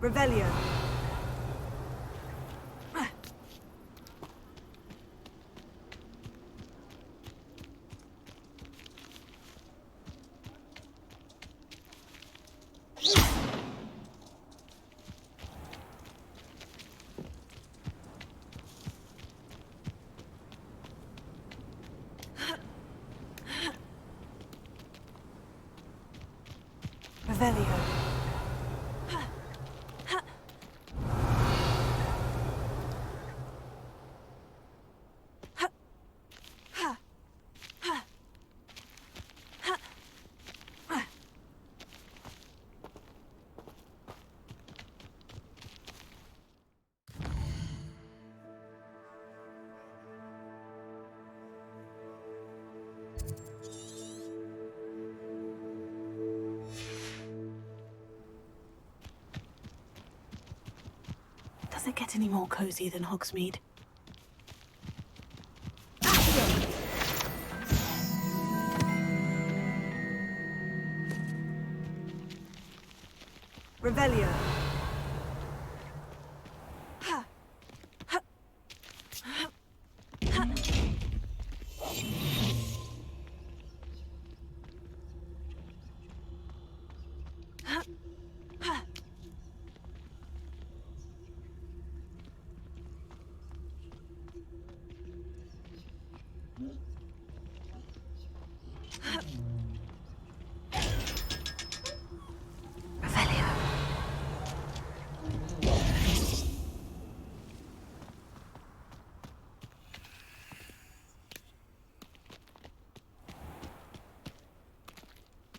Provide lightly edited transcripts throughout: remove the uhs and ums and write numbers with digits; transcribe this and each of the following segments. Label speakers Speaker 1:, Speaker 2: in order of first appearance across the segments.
Speaker 1: Revelio. Revelio. Does it get any more cozy than Hogsmeade? Revelio.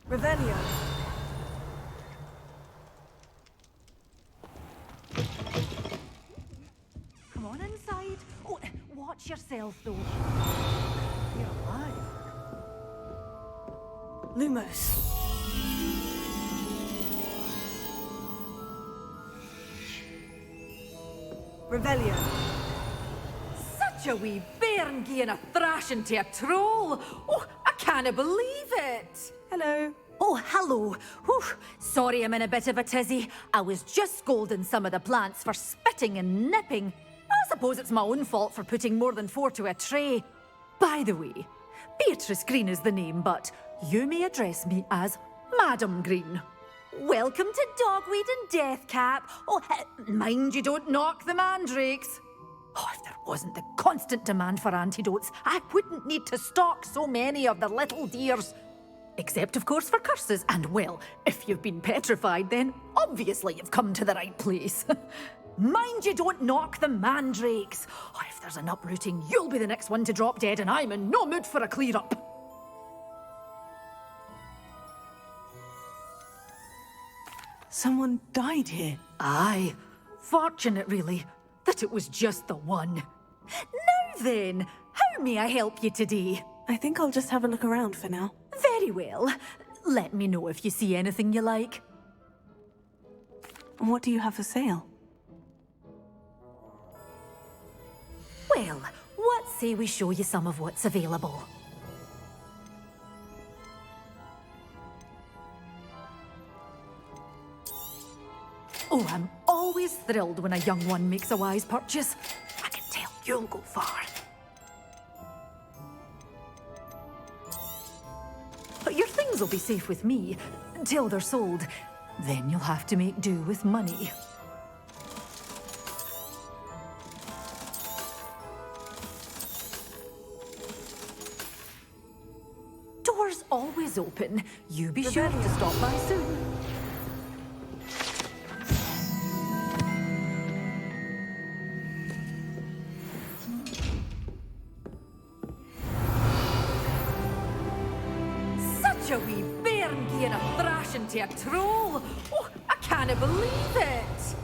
Speaker 1: Revelio.
Speaker 2: Come on inside. Oh, watch yourself, though. You're alive.
Speaker 1: Lumos. Revelio.
Speaker 2: Such a wee bairn gieing a thrashing to a troll. Oh, I can't believe it.
Speaker 1: Hello.
Speaker 2: Oh, hello. Whew. Sorry I'm in a bit of a tizzy. I was just scolding some of the plants for spitting and nipping. I suppose it's my own fault for putting more than 4 to a tray. By the way, Beatrice Green is the name, but you may address me as Madam Green. Welcome to Dogweed and Deathcap. Oh, mind you don't knock the mandrakes. Oh, if there wasn't the constant demand for antidotes, I wouldn't need to stock so many of the little dears. Except, of course, for curses. And, well, if you've been petrified, then obviously you've come to the right place. Mind you don't knock the mandrakes. Oh, if there's an uprooting, you'll be the next one to drop dead, and I'm in no mood for a clear-up.
Speaker 1: Someone died here.
Speaker 2: Aye. Fortunate, really, that it was just the one. Now then, how may I help you today?
Speaker 1: I think I'll just have a look around for now.
Speaker 2: Very well. Let me know if you see anything you like.
Speaker 1: What do you have for sale?
Speaker 2: Well, what say we show you some of what's available? Oh, I'm always thrilled when a young one makes a wise purchase. I can tell you'll go far. But your things will be safe with me until they're sold. Then you'll have to make do with money. Doors always open. You be sure to stop by soon. Such a wee bairn gieing a thrashing to a troll. Oh, I can't believe it.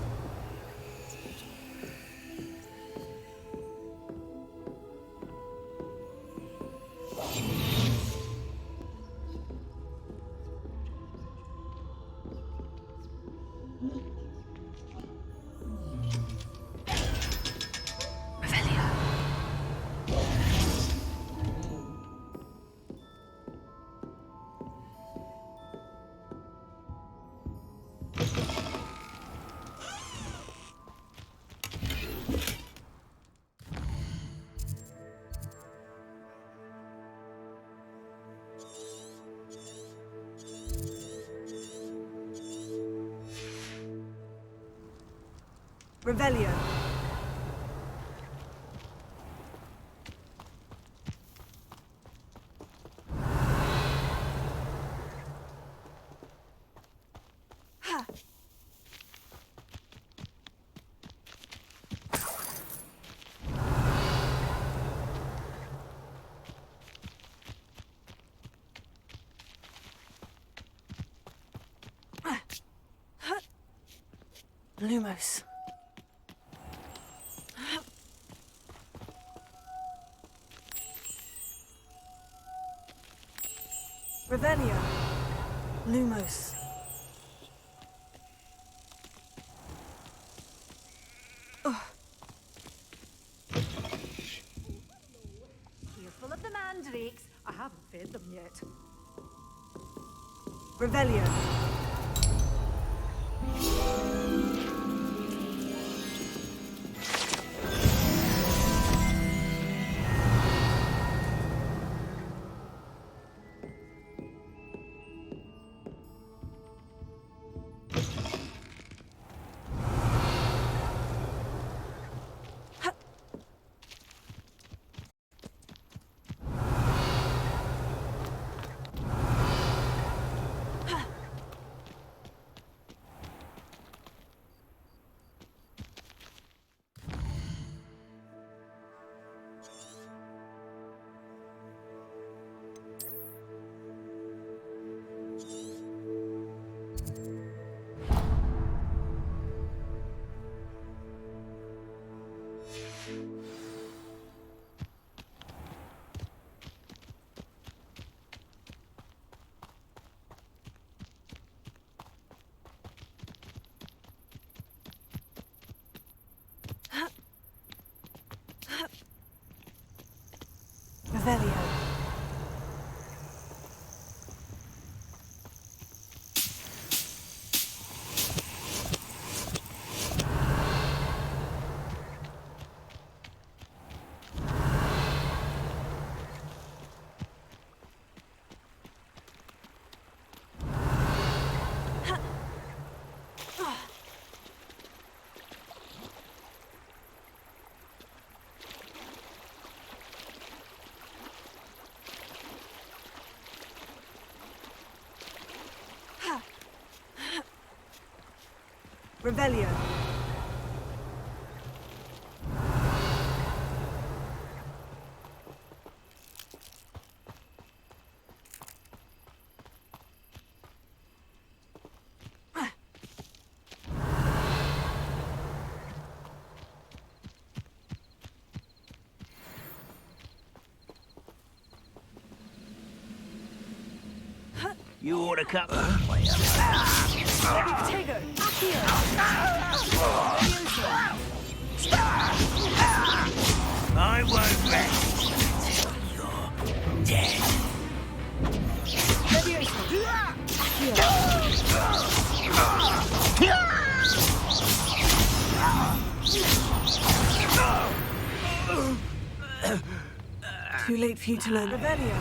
Speaker 1: Revelio. Lumos. Revelio. Lumos.
Speaker 2: Careful of the mandrakes. I haven't fed them yet.
Speaker 1: Revelio. Revelio. Revelio.
Speaker 3: You ought to cut.
Speaker 1: Tego.
Speaker 3: I won't rest until you're dead.
Speaker 1: Too late for you to learn Revelio.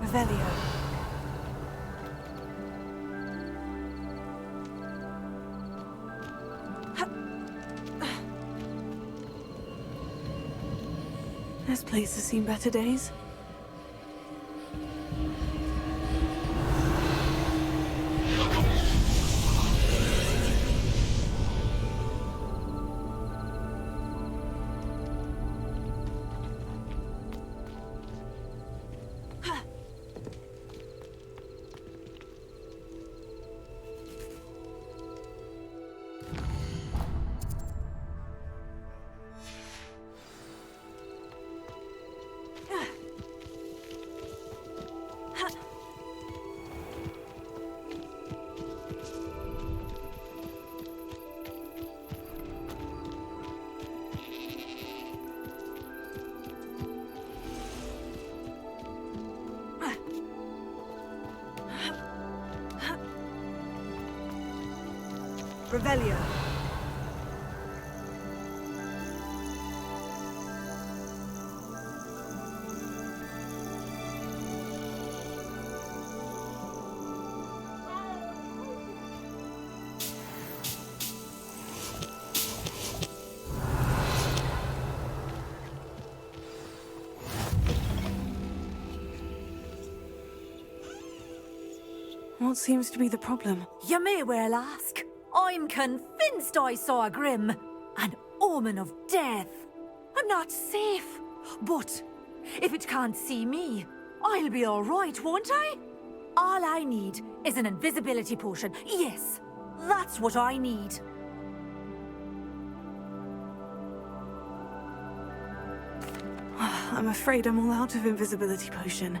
Speaker 1: Revelio. This place has seen better days. Revelio. What seems to be the problem?
Speaker 2: You may well ask. I'm convinced I saw a grim, an omen of death. I'm not safe, but if it can't see me, I'll be all right, won't I? All I need is an invisibility potion. Yes, that's what I need.
Speaker 1: I'm afraid I'm all out of invisibility potion.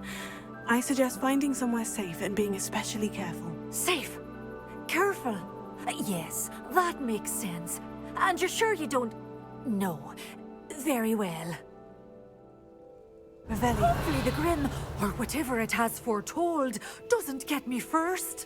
Speaker 1: I suggest finding somewhere safe and being especially careful.
Speaker 2: Safe. Careful. Yes, that makes sense. And you're sure you don't... No. Very well.
Speaker 1: Revelio.
Speaker 2: Hopefully the Grim, or whatever it has foretold, doesn't get me first.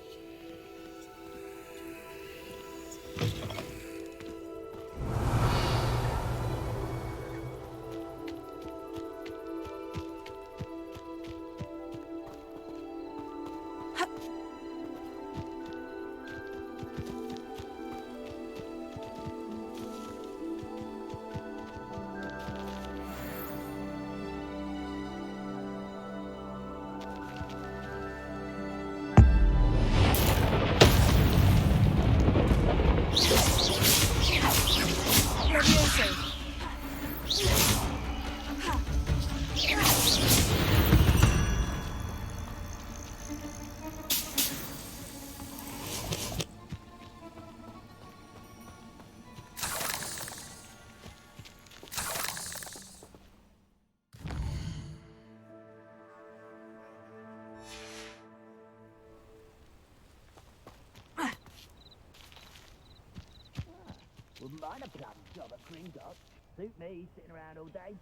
Speaker 3: Wouldn't mind a plum job at Gringotts. Suit me, sitting around all day.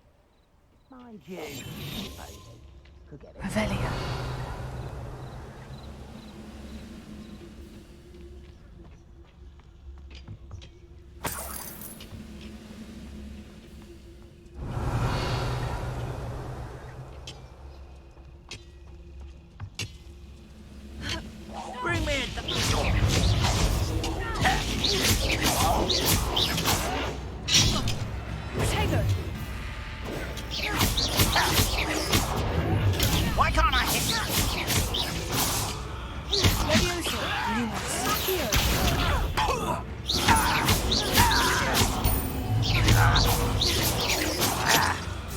Speaker 3: Mind you, could get it.
Speaker 1: Revelio.
Speaker 3: Bring me in the...
Speaker 1: Taylor!
Speaker 3: Why can't I hit?
Speaker 1: Levioso! Here!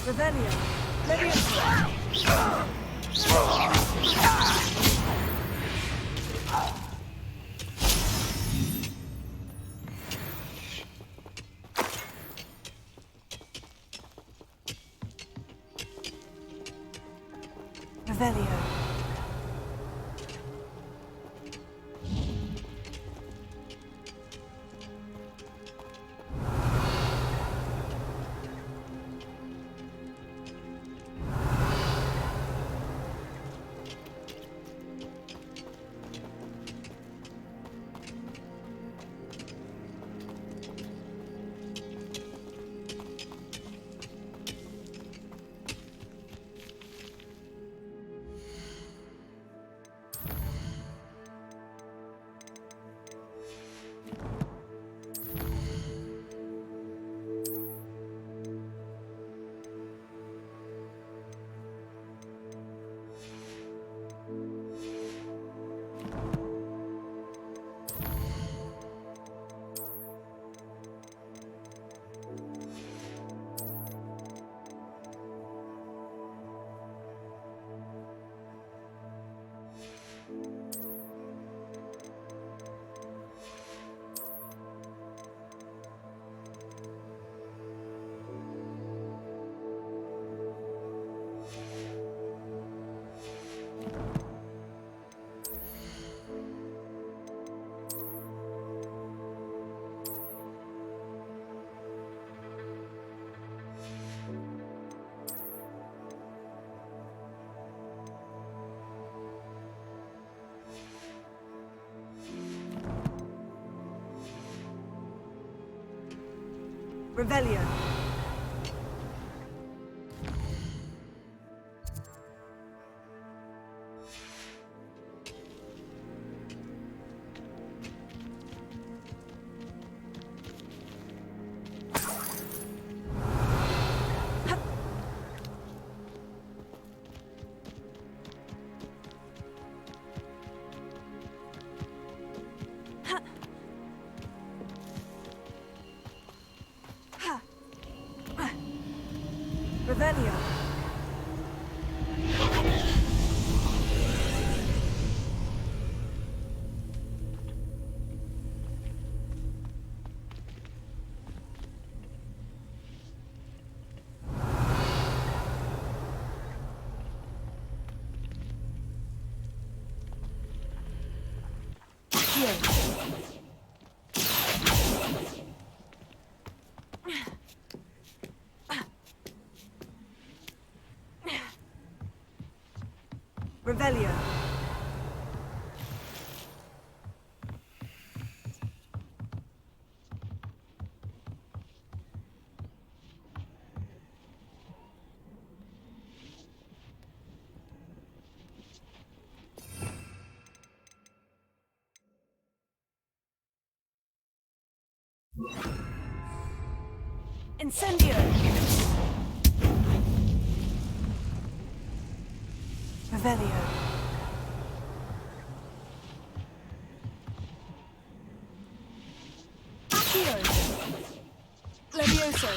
Speaker 1: Revelio! Levioso! Revelio. Revelio. Revelio. Revelio. Incendio. Revelio. Accio. Levioso.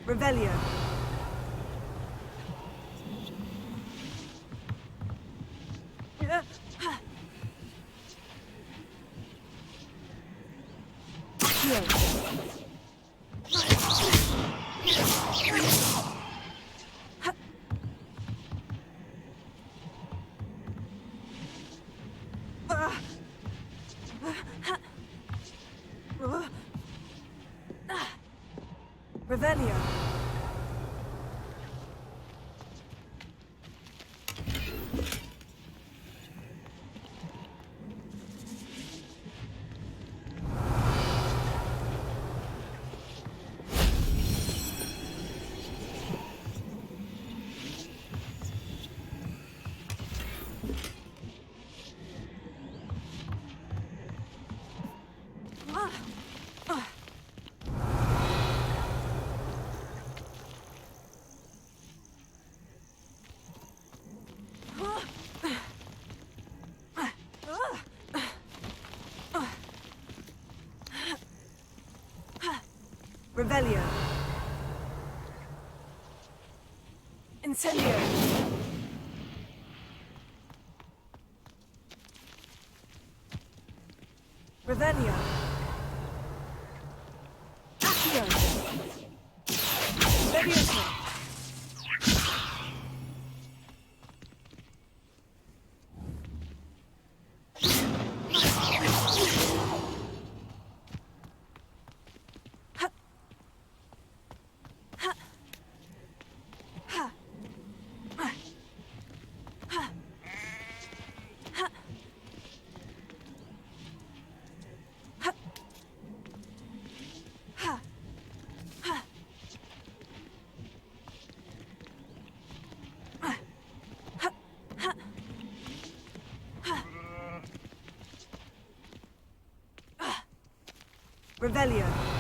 Speaker 1: Revelio. Revelio. Revelio. Incendio. Revelio. Accio. Levioso. Revelio.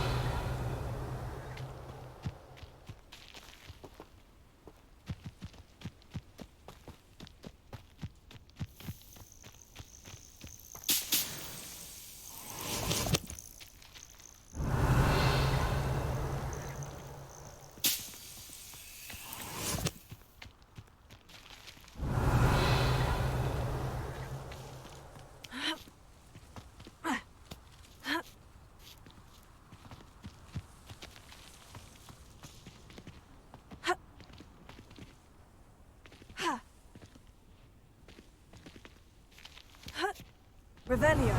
Speaker 1: Revelio.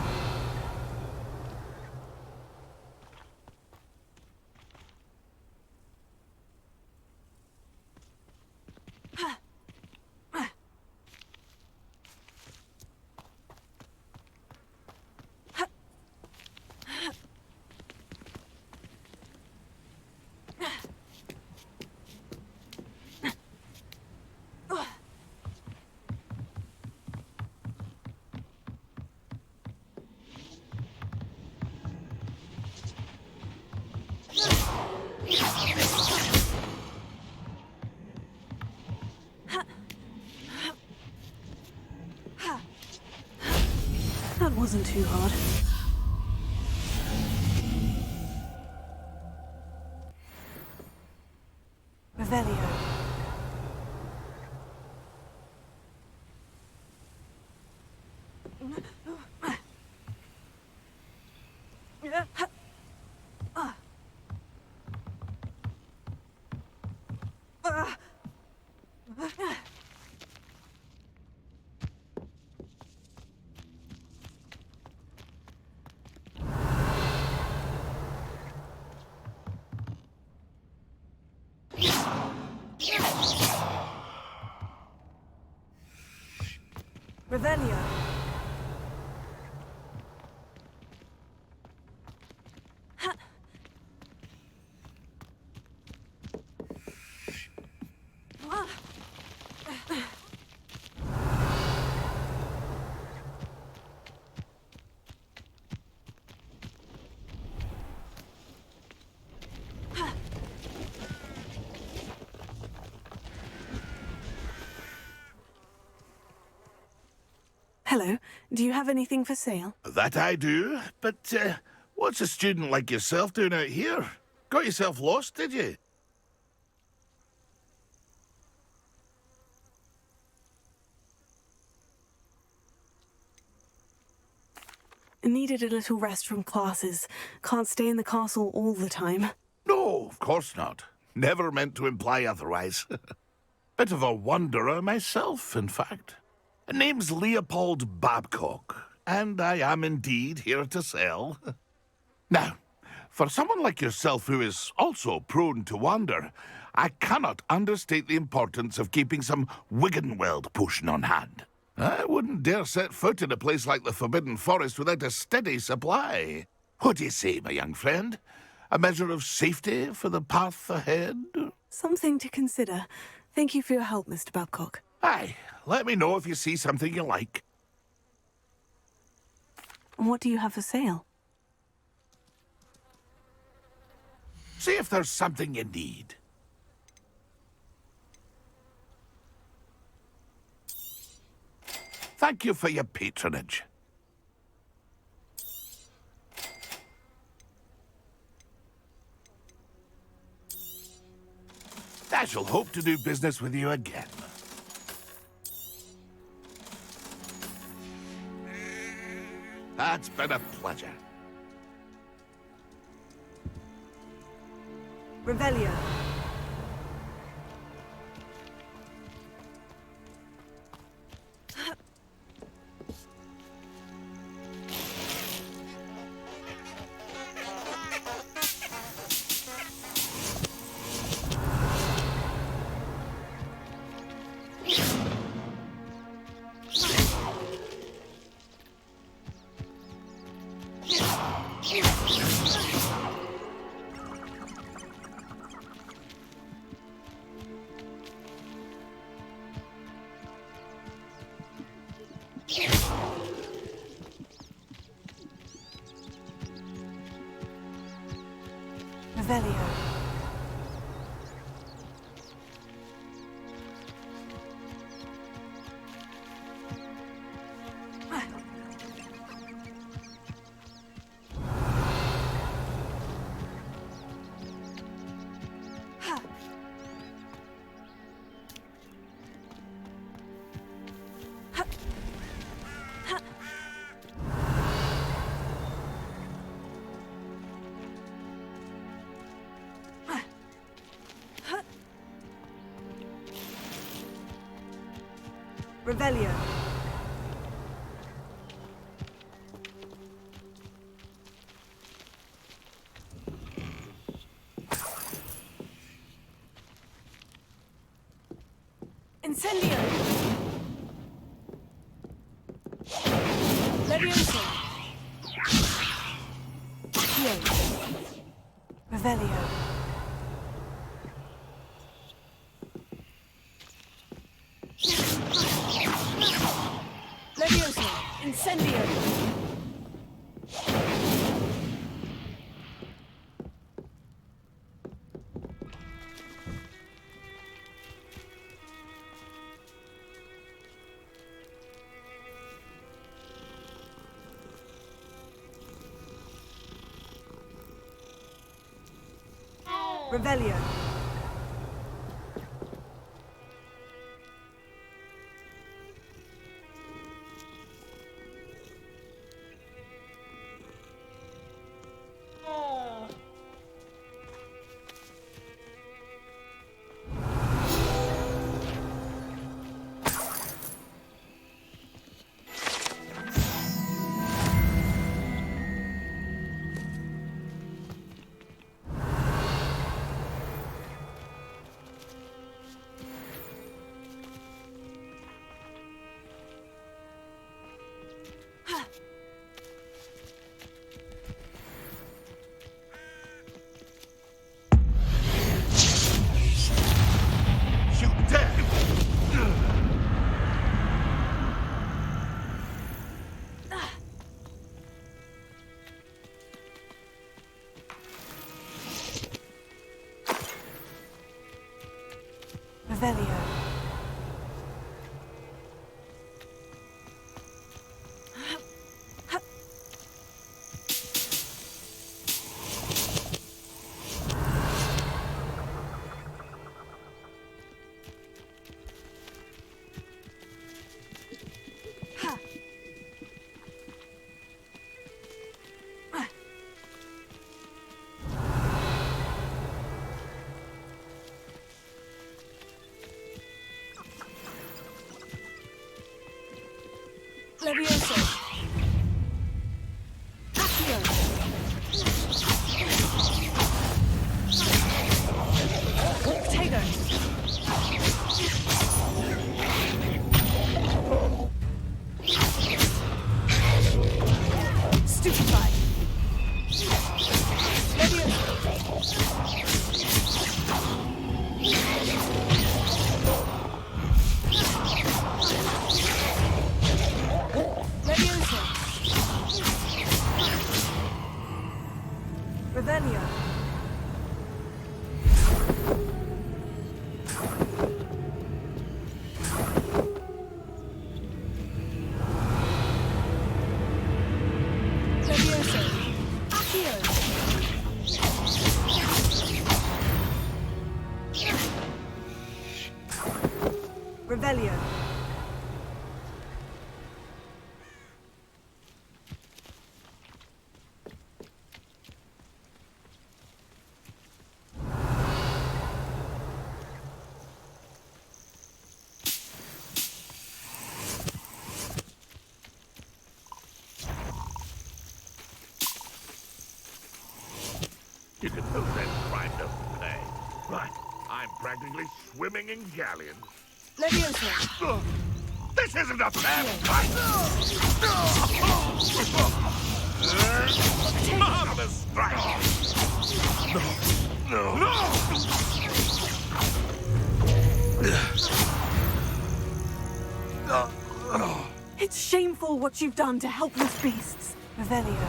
Speaker 1: That wasn't too hard. Revelio. Revelio. Hello. Do you have anything for sale?
Speaker 4: That I do, but what's a student like yourself doing out here? Got yourself lost, did you?
Speaker 1: Needed a little rest from classes. Can't stay in the castle all the time.
Speaker 4: No, of course not. Never meant to imply otherwise. Bit of a wanderer myself, in fact. Name's Leopold Babcock, and I am indeed here to sell. Now, for someone like yourself who is also prone to wander, I cannot understate the importance of keeping some Wiggenweld potion on hand. I wouldn't dare set foot in a place like the Forbidden Forest without a steady supply. What do you say, my young friend? A measure of safety for the path ahead?
Speaker 1: Something to consider. Thank you for your help, Mr. Babcock.
Speaker 4: Aye, let me know if you see something you like.
Speaker 1: What do you have for sale?
Speaker 4: See if there's something you need. Thank you for your patronage. I shall hope to do business with you again. That's been a pleasure.
Speaker 1: Revelio. Revelio. Revelio. Incendio. Levioso. Revelio. Levioso. Incendio. Revelio.
Speaker 4: You dare!
Speaker 1: Revelio. Levioso. Accio. Potato. Stupefy. Levioso. Levioso. Revelio. Levioso. Accio. Revelio.
Speaker 4: You can know that crime doesn't pay. Right, I'm practically swimming in galleons.
Speaker 1: Levioso.
Speaker 4: Ugh. This isn't a fair fight! Marvelous strike! No!
Speaker 1: It's shameful what you've done to helpless beasts. Revelio.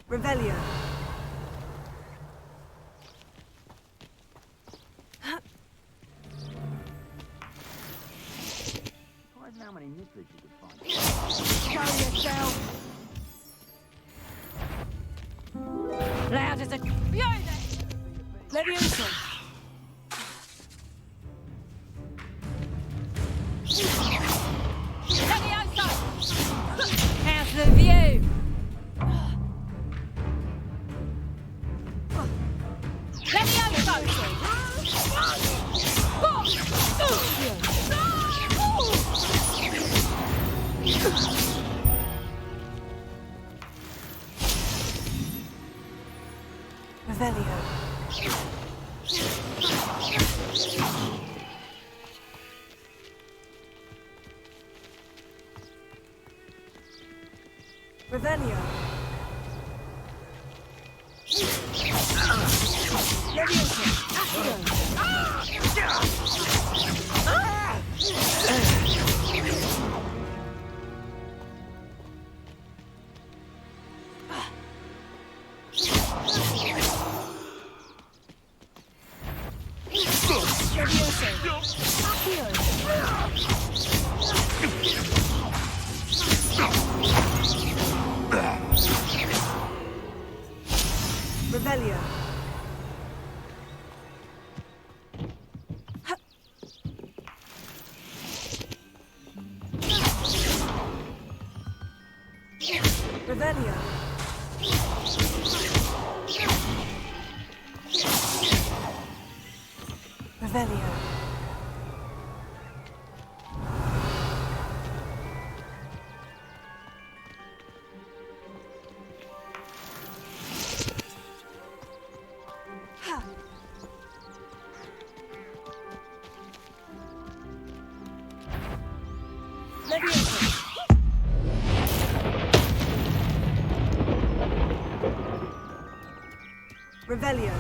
Speaker 1: Revelio.
Speaker 3: Surprising how many nippers you could find.
Speaker 1: Show yourself.
Speaker 2: Loud as a...
Speaker 1: Levioso.
Speaker 2: Levioso! How's the view?
Speaker 1: Revelio. Leviosa. Accio. Revelio. Revelio. Revelio. Revelio.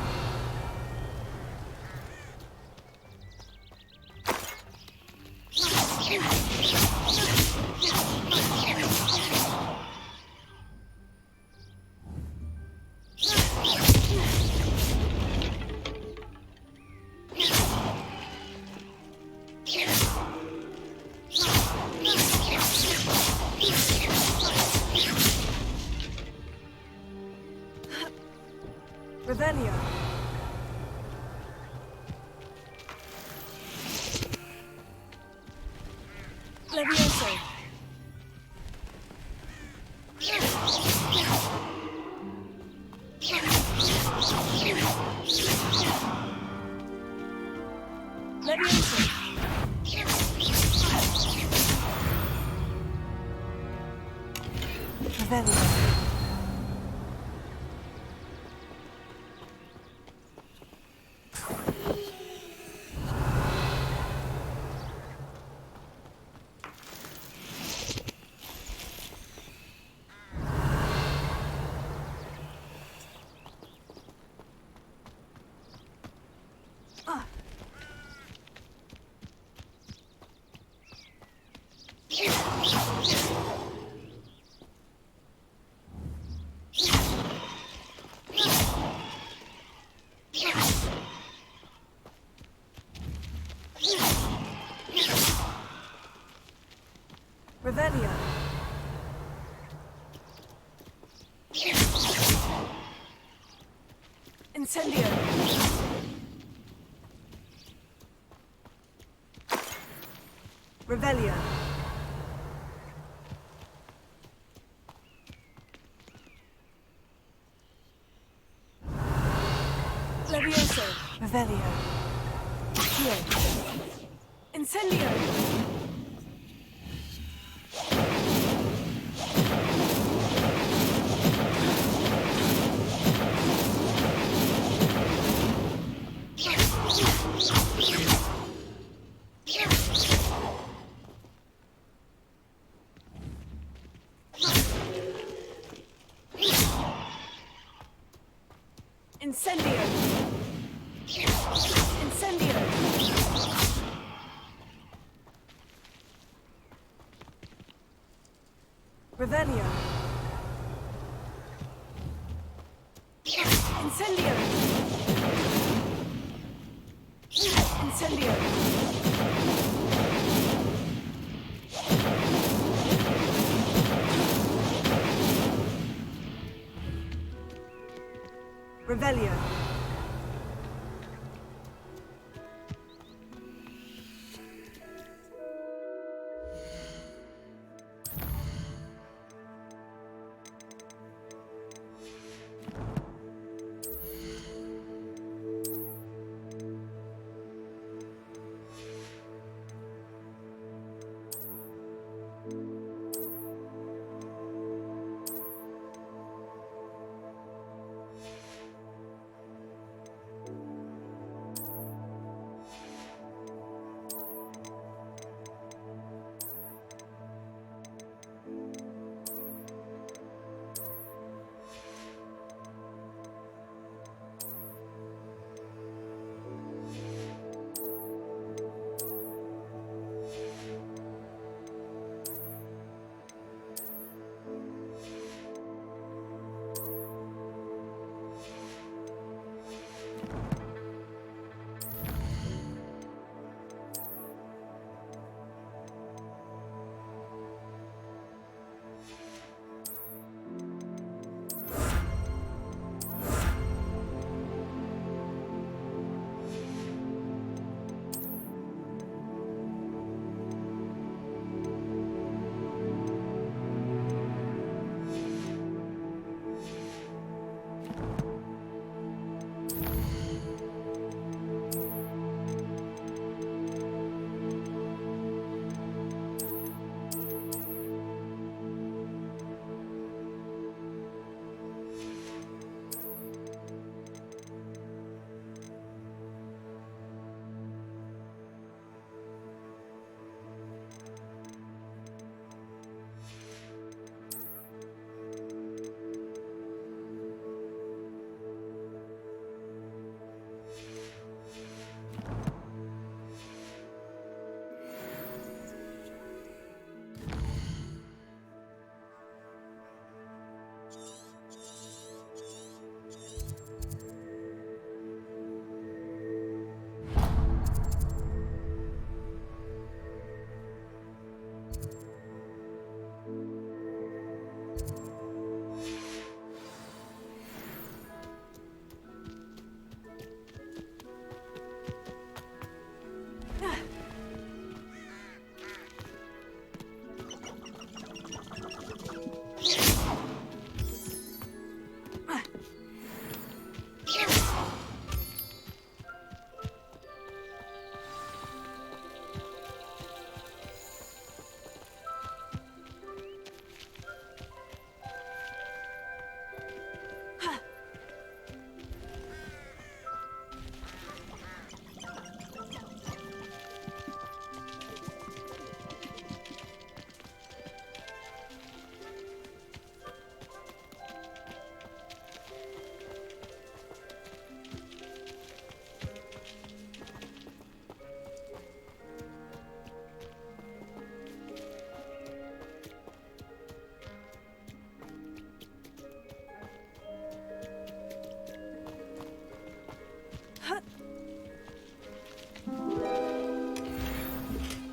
Speaker 1: Revelio. Levioso. Levioso. Revelio. Revelio. Incendio. Revelio. Levioso. Revelio. Accio. Incendio. Incendio. Incendio. Revelio. Incendio. Incendio. Revelio.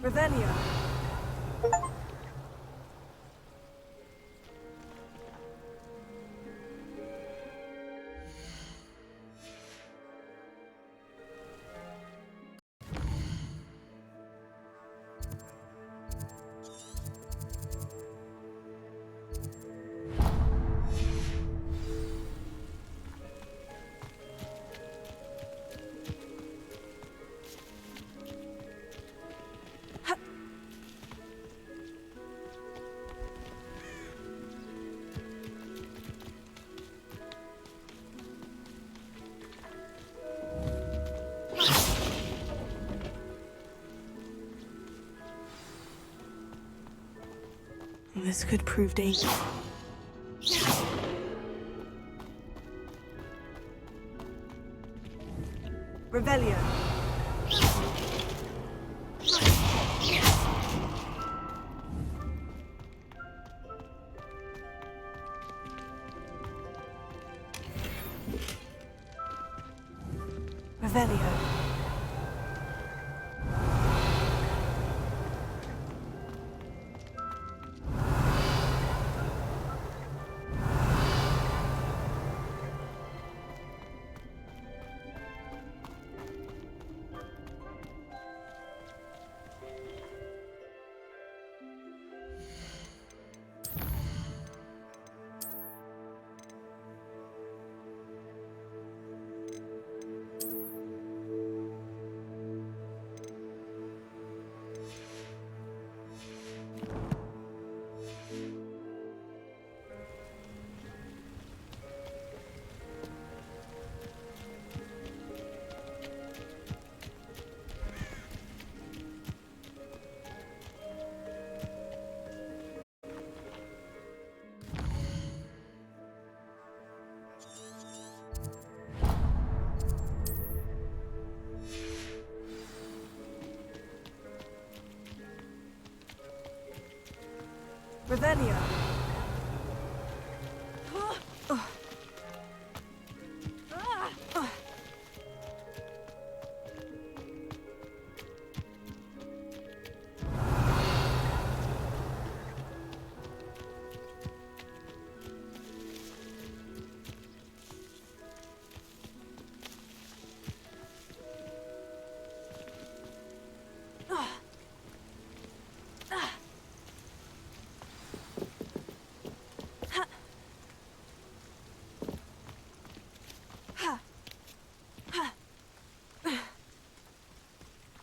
Speaker 1: Revelio. This could prove dangerous. Revelio. Revelio. Revelio.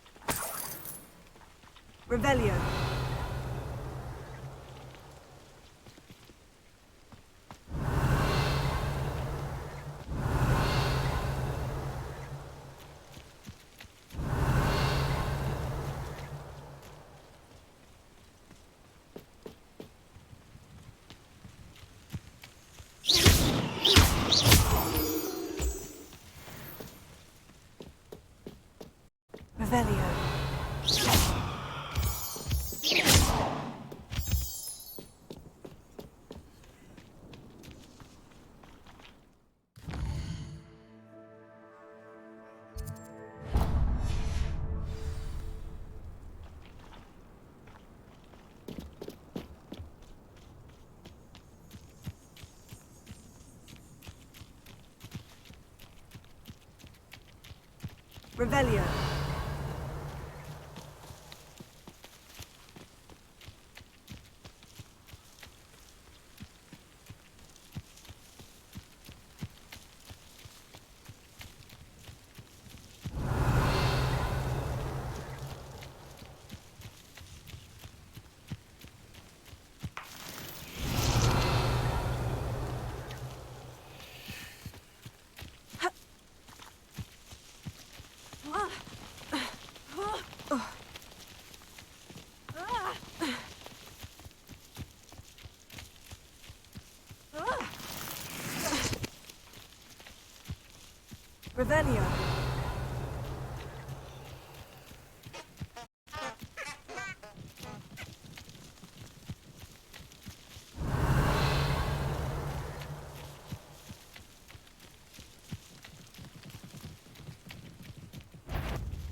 Speaker 1: Revelio. Revelio. Revelio. Revelio.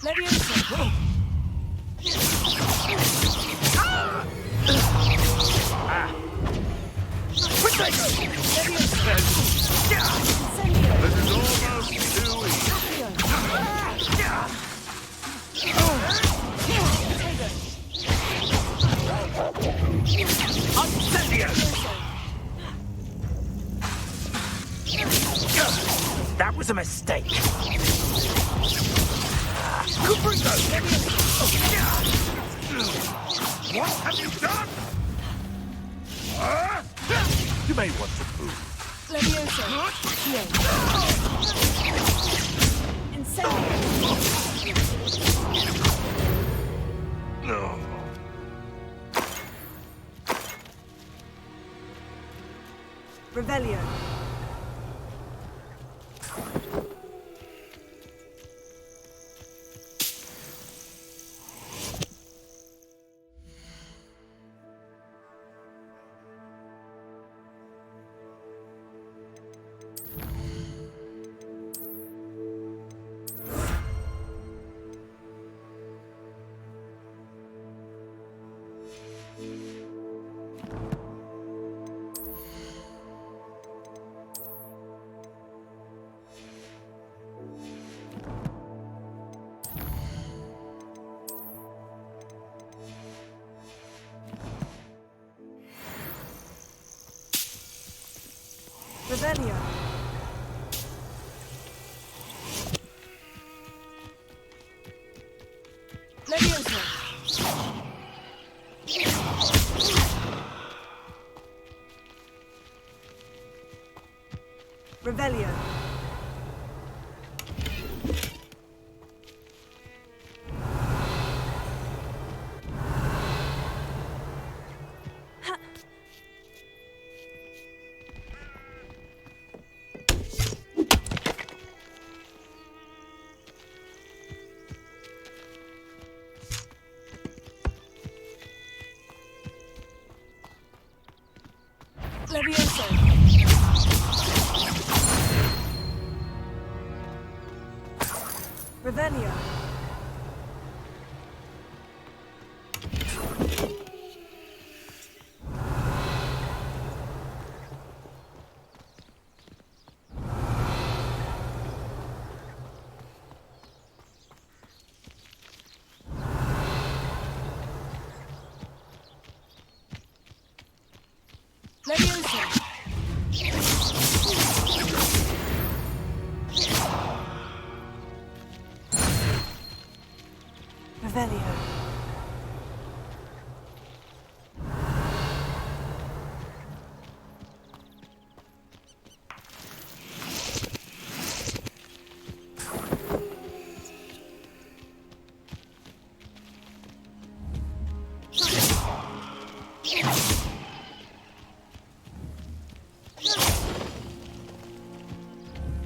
Speaker 1: Leviosa.
Speaker 4: This is almost too easy.
Speaker 3: That was a mistake.
Speaker 4: What have you done? You may want to move.
Speaker 1: Levioso. Incendio.
Speaker 4: No.
Speaker 1: Revelio. Revelio. Levioso. Revelio. Levioso. Revelio. Levioso. Revelio.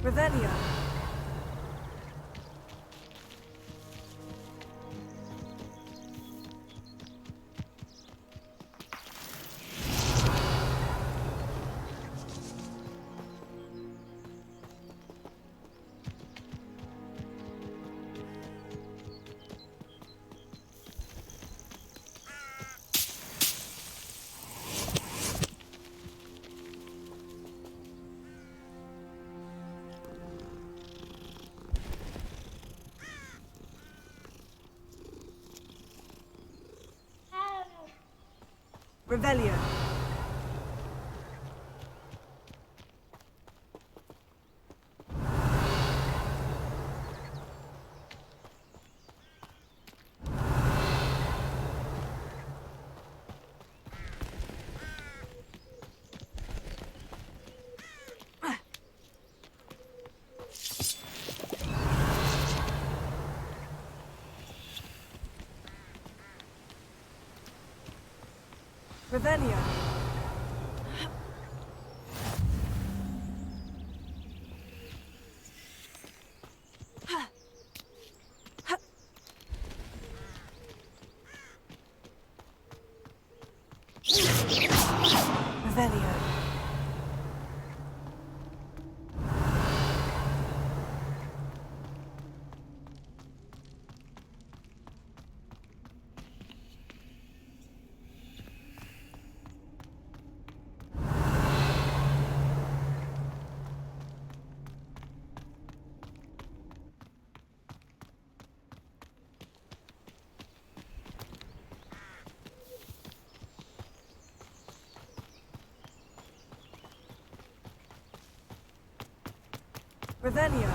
Speaker 1: Revelio. Revelio. Revelio. Revelio. Revelio.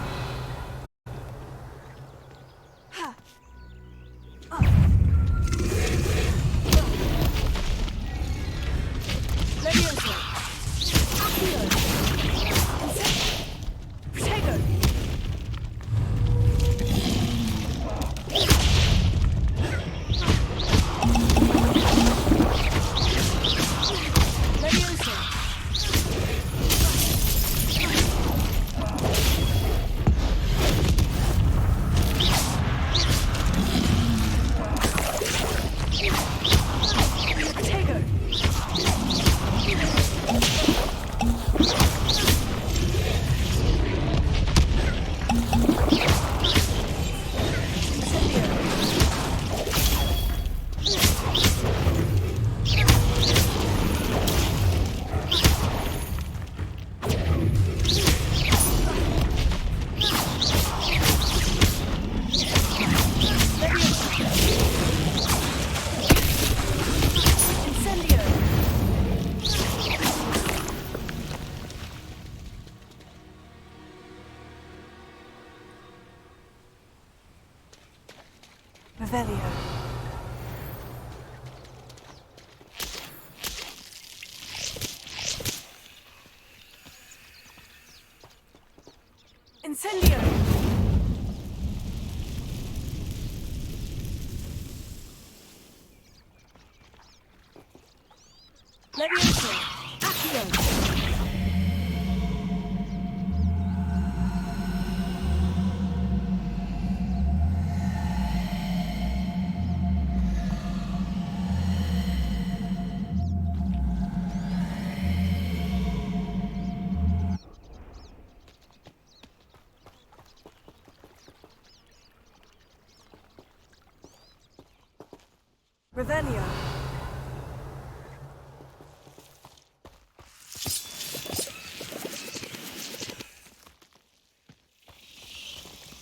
Speaker 1: Leviosa. Accio. Protego. Leviosa. Protego. Incendio. Revelio. Incendio. Leviosa. Accio. Revelio.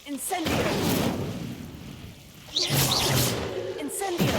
Speaker 1: Incendio. Incendio.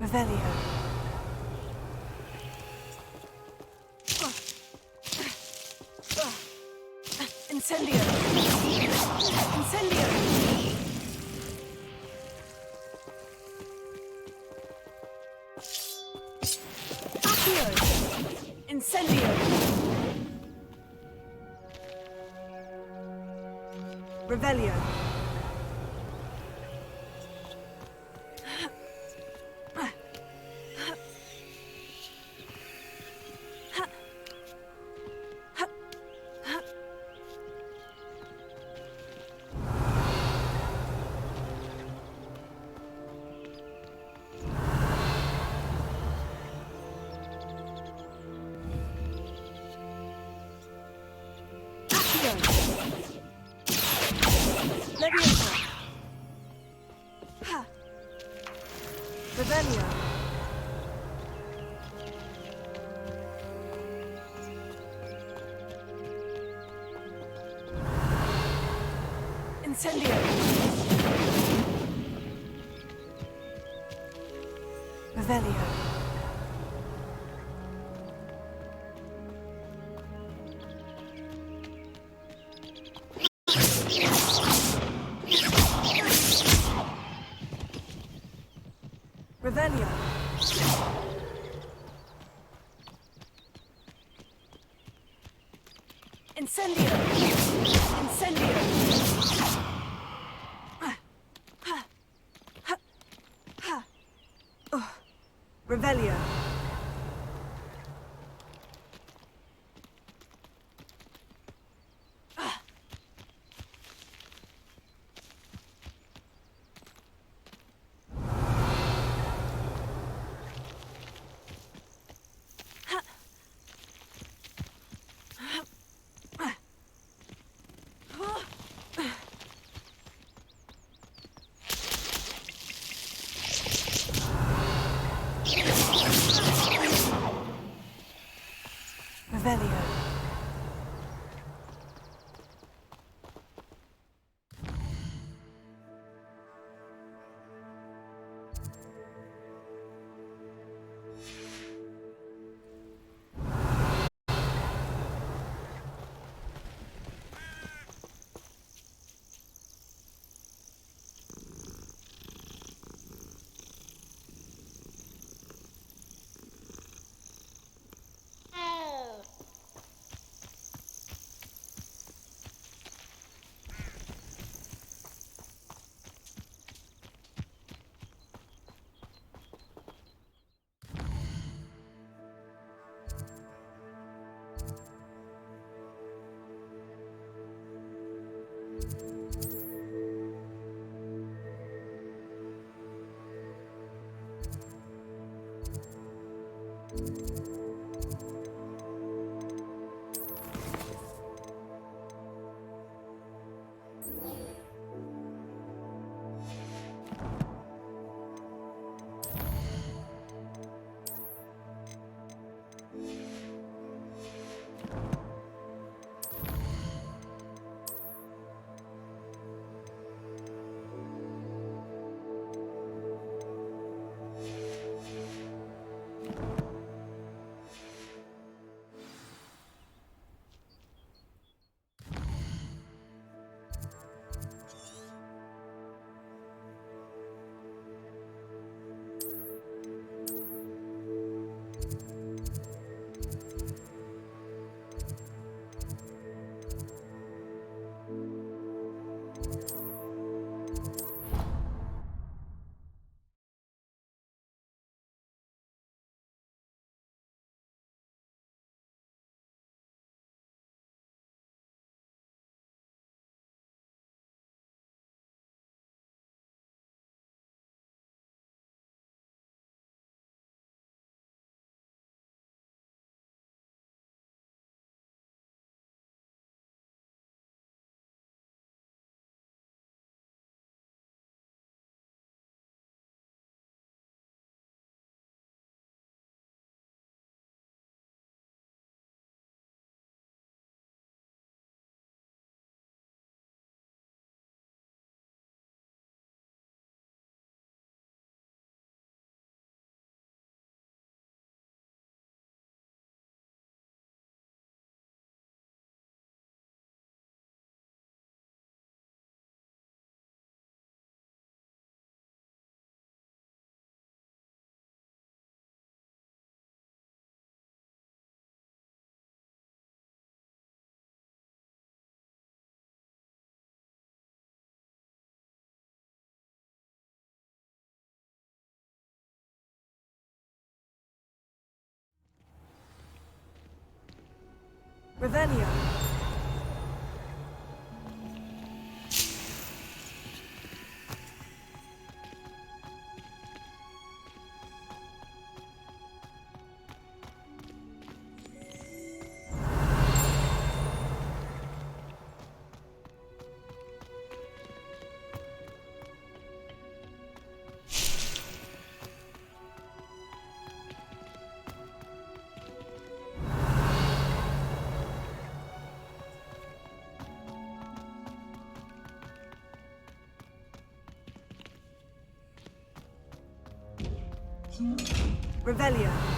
Speaker 1: Revelio. Incendio. Incendio. Accio. Incendio. Revelio. Leviosa. Ha. Revelio. Incendio. Revelio. Incendio! Incendio! Revelio. Revelio. Revelio. Revelio. Revelio.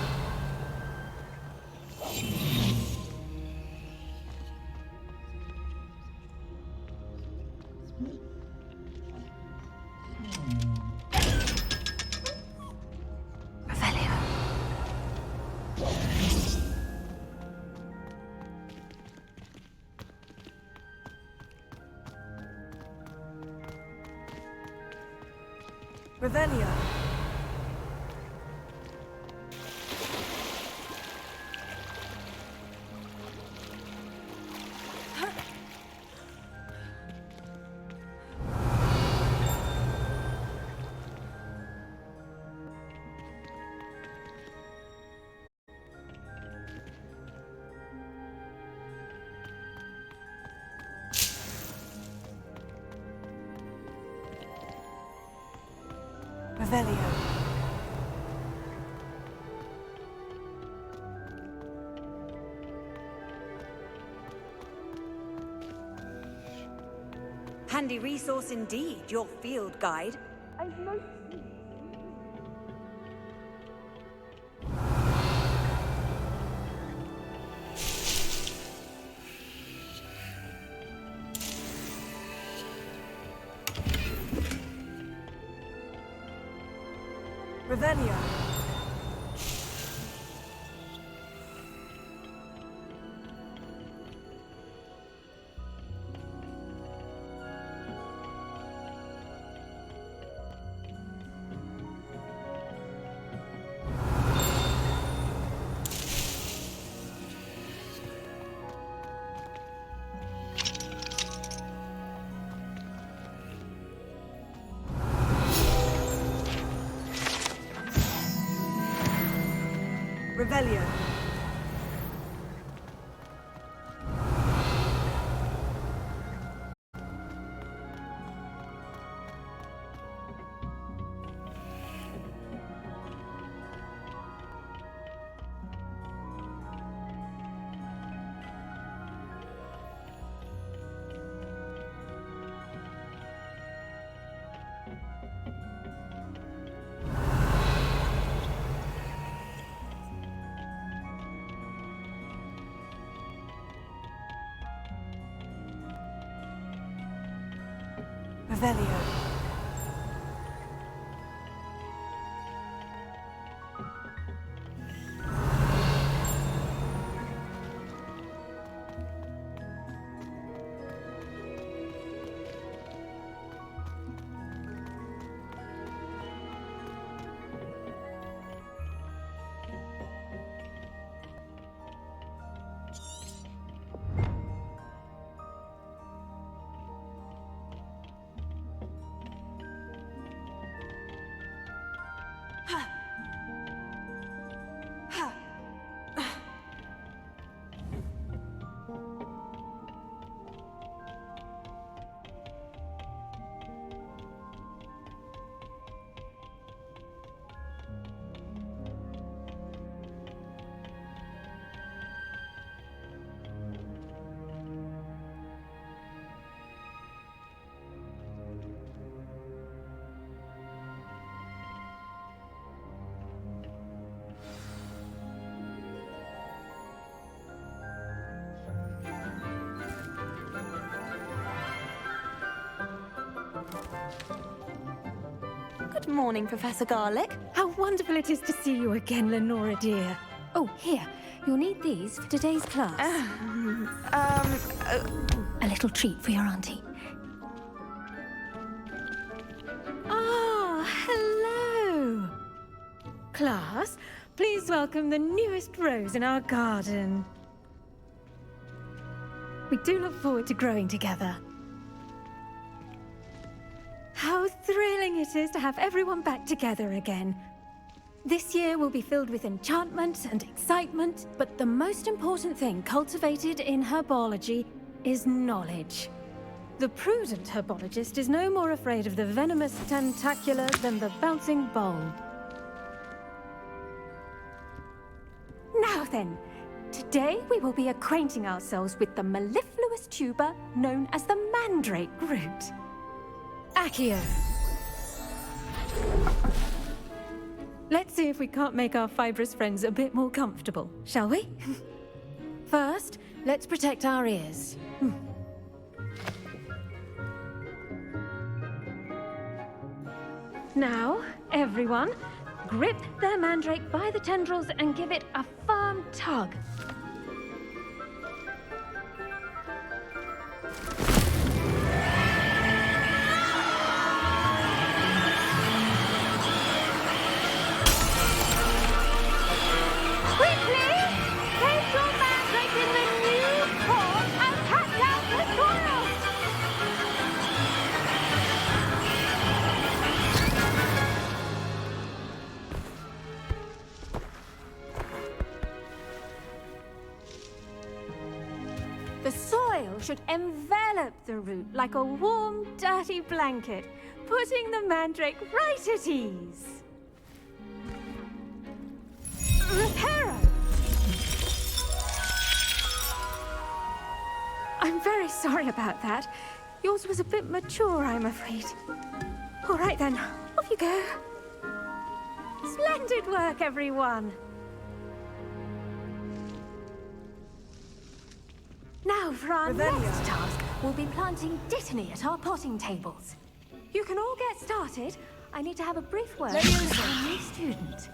Speaker 1: Revelio. Revelio.
Speaker 5: Handy resource indeed, your field guide.
Speaker 1: Revelio. Revelio. Revelio.
Speaker 6: Good morning, Professor Garlick.
Speaker 7: How wonderful it is to see you again, Lenora dear. Oh, here. You'll need these for today's class. A little treat for your auntie. Ah, hello. Class, please welcome the newest rose in our garden. We do look forward to growing together. How thrilling it is to have everyone back together again. This year will be filled with enchantment and excitement, but the most important thing cultivated in herbology is knowledge. The prudent herbologist is no more afraid of the venomous tentacular than the bouncing bulb. Now then, today we will be acquainting ourselves with the mellifluous tuber known as the mandrake root. Accio. Let's see if we can't make our fibrous friends a bit more comfortable, shall we? First, let's protect our ears. Now, everyone, grip their mandrake by the tendrils and give it a firm tug. soil should envelop the root like a warm, dirty blanket, putting the mandrake right at ease. Reparo! I'm very sorry about that. Yours was a bit mature, I'm afraid. All right then, off you go. Splendid work, everyone. Now for our next task, we'll be planting dittany at our potting tables. You can all get started. I need to have a brief word with our new student.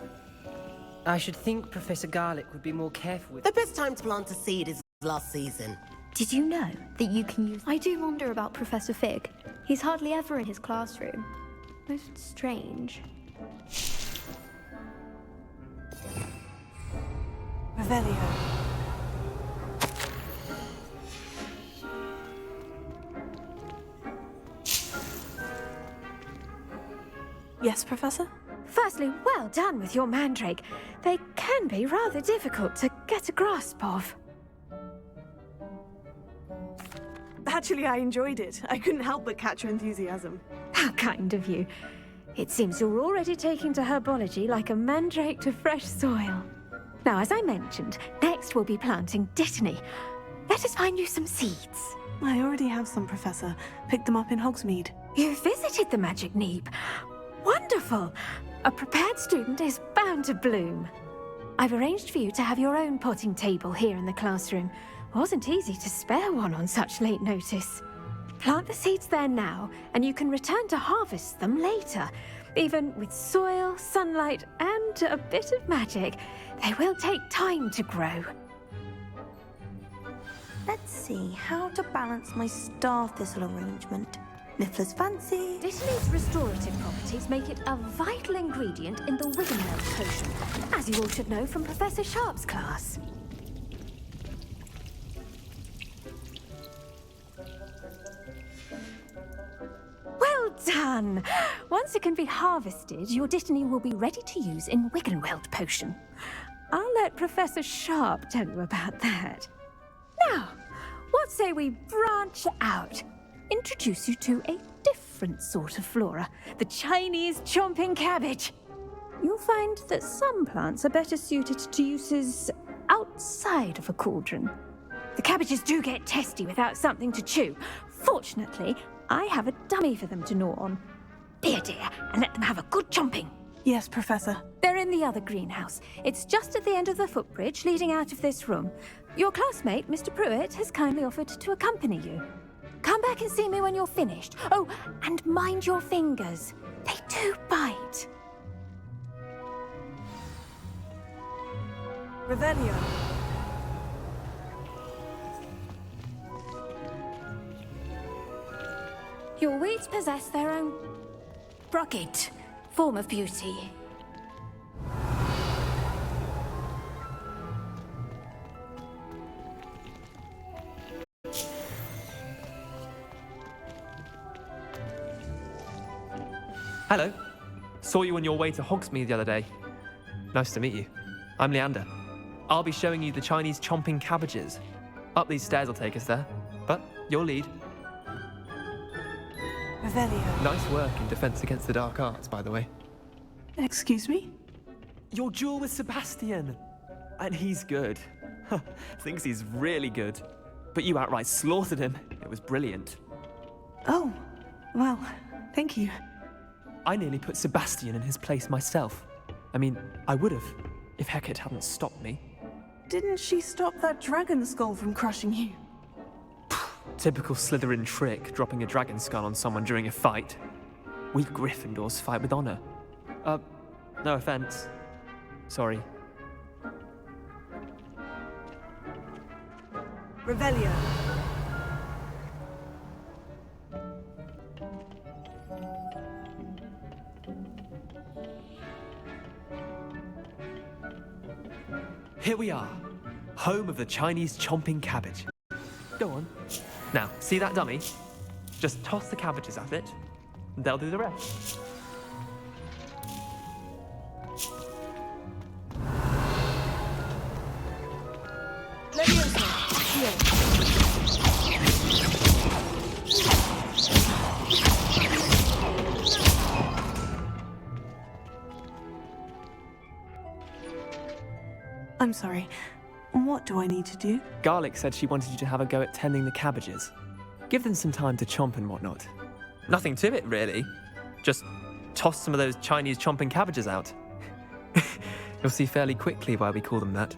Speaker 8: I should think Professor Garlick would be more careful with...
Speaker 9: The best time to plant a seed is last season.
Speaker 6: Did you know that you can use... I do wonder about Professor Fig. He's hardly ever in his classroom. Most strange.
Speaker 1: Revelio. Yes, Professor?
Speaker 7: Firstly, well done with your mandrake. They can be rather difficult to get a grasp of.
Speaker 1: Actually, I enjoyed it. I couldn't help but catch your enthusiasm.
Speaker 7: How kind of you. It seems you're already taking to herbology like a mandrake to fresh soil. Now, as I mentioned, next we'll be planting dittany. Let us find you some seeds.
Speaker 1: I already have some, Professor. Picked them up in Hogsmeade.
Speaker 7: You visited the Magic Neep. Wonderful! A prepared student is bound to bloom. I've arranged for you to have your own potting table here in the classroom. Wasn't easy to spare one on such late notice. Plant the seeds there now, and you can return to harvest them later. Even with soil, sunlight, and a bit of magic, they will take time to grow.
Speaker 6: Let's see how to balance my star thistle arrangement. Miffler's fancy.
Speaker 7: Dittany's restorative properties make it a vital ingredient in the Wiggenweld potion, as you all should know from Professor Sharp's class. Well done! Once it can be harvested, your dittany will be ready to use in Wiggenweld potion. I'll let Professor Sharp tell you about that. Now, what say we branch out? Introduce you to a different sort of flora, the Chinese chomping cabbage. You'll find that some plants are better suited to uses outside of a cauldron. The cabbages do get testy without something to chew. Fortunately, I have a dummy for them to gnaw on. Be a dear and let them have a good chomping.
Speaker 1: Yes, Professor.
Speaker 7: They're in the other greenhouse. It's just at the end of the footbridge leading out of this room. Your classmate, Mr. Pruitt, has kindly offered to accompany you. Come back and see me when you're finished. Oh, and mind your fingers. They do bite.
Speaker 1: Revelio.
Speaker 7: Your weeds possess their own rugged form of beauty.
Speaker 10: Hello. Saw you on your way to Hogsmeade the other day. Nice to meet you. I'm Leander. I'll be showing you the Chinese chomping cabbages. Up these stairs will take us there, but your lead.
Speaker 1: Revelio.
Speaker 10: Nice work in Defense Against the Dark Arts, by the way.
Speaker 1: Excuse me?
Speaker 10: Your duel with Sebastian. And he's good. Thinks he's really good. But you outright slaughtered him. It was brilliant.
Speaker 1: Oh, well, thank you.
Speaker 10: I nearly put Sebastian in his place myself. I mean, I would have, if Hecate hadn't stopped me.
Speaker 1: Didn't she stop that dragon skull from crushing you?
Speaker 10: Typical Slytherin trick, dropping a dragon skull on someone during a fight. We Gryffindors fight with honor. No offense. Sorry.
Speaker 1: Revelio.
Speaker 10: Here we are, home of the Chinese chomping cabbage. Go on. Now, see that dummy? Just toss the cabbages at it, and they'll do the rest.
Speaker 1: I'm sorry. What do I need to do?
Speaker 10: Garlic said she wanted you to have a go at tending the cabbages. Give them some time to chomp and whatnot. Nothing to it, really. Just toss some of those Chinese chomping cabbages out. You'll see fairly quickly why we call them that.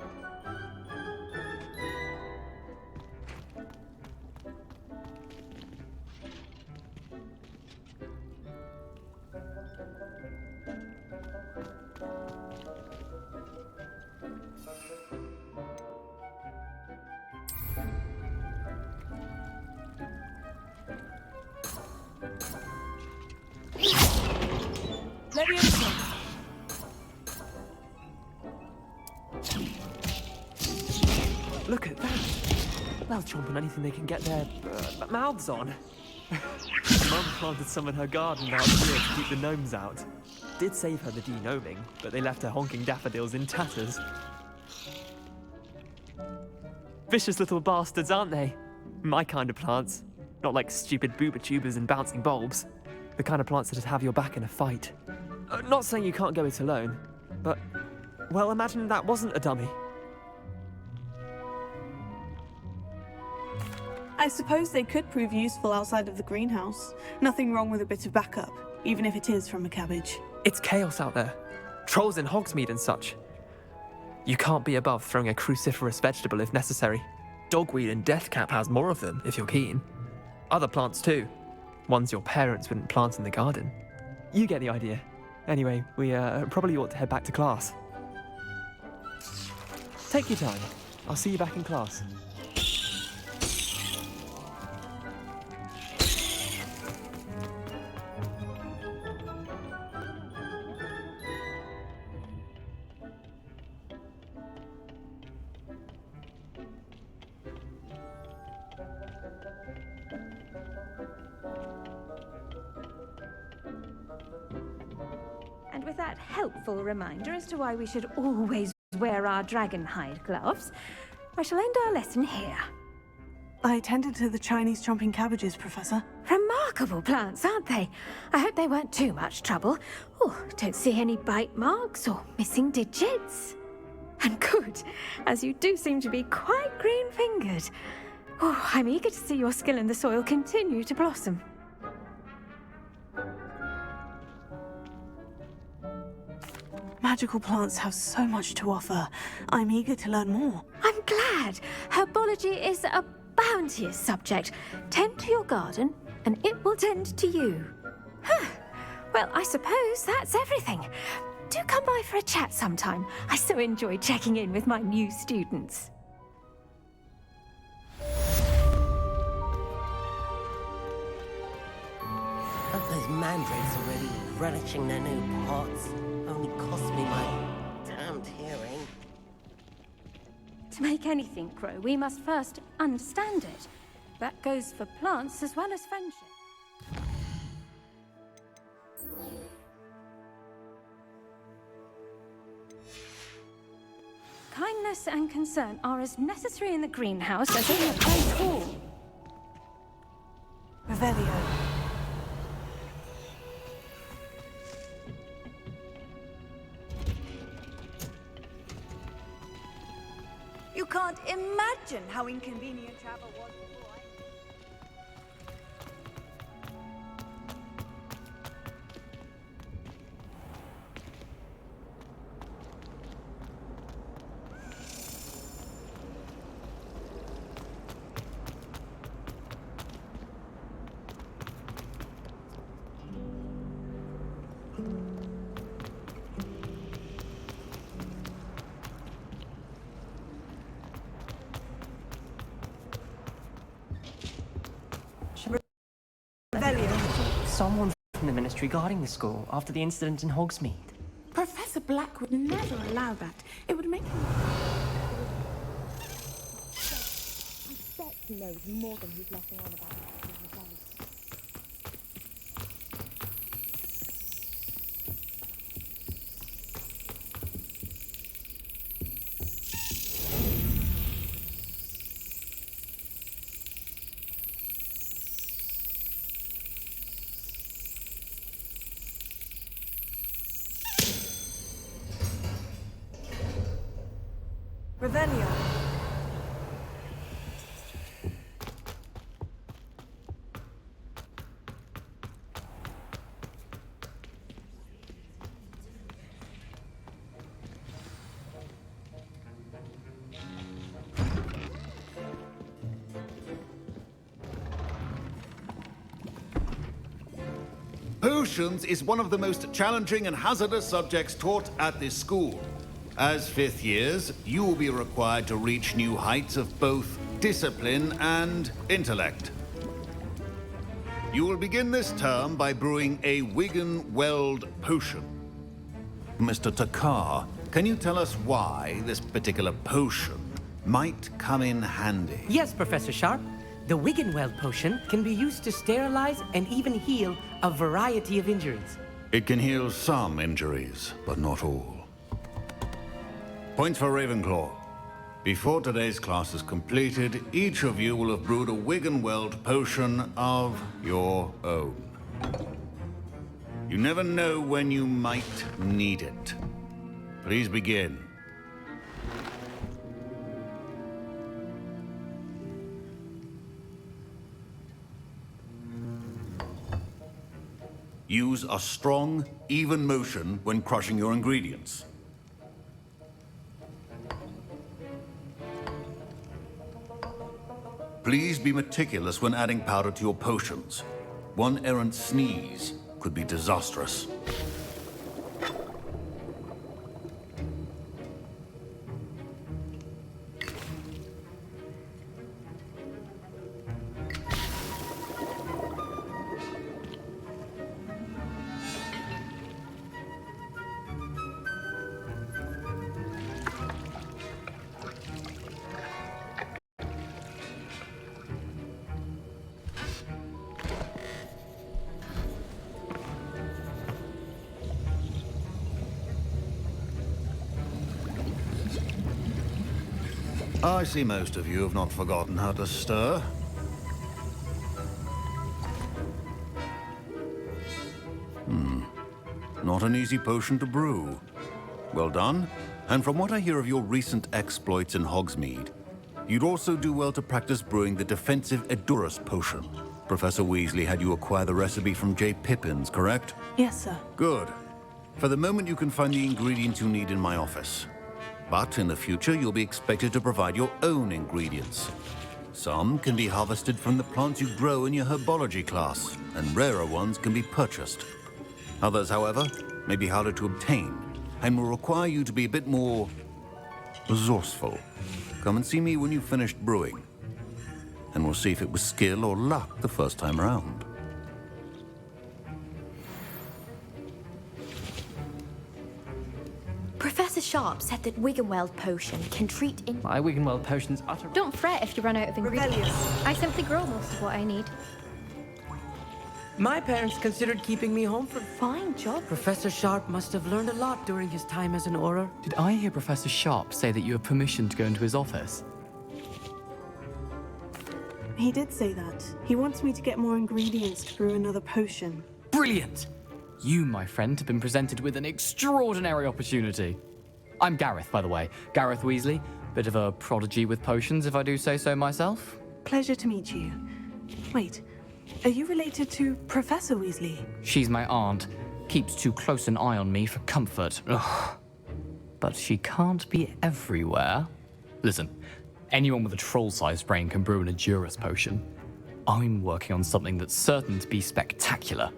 Speaker 10: Look at that! They'll chomp on anything they can get their mouths on. Mum planted some in her garden last year to keep the gnomes out. Did save her the de-gnoming, but they left her honking daffodils in tatters. Vicious little bastards, aren't they? My kind of plants. Not like stupid booba tubers and bouncing bulbs. The kind of plants that'd have your back in a fight. Not saying you can't go it alone, but, well, imagine that wasn't a dummy.
Speaker 1: I suppose they could prove useful outside of the greenhouse. Nothing wrong with a bit of backup, even if it is from a cabbage.
Speaker 10: It's chaos out there. Trolls in Hogsmeade and such. You can't be above throwing a cruciferous vegetable if necessary. Dogweed and deathcap has more of them, if you're keen. Other plants too. Ones your parents wouldn't plant in the garden. You get the idea. Anyway, we probably ought to head back to class. Take your time. I'll see you back in class.
Speaker 7: And with that helpful reminder as to why we should always wear our dragon hide gloves, I shall end our lesson here.
Speaker 1: I attended to the Chinese chomping cabbages, Professor.
Speaker 7: Remarkable plants, aren't they? I hope they weren't too much trouble. Oh, don't see any bite marks or missing digits. And good, as you do seem to be quite green-fingered. Oh, I'm eager to see your skill in the soil continue to blossom.
Speaker 1: Magical plants have so much to offer. I'm eager to learn more.
Speaker 7: I'm glad. Herbology is a bounteous subject. Tend to your garden, and it will tend to you. Huh. Well, I suppose that's everything. Do come by for a chat sometime. I so enjoy checking in with my new students.
Speaker 9: But those mandrakes already relishing their new pots. Only cost me my damned hearing.
Speaker 7: To make anything grow, we must first understand it. That goes for plants as well as friendship. Kindness and concern are as necessary in the greenhouse as in the Great Hall.
Speaker 1: Revelio.
Speaker 5: You can't imagine how inconvenient travel was before I...
Speaker 8: Someone from the Ministry guarding the school after the incident in Hogsmeade.
Speaker 11: Professor Black would never allow that. It would make him... I bet he knows more than he's letting on about.
Speaker 5: Revelio.
Speaker 12: Potions is one of the most challenging and hazardous subjects taught at this school. As fifth years, you will be required to reach new heights of both discipline and intellect. You will begin this term by brewing a Wiggenweld potion. Mr. Takar, can you tell us why this particular potion might come in handy?
Speaker 9: Yes, Professor Sharp. The Wiggenweld potion can be used to sterilize and even heal a variety of injuries.
Speaker 12: It can heal some injuries, but not all. Points for Ravenclaw. Before today's class is completed, each of you will have brewed a Wiggenweld potion of your own. You never know when you might need it. Please begin. Use a strong, even motion when crushing your ingredients. Please be meticulous when adding powder to your potions. One errant sneeze could be disastrous. I see most of you have not forgotten how to stir. Not an easy potion to brew. Well done. And from what I hear of your recent exploits in Hogsmeade, you'd also do well to practice brewing the defensive Edurus potion. Professor Weasley had you acquire the recipe from J. Pippins, correct?
Speaker 1: Yes, sir.
Speaker 12: Good. For the moment, you can find the ingredients you need in my office. But in the future, you'll be expected to provide your own ingredients. Some can be harvested from the plants you grow in your herbology class, and rarer ones can be purchased. Others, however, may be harder to obtain, and will require you to be a bit more resourceful. Come and see me when you've finished brewing, and we'll see if it was skill or luck the first time around.
Speaker 6: Professor Sharp said that Wiggenweld potion can treat in...
Speaker 8: My Wiggenweld potion's utter...
Speaker 6: Don't fret if you run out of ingredients. I simply grow most of what I need.
Speaker 9: My parents considered keeping me home for...
Speaker 6: Fine job.
Speaker 9: Professor Sharp must have learned a lot during his time as an Auror.
Speaker 10: Did I hear Professor Sharp say that you have permission to go into his office?
Speaker 1: He did say that. He wants me to get more ingredients to brew another potion.
Speaker 10: Brilliant! You, my friend, have been presented with an extraordinary opportunity. I'm Gareth, by the way. Gareth Weasley. Bit of a prodigy with potions, if I do say so myself.
Speaker 1: Pleasure to meet you. Wait, are you related to Professor Weasley?
Speaker 10: She's my aunt. Keeps too close an eye on me for comfort. Ugh. But she can't be everywhere. Listen, anyone with a troll-sized brain can brew an Edurus potion. I'm working on something that's certain to be spectacular.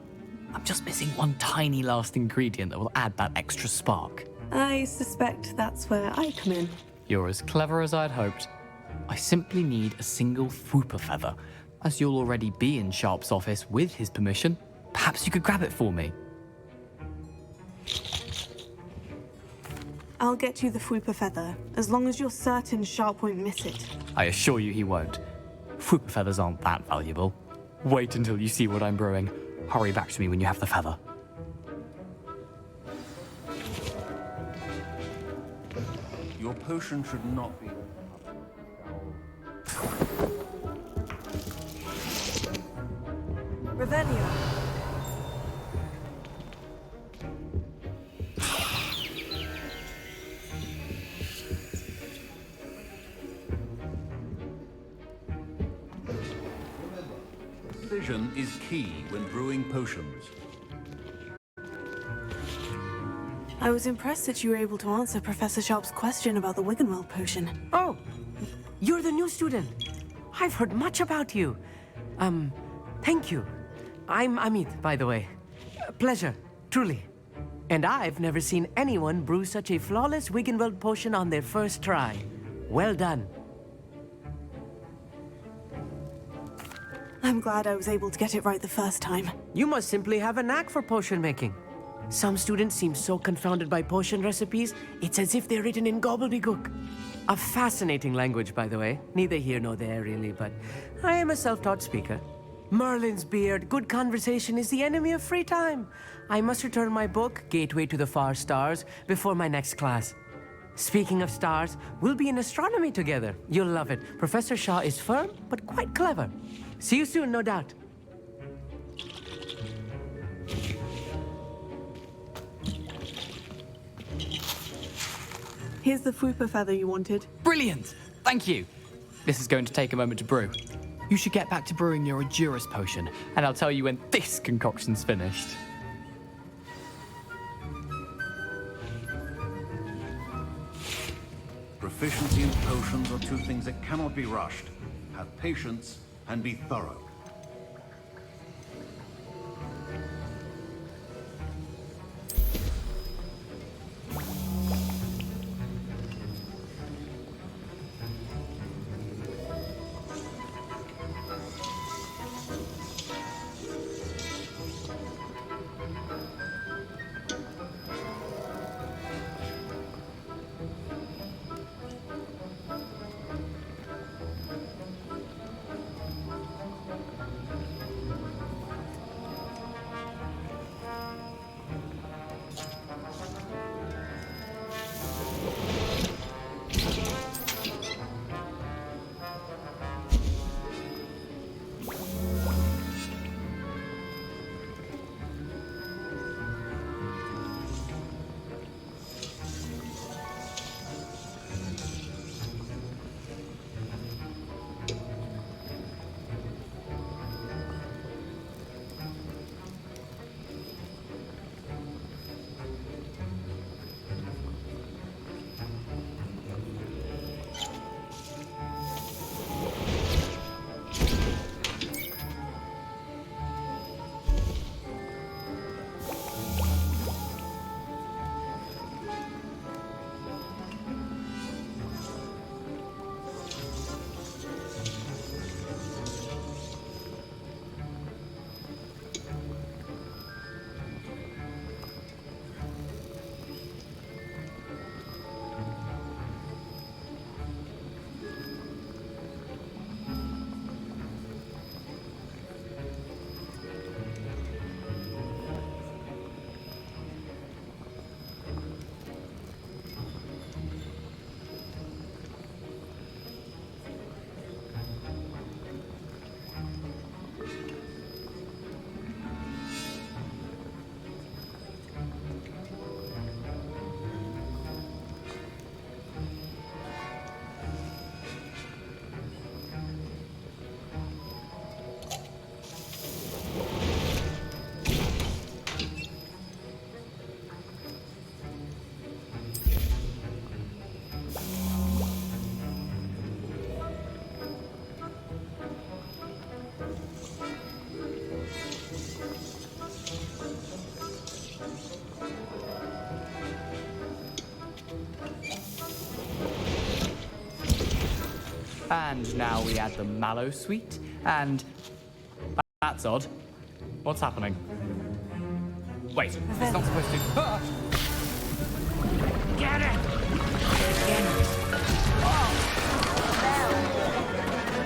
Speaker 10: I'm just missing one tiny last ingredient that will add that extra spark.
Speaker 1: I suspect that's where I come in.
Speaker 10: You're as clever as I'd hoped. I simply need a single Fwooper feather. As you'll already be in Sharp's office with his permission, perhaps you could grab it for me.
Speaker 1: I'll get you the Fwooper feather, as long as you're certain Sharp won't miss it.
Speaker 10: I assure you he won't. Fwooper feathers aren't that valuable. Wait until you see what I'm brewing. Hurry back to me when you have the feather.
Speaker 12: Your potion should not be...
Speaker 5: Revelio.
Speaker 12: Precision is key when brewing potions.
Speaker 1: I was impressed that you were able to answer Professor Sharp's question about the Wiggenweld potion.
Speaker 13: Oh, you're the new student. I've heard much about you. Thank you. I'm Amit, by the way. Pleasure, truly. And I've never seen anyone brew such a flawless Wiggenweld potion on their first try. Well done.
Speaker 1: I'm glad I was able to get it right the first time.
Speaker 13: You must simply have a knack for potion making. Some students seem so confounded by potion recipes, it's as if they're written in gobbledygook. A fascinating language, by the way. Neither here nor there, really, but I am a self-taught speaker. Merlin's beard, good conversation is the enemy of free time. I must return my book, Gateway to the Far Stars, before my next class. Speaking of stars, we'll be in astronomy together. You'll love it. Professor Shah is firm, but quite clever. See you soon, no doubt.
Speaker 1: Here's the Fwooper feather you wanted.
Speaker 14: Brilliant! Thank you. This is going to take a moment to brew. You should get back to brewing your Edurus potion, and I'll tell you when this concoction's finished.
Speaker 12: Proficiency in potions are two things that cannot be rushed. Have patience and be thorough.
Speaker 14: And now we add the mallow sweet, and... That's odd. What's happening? Wait, it's not supposed to... Ah!
Speaker 13: Get it!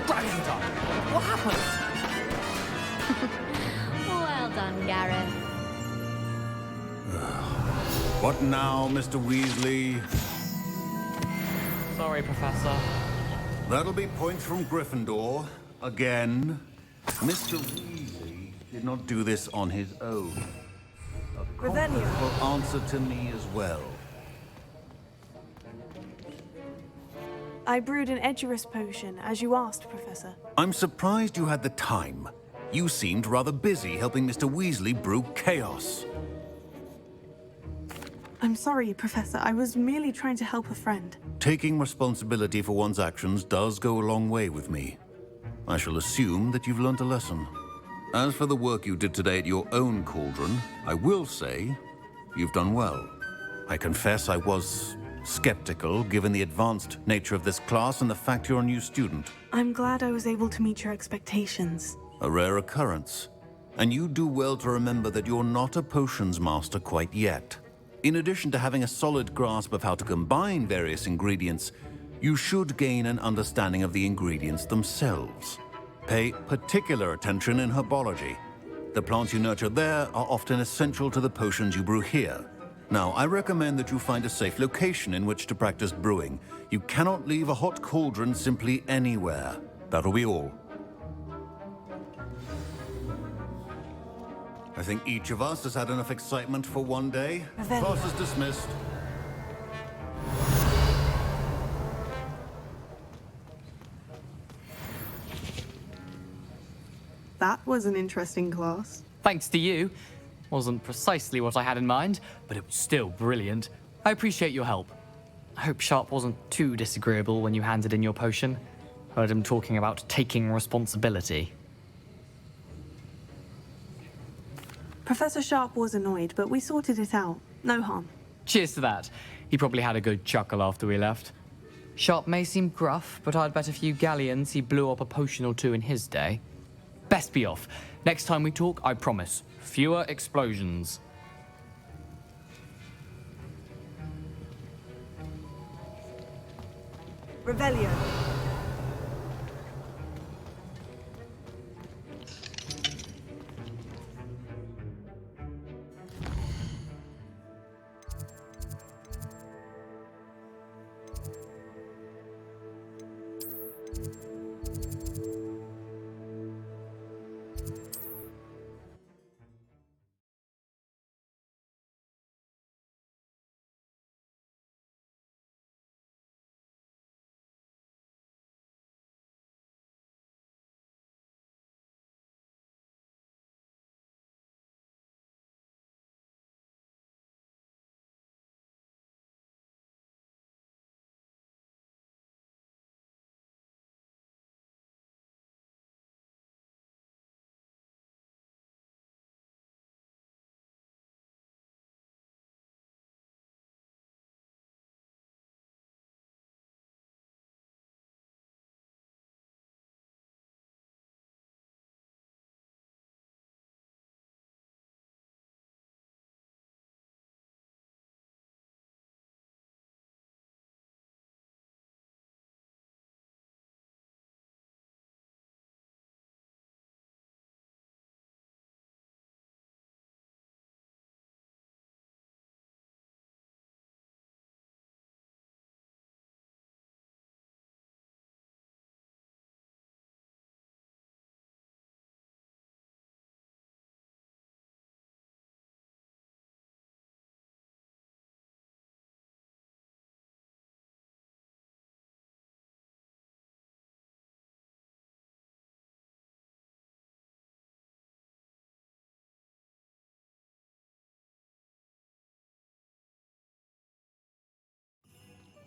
Speaker 14: Dragon time! What happened?
Speaker 6: Well done, Gareth.
Speaker 12: What now, Mr. Weasley?
Speaker 14: Sorry, Professor.
Speaker 12: That'll be points from Gryffindor. Again. Mr. Weasley did not do this on his own. A comfortable answer to me as well.
Speaker 1: I brewed an Edurus potion, as you asked, Professor.
Speaker 12: I'm surprised you had the time. You seemed rather busy helping Mr. Weasley brew chaos.
Speaker 1: I'm sorry, Professor. I was merely trying to help a friend.
Speaker 12: Taking responsibility for one's actions does go a long way with me. I shall assume that you've learnt a lesson. As for the work you did today at your own cauldron, I will say you've done well. I confess I was skeptical, given the advanced nature of this class and the fact you're a new student.
Speaker 1: I'm glad I was able to meet your expectations.
Speaker 12: A rare occurrence. And you do well to remember that you're not a potions master quite yet. In addition to having a solid grasp of how to combine various ingredients, you should gain an understanding of the ingredients themselves. Pay particular attention in herbology. The plants you nurture there are often essential to the potions you brew here. Now, I recommend that you find a safe location in which to practice brewing. You cannot leave a hot cauldron simply anywhere. That'll be all. I think each of us has had enough excitement for one day. Class is dismissed.
Speaker 1: That was an interesting class.
Speaker 14: Thanks to you. Wasn't precisely what I had in mind, but it was still brilliant. I appreciate your help. I hope Sharp wasn't too disagreeable when you handed in your potion. Heard him talking about taking responsibility.
Speaker 1: Professor Sharp was annoyed, but we sorted it out. No harm.
Speaker 14: Cheers to that. He probably had a good chuckle after we left. Sharp may seem gruff, but I'd bet a few galleons he blew up a potion or two in his day. Best be off. Next time we talk, I promise, fewer explosions.
Speaker 5: Revelio.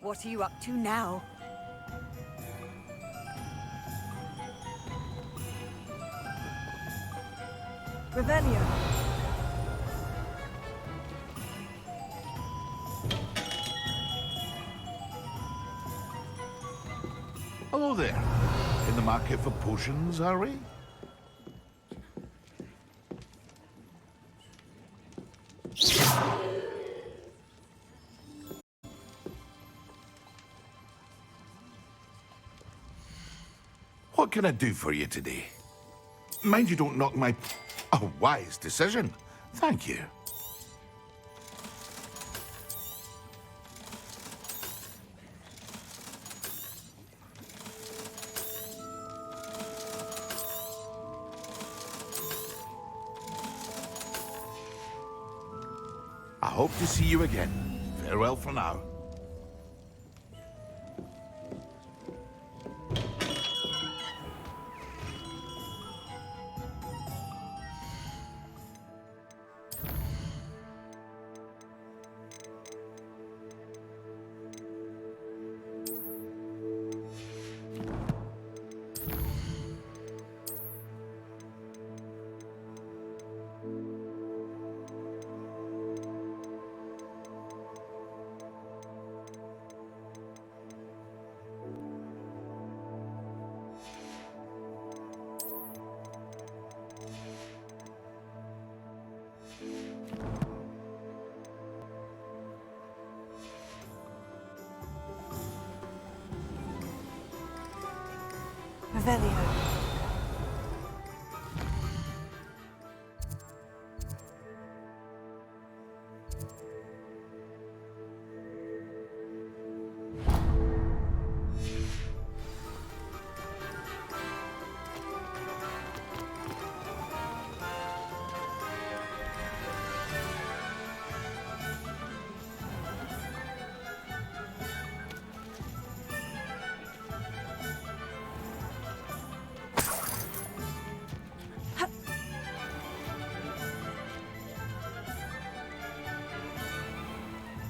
Speaker 5: What are you up to now? Revelio.
Speaker 4: Hello there. In the market for potions, are we? What can I do for you today? Mind you don't knock my... A wise decision. Thank you. I hope to see you again. Farewell for now.
Speaker 1: Revelio.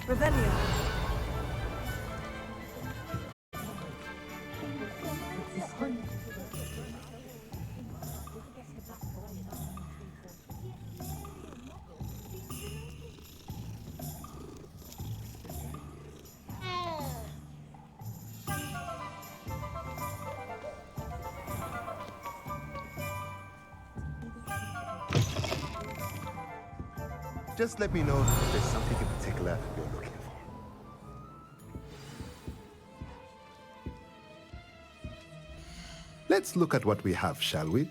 Speaker 1: Revelio.
Speaker 15: Just let me know if there's something in particular you're looking for. Let's look at what we have, shall we?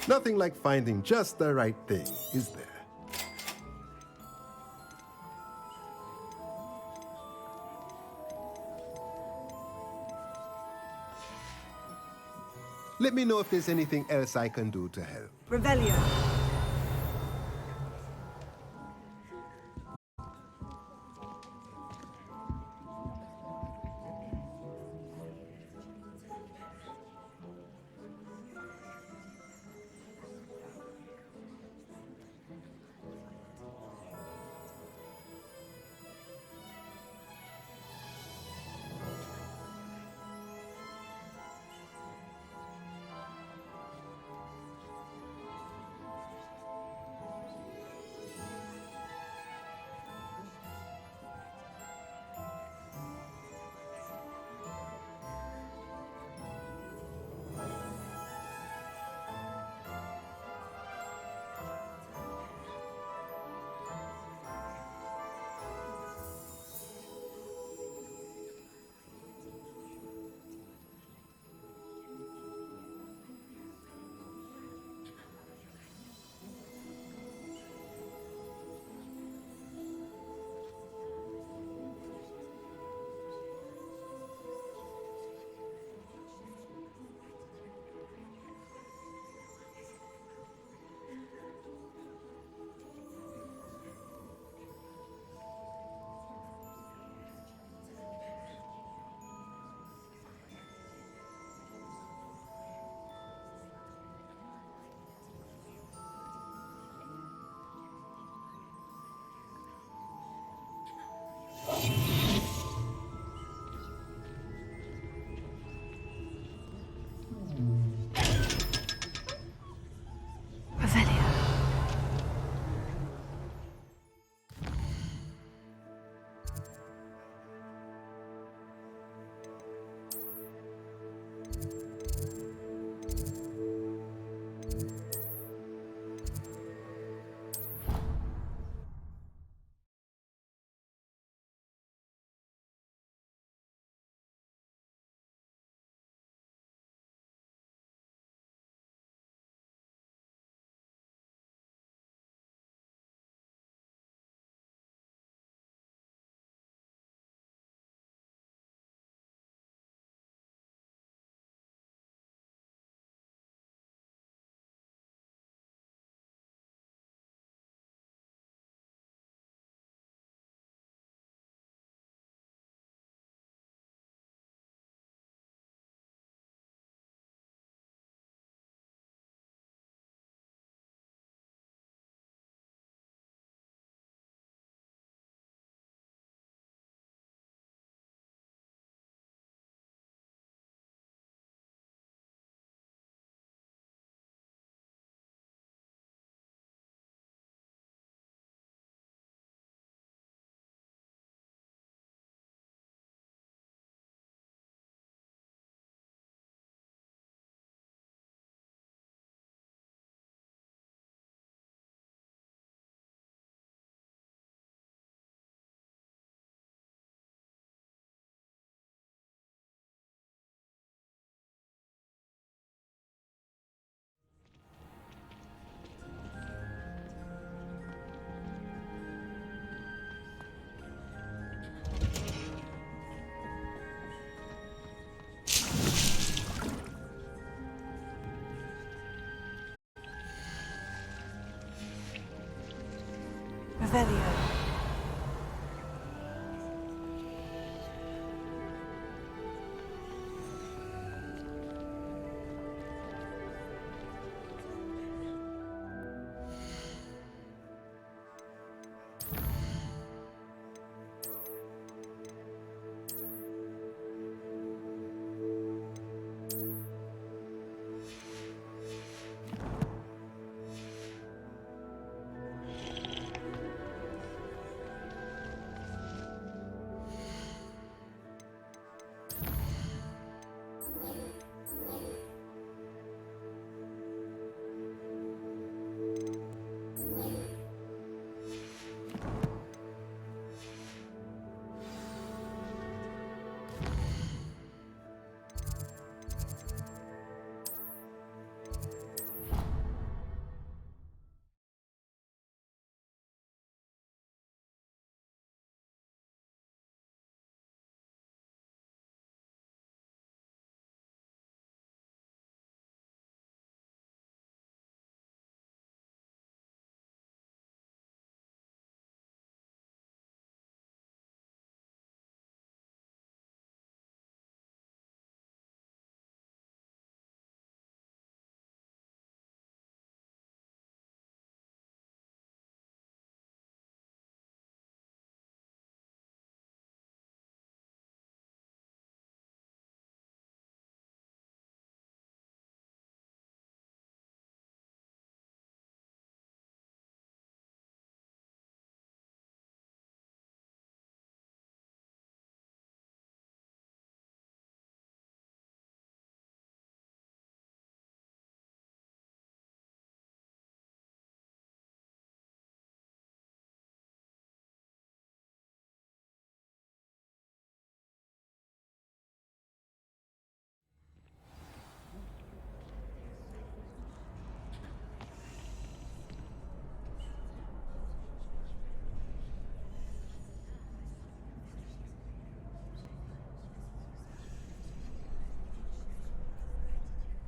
Speaker 15: Nothing like finding just the right thing, is there? Let me know if there's anything else I can do to help.
Speaker 1: Revelio. Revelio.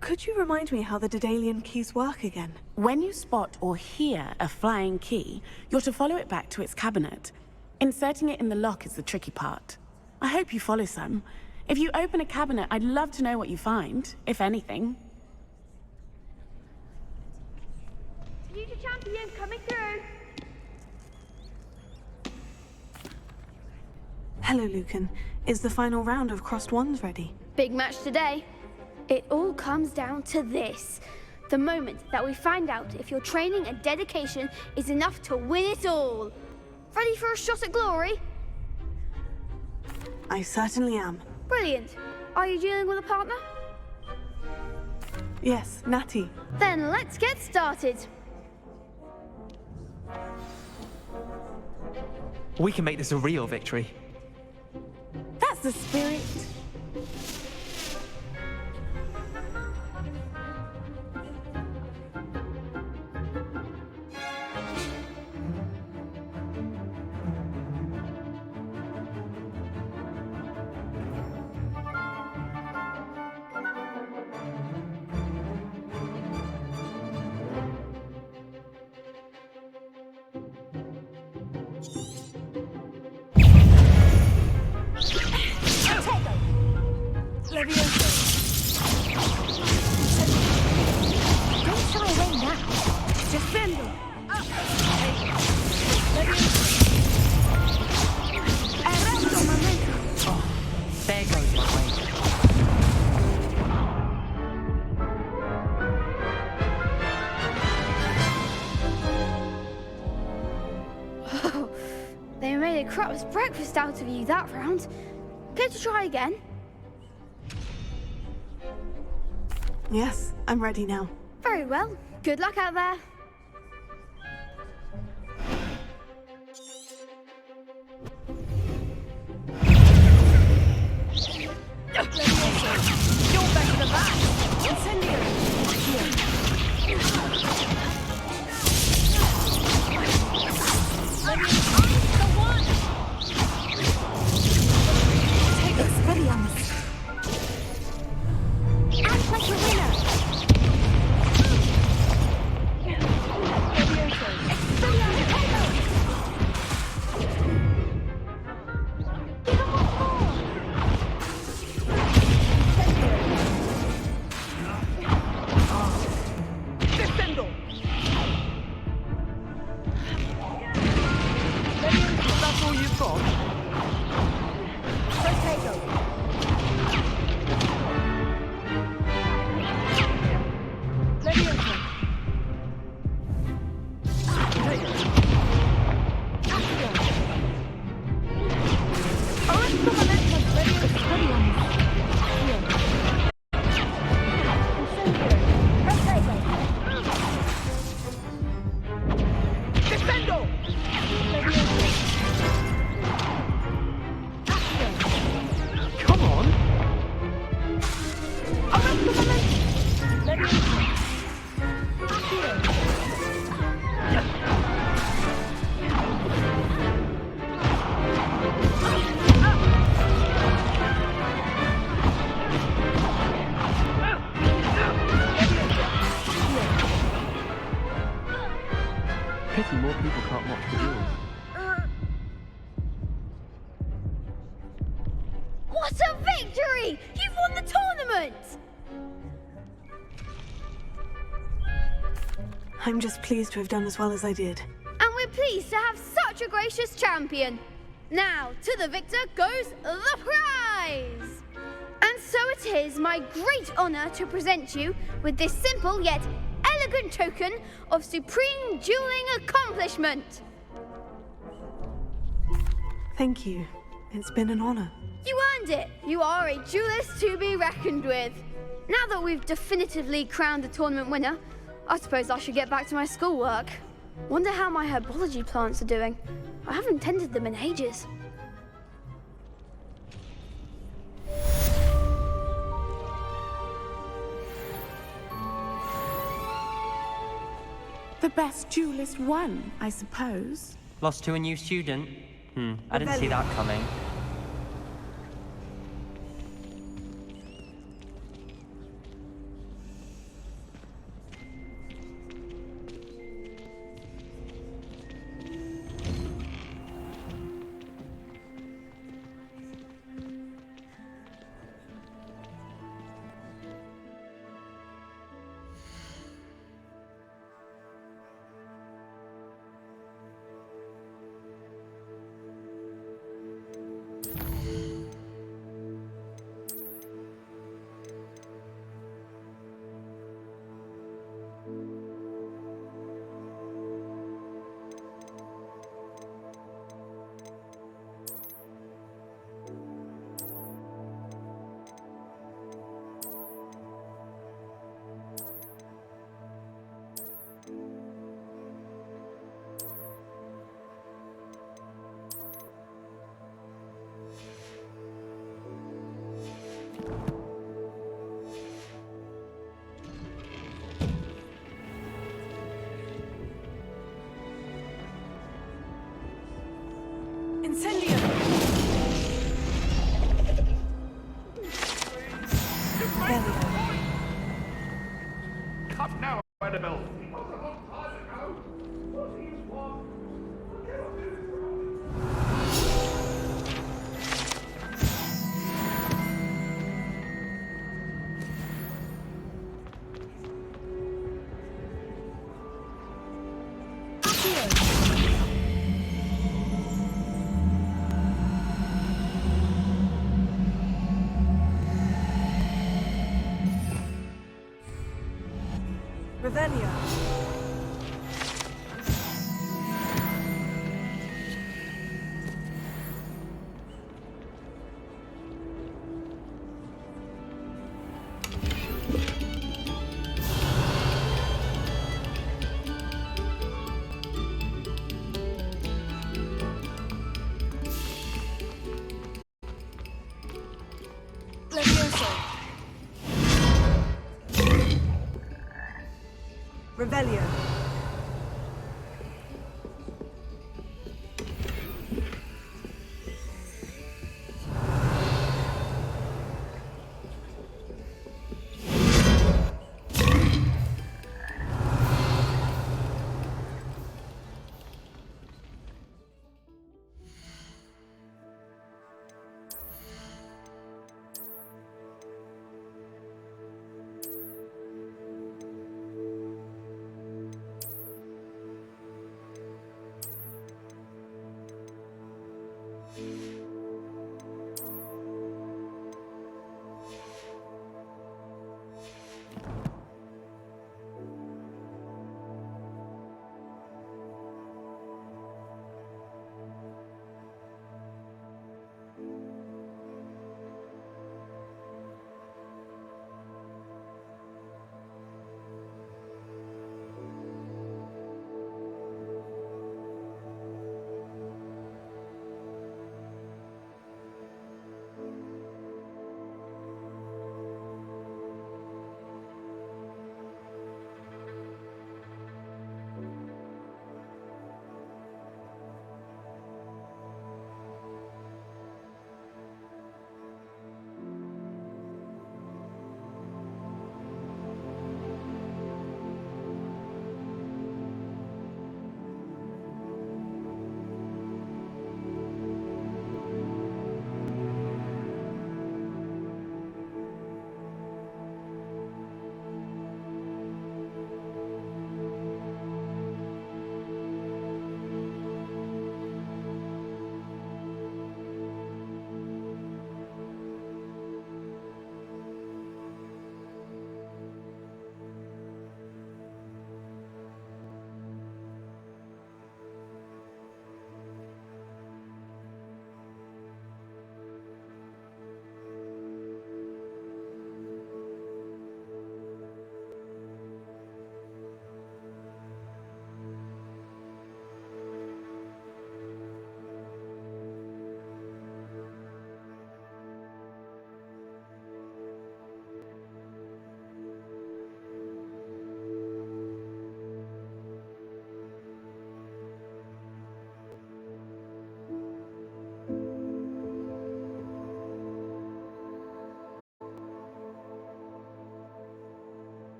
Speaker 1: Could you remind me how the Daedalian keys work again?
Speaker 11: When you spot or hear a flying key, you're to follow it back to its cabinet. Inserting it in the lock is the tricky part. I hope you follow some. If you open a cabinet, I'd love to know what you find, if anything.
Speaker 6: Future champion coming through.
Speaker 1: Hello, Lucan. Is the final round of Crossed Wands ready?
Speaker 6: Big match today. It all comes down to this. The moment that we find out if your training and dedication is enough to win it all. Ready for a shot at glory?
Speaker 1: I certainly am.
Speaker 6: Brilliant. Are you dealing with a partner?
Speaker 1: Yes, Natty.
Speaker 6: Then let's get started.
Speaker 10: We can make this a real victory.
Speaker 11: That's the spirit.
Speaker 6: They made a crap's breakfast out of you that round. Care to try again?
Speaker 1: Yes, I'm ready now.
Speaker 6: Very well. Good luck out there.
Speaker 11: You're better than that.
Speaker 6: Act like a winner.
Speaker 13: That's all you've got?
Speaker 5: Potato. Leviosa.
Speaker 13: Come on! Pity more people can't watch the duels.
Speaker 6: What a victory! You've won the tournament!
Speaker 1: I'm just pleased to have done as well as I did.
Speaker 6: And we're pleased to have such a gracious champion. Now, to the victor goes the prize! And so it is my great honor to present you with this simple yet elegant token of supreme dueling accomplishment.
Speaker 1: Thank you. It's been an honor.
Speaker 6: You earned it. You are a duelist to be reckoned with. Now that we've definitively crowned the tournament winner, I suppose I should get back to my schoolwork. Wonder how my herbology plants are doing. I haven't tended them in ages.
Speaker 11: The best duelist won, I suppose.
Speaker 8: Lost to a new student? I didn't see that coming.
Speaker 1: Incendio!
Speaker 4: Cut now, Annabelle.
Speaker 1: Revelio. Revelio. Revelio.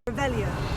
Speaker 1: Revelio.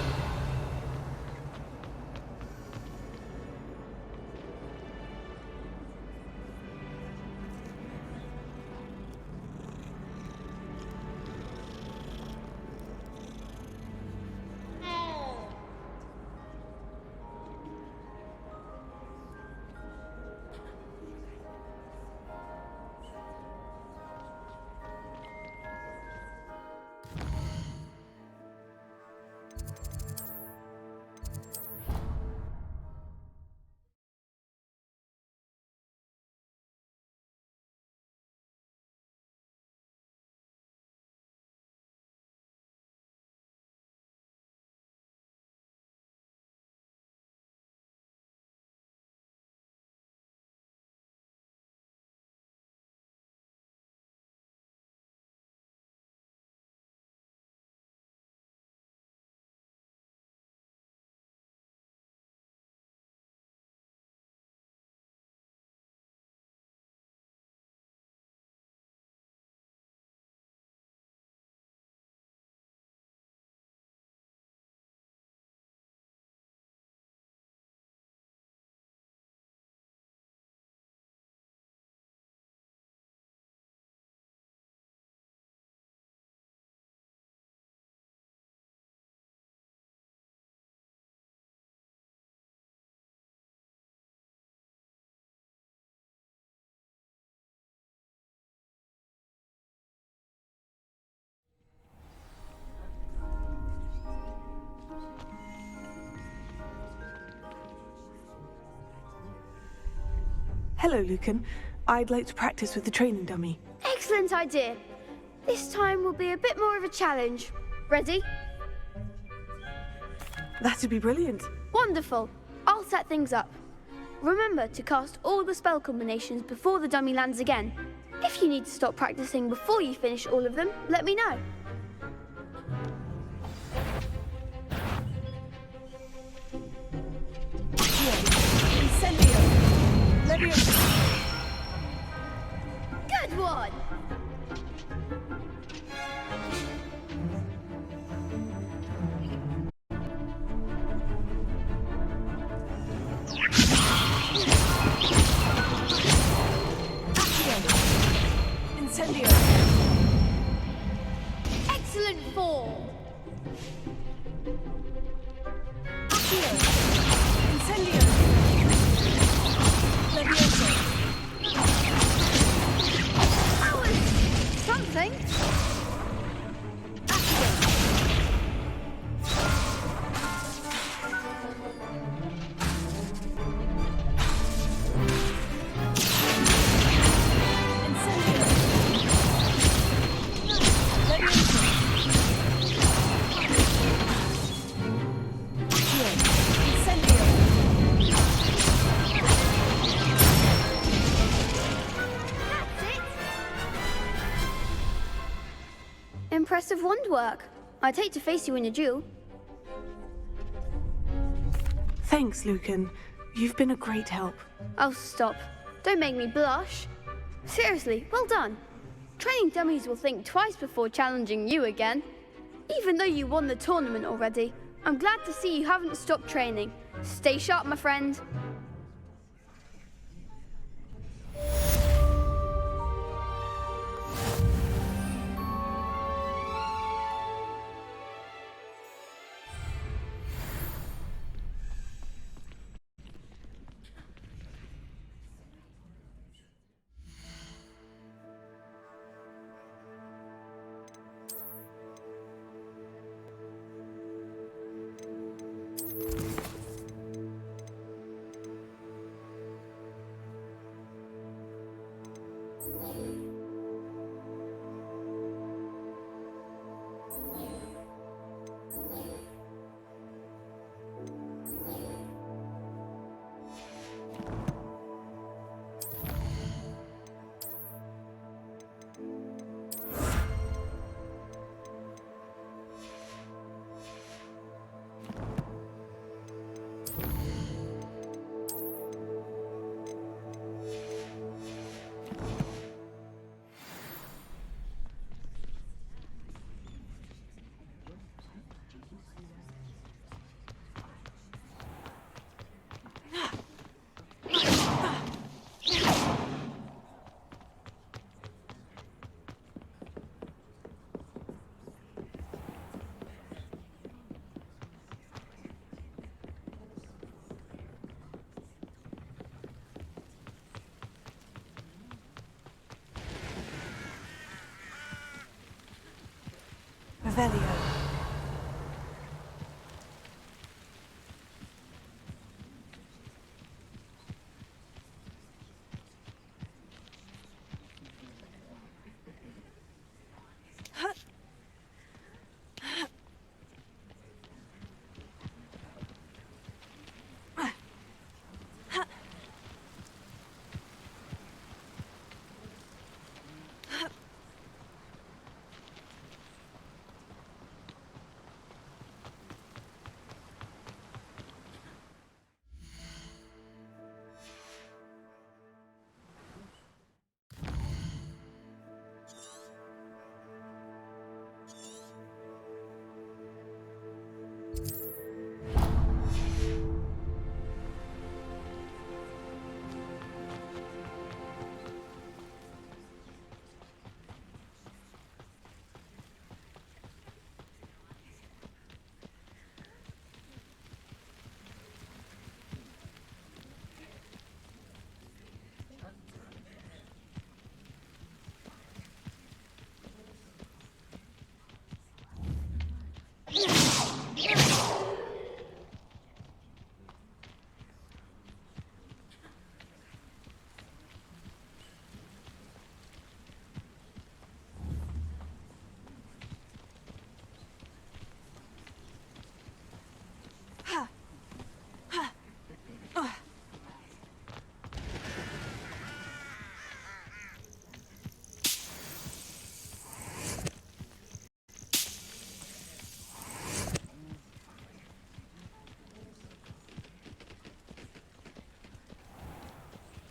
Speaker 1: Hello, Lucan. I'd like to practice with the training dummy.
Speaker 6: Excellent idea. This time will be a bit more of a challenge. Ready?
Speaker 1: That'd be brilliant.
Speaker 6: Wonderful. I'll set things up. Remember to cast all the spell combinations before the dummy lands again. If you need to stop practicing before you finish all of them, let me know. Good one!
Speaker 1: Incendio!
Speaker 6: Excellent form!
Speaker 1: Incendio! Levioso!
Speaker 6: That was something! Impressive wand work. I'd hate to face you in a duel.
Speaker 1: Thanks, Lucan. You've been a great help.
Speaker 6: Oh, stop. Don't make me blush. Seriously, well done. Training dummies will think twice before challenging you again. Even though you won the tournament already, I'm glad to see you haven't stopped training. Stay sharp, my friend.
Speaker 1: Revelio.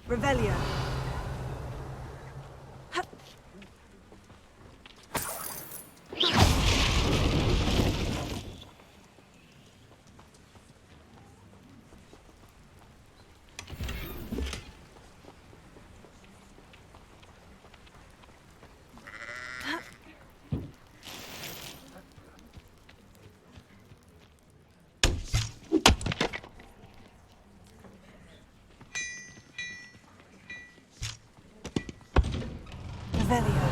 Speaker 1: Revelio. Revelio.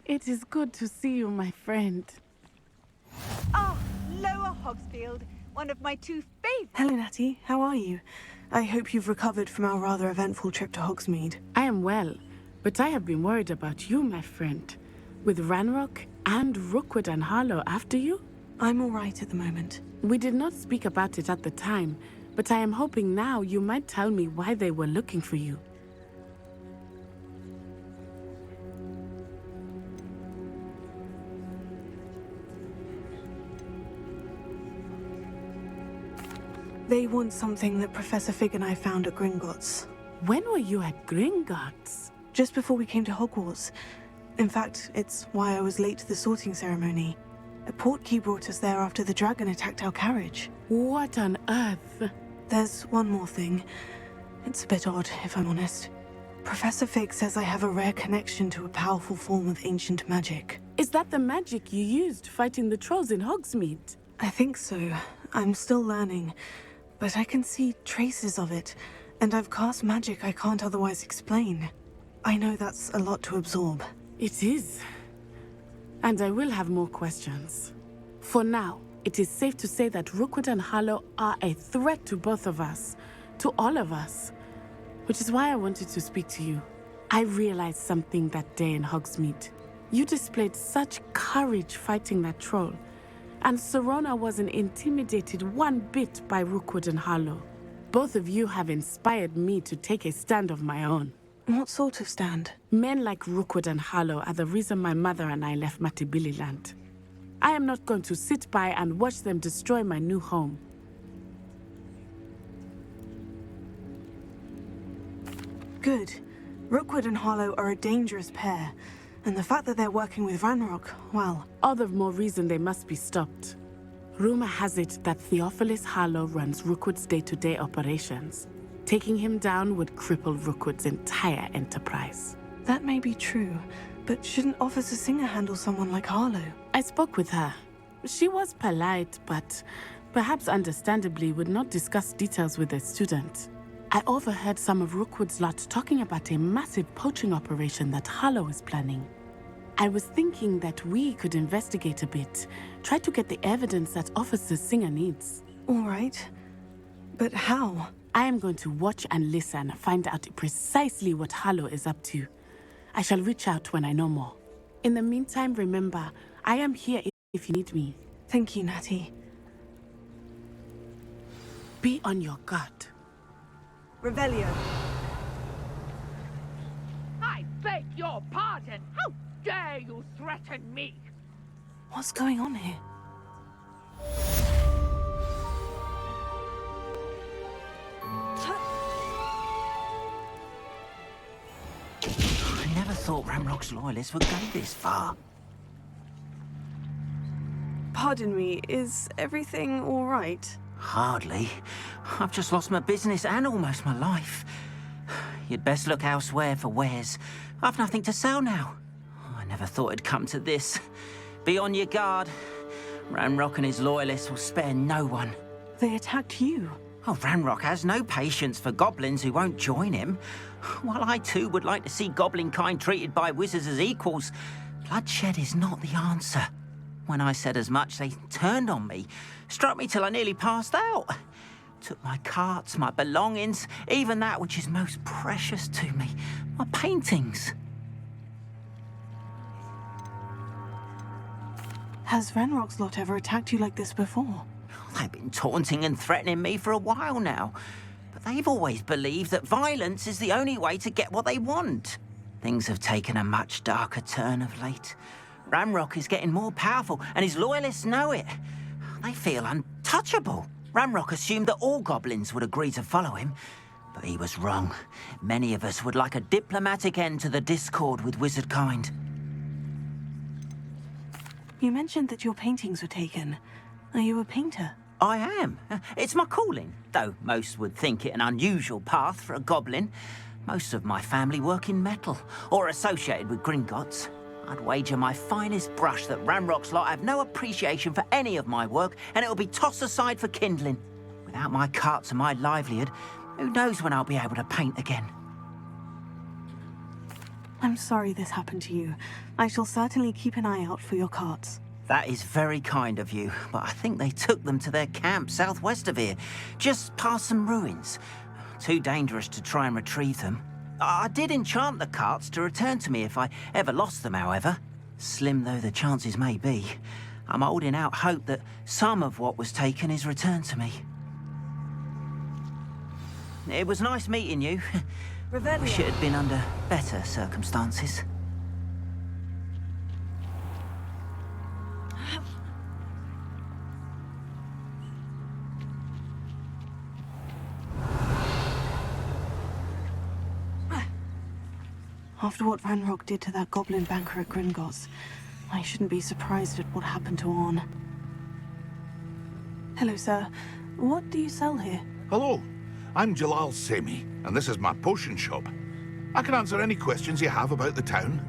Speaker 11: It is good to see you, my friend.
Speaker 5: Ah, Lower Hogsfield, one of my two favourite.
Speaker 1: Hello, Natty. How are you? I hope you've recovered from our rather eventful trip to Hogsmeade.
Speaker 11: I am well, but I have been worried about you, my friend. With Ranrock and Rookwood and Harlow after you?
Speaker 1: I'm all right at the moment.
Speaker 11: We did not speak about it at the time, but I am hoping now you might tell me why they were looking for you.
Speaker 1: They want something that Professor Fig and I found at Gringotts.
Speaker 11: When were you at Gringotts?
Speaker 1: Just before we came to Hogwarts. In fact, it's why I was late to the sorting ceremony. A portkey brought us there after the dragon attacked our carriage.
Speaker 11: What on earth?
Speaker 1: There's one more thing. It's a bit odd, if I'm honest. Professor Fig says I have a rare connection to a powerful form of ancient magic.
Speaker 11: Is that the magic you used fighting the trolls in Hogsmeade?
Speaker 1: I think so. I'm still learning. But I can see traces of it, and I've cast magic I can't otherwise explain. I know that's a lot to absorb.
Speaker 11: It is. And I will have more questions. For now, it is safe to say that Rookwood and Harlow are a threat to both of us, to all of us. Which is why I wanted to speak to you. I realized something that day in Hogsmeade. You displayed such courage fighting that troll. And Serona wasn't intimidated one bit by Rookwood and Harlow. Both of you have inspired me to take a stand of my own.
Speaker 1: What sort of stand?
Speaker 11: Men like Rookwood and Harlow are the reason my mother and I left Matibililand. I am not going to sit by and watch them destroy my new home.
Speaker 1: Good. Rookwood and Harlow are a dangerous pair. And the fact that they're working with Ranrock, well...
Speaker 11: All the more reason they must be stopped. Rumor has it that Theophilus Harlow runs Rookwood's day-to-day operations. Taking him down would cripple Rookwood's entire enterprise.
Speaker 1: That may be true, but shouldn't Officer Singer handle someone like Harlow?
Speaker 11: I spoke with her. She was polite, but perhaps understandably would not discuss details with a student. I overheard some of Rookwood's lot talking about a massive poaching operation that Harlow is planning. I was thinking that we could investigate a bit, try to get the evidence that Officer Singer needs.
Speaker 1: All right. But how?
Speaker 11: I am going to watch and listen, find out precisely what Harlow is up to. I shall reach out when I know more. In the meantime, remember, I am here if you need me.
Speaker 1: Thank you, Natty.
Speaker 11: Be on your guard.
Speaker 1: Revelio.
Speaker 3: I beg your pardon. How dare you threaten me?
Speaker 1: What's going on here?
Speaker 3: I never thought Ramrock's loyalists would go this far.
Speaker 1: Pardon me, is everything all right?
Speaker 3: Hardly. I've just lost my business and almost my life. You'd best look elsewhere for wares. I've nothing to sell now. I never thought it'd come to this. Be on your guard. Ranrock and his loyalists will spare no one.
Speaker 1: They attacked you.
Speaker 3: Oh, Ranrock has no patience for goblins who won't join him. While I too would like to see goblin kind treated by wizards as equals, bloodshed is not the answer. When I said as much, they turned on me, struck me till I nearly passed out. Took my carts, my belongings, even that which is most precious to me, my paintings.
Speaker 1: Has Ranrock's lot ever attacked you like this before?
Speaker 3: They've been taunting and threatening me for a while now. But they've always believed that violence is the only way to get what they want. Things have taken a much darker turn of late. Ranrock is getting more powerful, and his loyalists know it. They feel untouchable. Ranrock assumed that all goblins would agree to follow him, but he was wrong. Many of us would like a diplomatic end to the discord with wizard kind.
Speaker 1: You mentioned that your paintings were taken. Are you a painter?
Speaker 3: I am. It's my calling, though most would think it an unusual path for a goblin. Most of my family work in metal, or associated with Gringotts. I'd wager my finest brush that Ranrock's lot have no appreciation for any of my work, and it'll be tossed aside for kindling. Without my carts and my livelihood, who knows when I'll be able to paint again?
Speaker 1: I'm sorry this happened to you. I shall certainly keep an eye out for your carts.
Speaker 3: That is very kind of you, but I think they took them to their camp southwest of here, just past some ruins. Too dangerous to try and retrieve them. I did enchant the carts to return to me if I ever lost them, however. Slim though the chances may be, I'm holding out hope that some of what was taken is returned to me. It was nice meeting you. Wish it had been under better circumstances.
Speaker 1: After what Ranrock did to that goblin banker at Gringotts, I shouldn't be surprised at what happened to Orn. Hello, sir. What do you sell here?
Speaker 4: Hello, I'm Jalal Semi, and this is my potion shop. I can answer any questions you have about the town.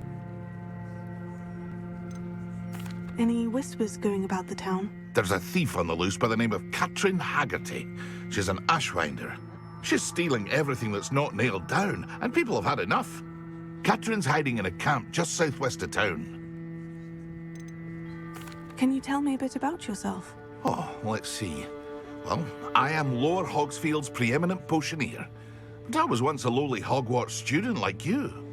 Speaker 1: Any whispers going about the town?
Speaker 4: There's a thief on the loose by the name of Katrin Haggerty. She's an ashwinder. She's stealing everything that's not nailed down, and people have had enough. Katrin's hiding in a camp just southwest of town.
Speaker 1: Can you tell me a bit about yourself?
Speaker 4: Oh, let's see. Well, I am Lower Hogsfield's preeminent potioneer. But I was once a lowly Hogwarts student like you.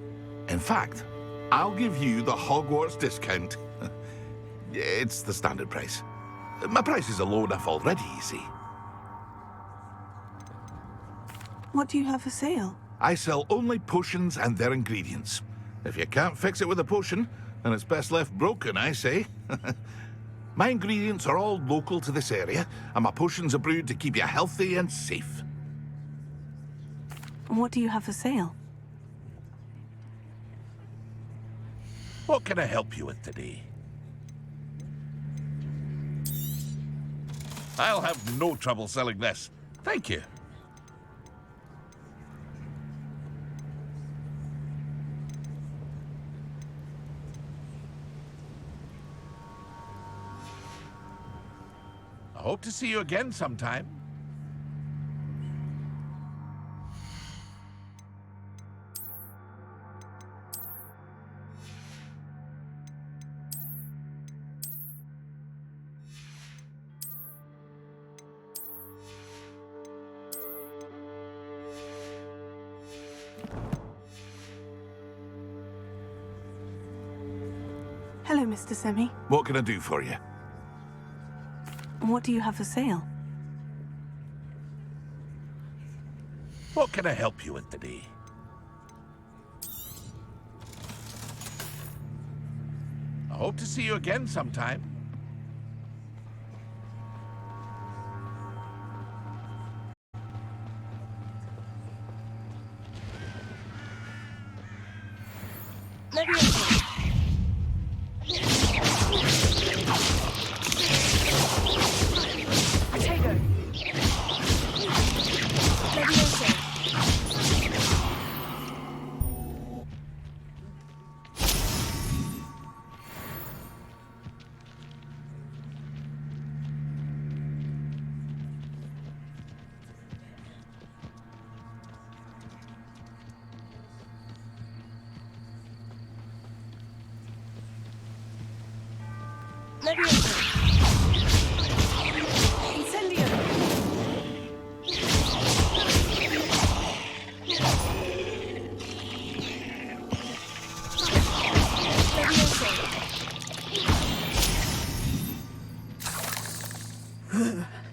Speaker 4: In fact, I'll give you the Hogwarts discount. It's the standard price. My prices are low enough already, you see.
Speaker 1: What do you have for sale?
Speaker 4: I sell only potions and their ingredients. If you can't fix it with a potion, then it's best left broken, I say. My ingredients are all local to this area, and my potions are brewed to keep you healthy and safe.
Speaker 1: What do you have for sale?
Speaker 4: What can I help you with today? I'll have no trouble selling this. Thank you. I hope to see you again sometime.
Speaker 1: Hello, Mr. Semi.
Speaker 4: What can I do for you?
Speaker 1: What do you have for sale?
Speaker 4: What can I help you with today? I hope to see you again sometime.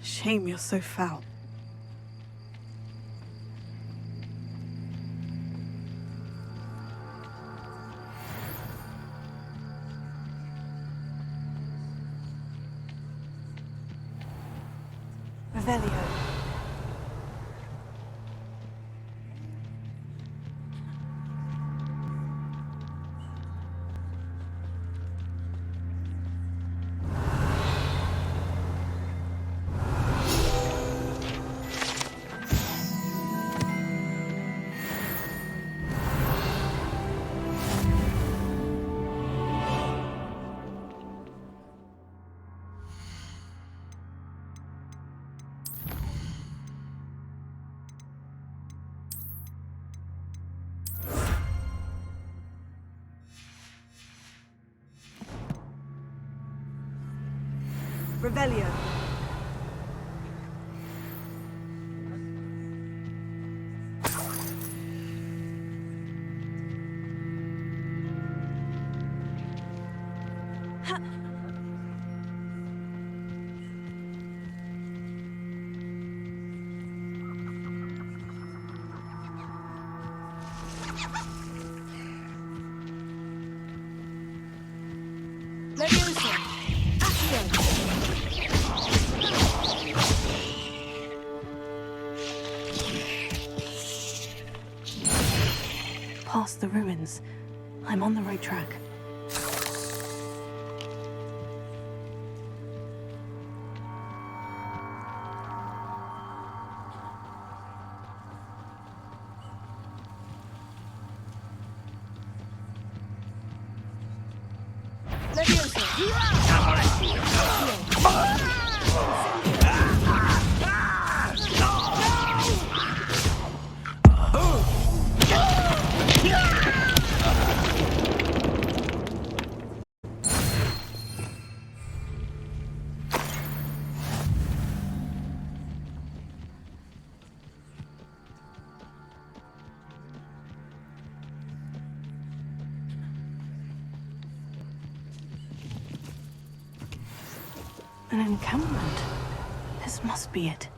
Speaker 1: Shame you're so foul. Revelio. Revelio. Leviosa. Accio. Past the ruins. I'm on the right track. An encampment. This must be it.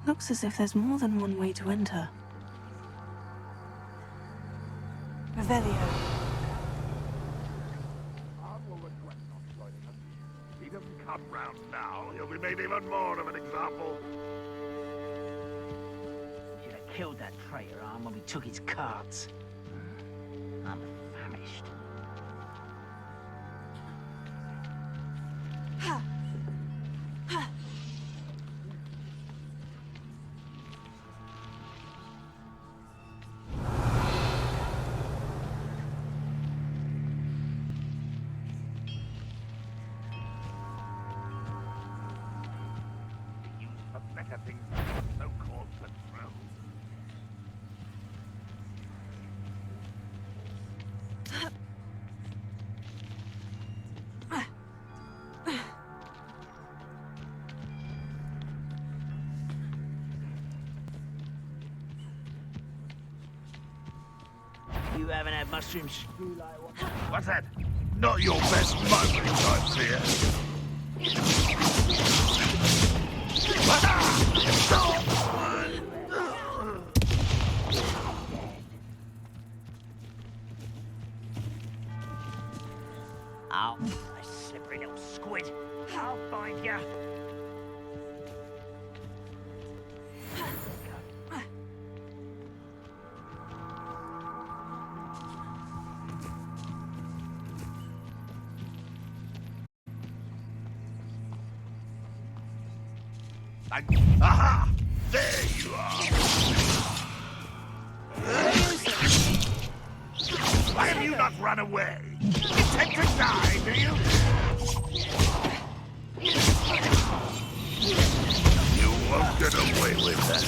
Speaker 1: Looks as if there's more than one way to enter. Revelio.
Speaker 4: If he doesn't come round now, he'll be made even more of an example.
Speaker 3: We should have killed that traitor arm when we took his carts. I'm famished.
Speaker 4: Better things, so-called control.
Speaker 3: You haven't had mushroom stew like what?
Speaker 4: What's that? Not your best moments, I fear.
Speaker 3: Oh, a slippery little squid. I'll find ya.
Speaker 4: Aha! There you are! Why have you not run away? You intend to die, do you? You won't get away with that.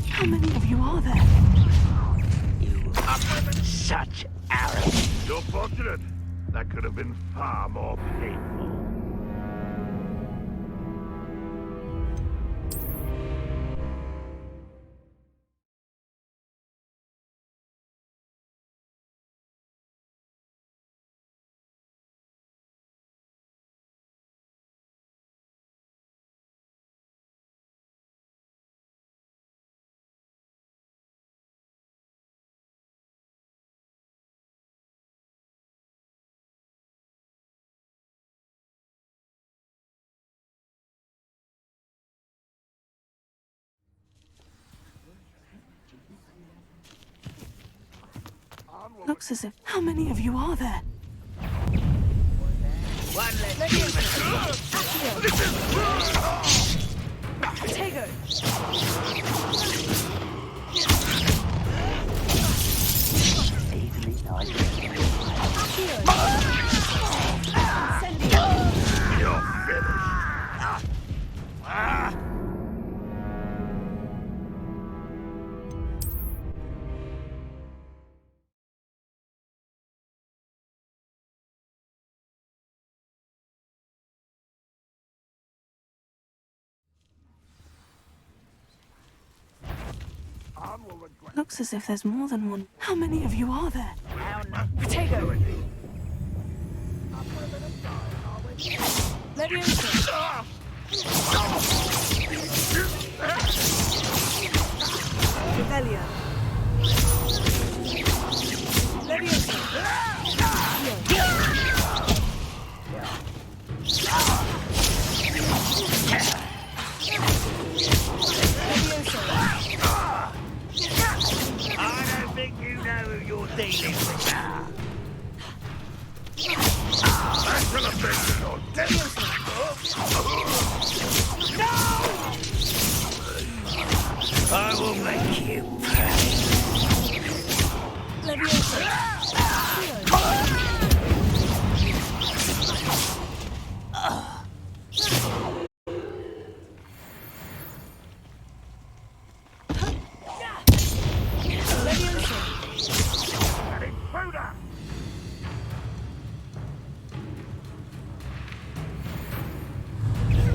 Speaker 1: How many of you are there?
Speaker 3: You are such arrogance.
Speaker 4: You're fortunate. That could have been far more painful.
Speaker 1: Looks as if... How many of you are there?
Speaker 5: One less human. Potato.
Speaker 4: You're finished.
Speaker 1: Looks as if there's more than one. How many of you are there?
Speaker 5: Potato. Leviosa. Revelio. Leviosa.
Speaker 4: I don't think you know who you're dealing with now. That's an offense on No! I will make you pay.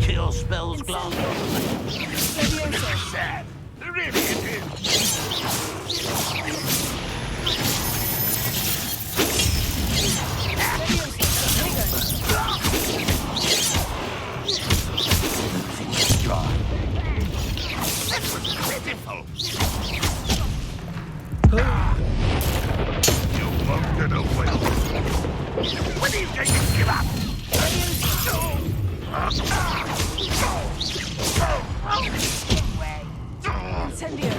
Speaker 4: Kill spells glance on me. Sad. Really it is. Dry. That was pitiful. You won't get away. When are you going to give up?
Speaker 5: Incendio.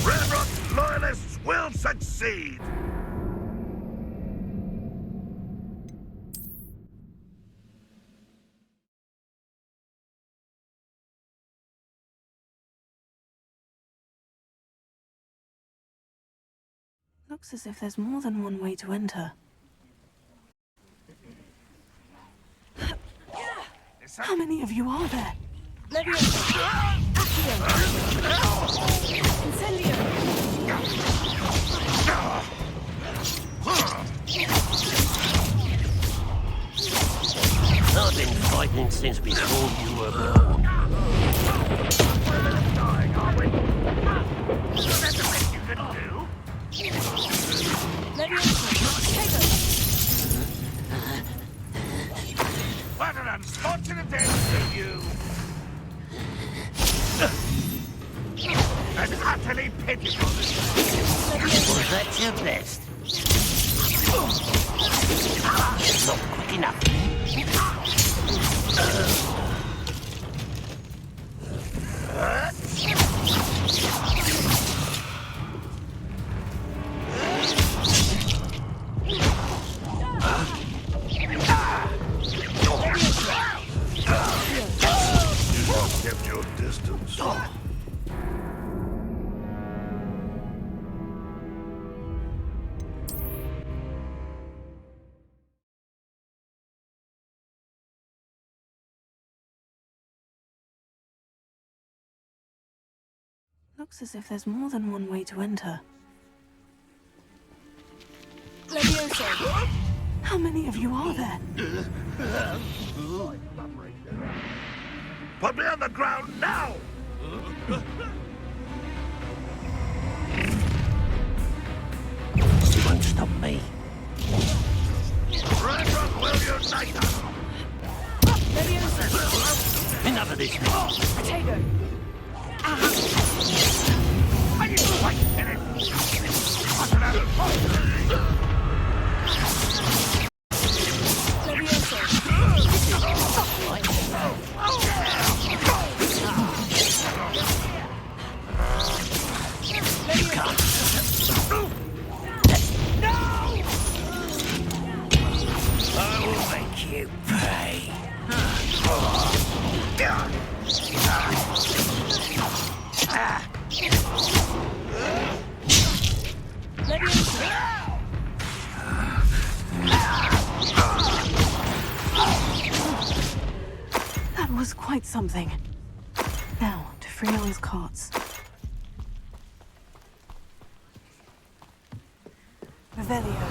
Speaker 4: Red Rock loyalists will succeed!
Speaker 1: Looks as if there's more than one way to enter. How many of you are there?
Speaker 9: I've been fighting since before you were born.
Speaker 4: Dying, are we? That's the best you can do. What an unfortunate end for you! And utterly pitiful.
Speaker 9: Was that your best? Not quick enough.
Speaker 4: You kept your distance.
Speaker 1: Looks as if there's more than one way to enter. How many of you are there?
Speaker 4: Put me on the ground now!
Speaker 9: You won't stop me.
Speaker 4: for this.
Speaker 5: Potato.
Speaker 4: I need to fight in it. What's the matter?
Speaker 3: I will make you pay.
Speaker 1: That was quite something. Now, to Freon's carts. Revelio.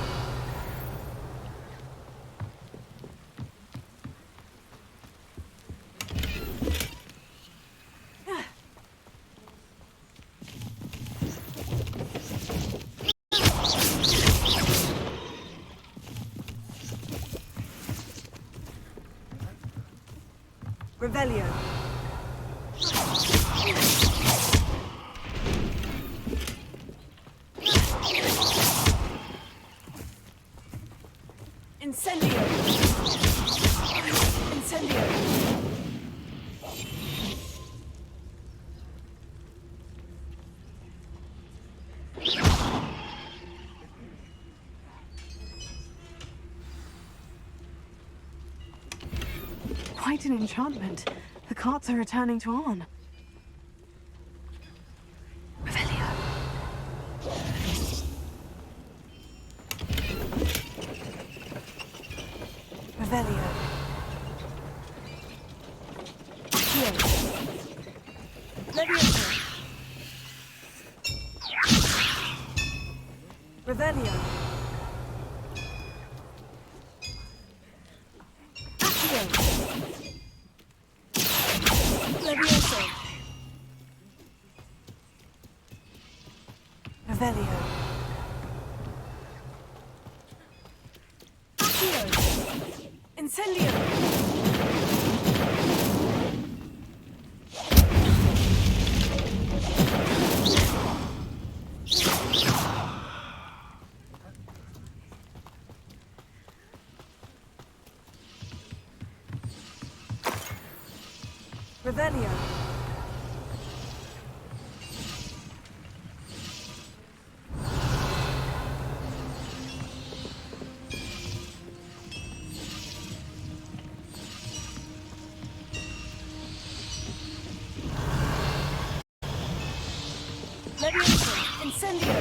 Speaker 1: Revelio. Incendio. Incendio. Quite an enchantment. The carts are returning to on. Revelio. Revelio. Levioso. Revelio. Levioso. Revelio. Accio. Incendio. Revelio. Levioso. Incendio.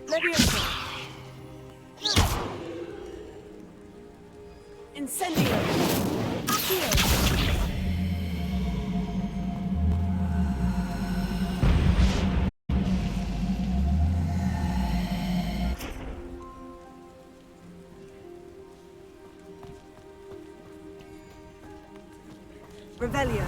Speaker 1: Levioso. Incendio. Accio. Revelio.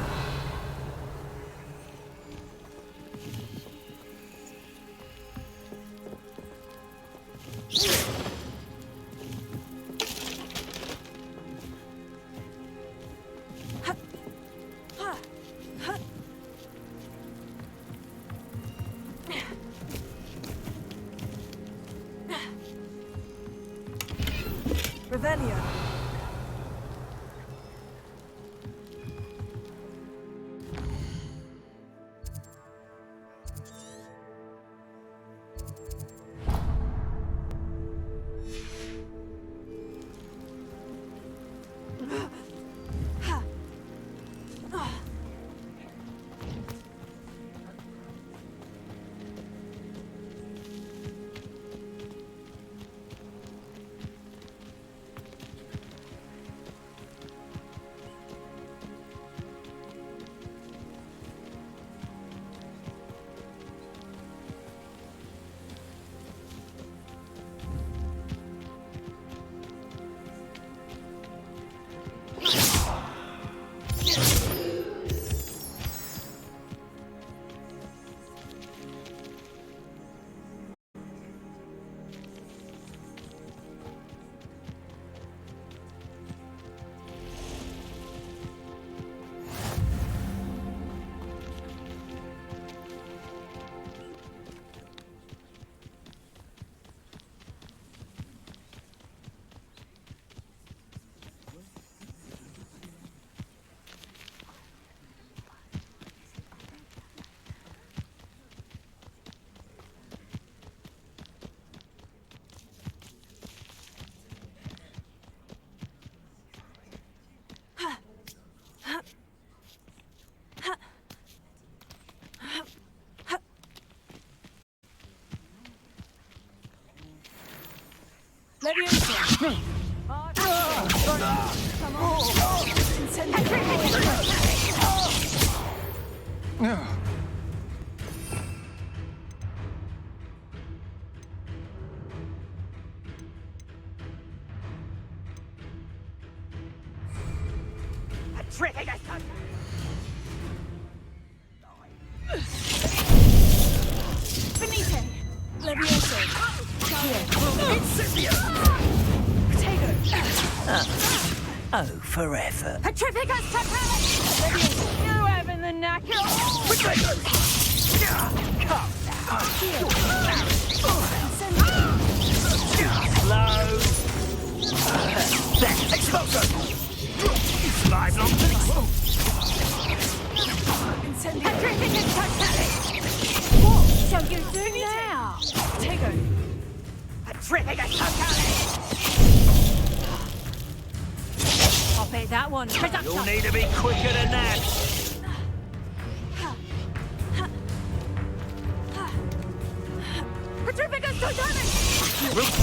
Speaker 1: Revelio.
Speaker 5: Leviosa! Come on! Finite! Leviosa! Incipio! Potato!
Speaker 3: Oh, forever.
Speaker 5: Petrificus Totalis! Leviosa! You having the knacker? Potato!
Speaker 3: Slow. Explosion! Slide along to the
Speaker 5: Petrificus Totalis! What shall you do now? Potato! Petrificus Totalis! I'll bet that one.
Speaker 3: You'll need to be quicker than that.
Speaker 5: Petrificus Totalis!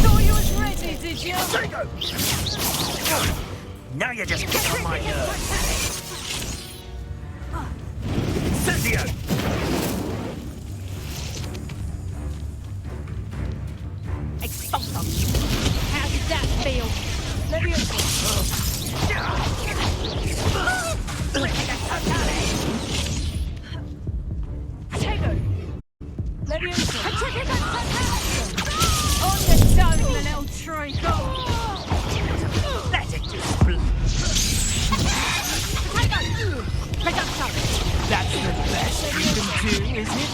Speaker 5: Thought you was ready, did you?
Speaker 3: Now you're just getting on my nerves. Incendio!
Speaker 5: Expulsum! How did that feel? Leviosa! Potato! Leviosa! On the dome, the little tree!
Speaker 3: Let it just blow.
Speaker 5: Potato!
Speaker 3: That's the best you can do, is it?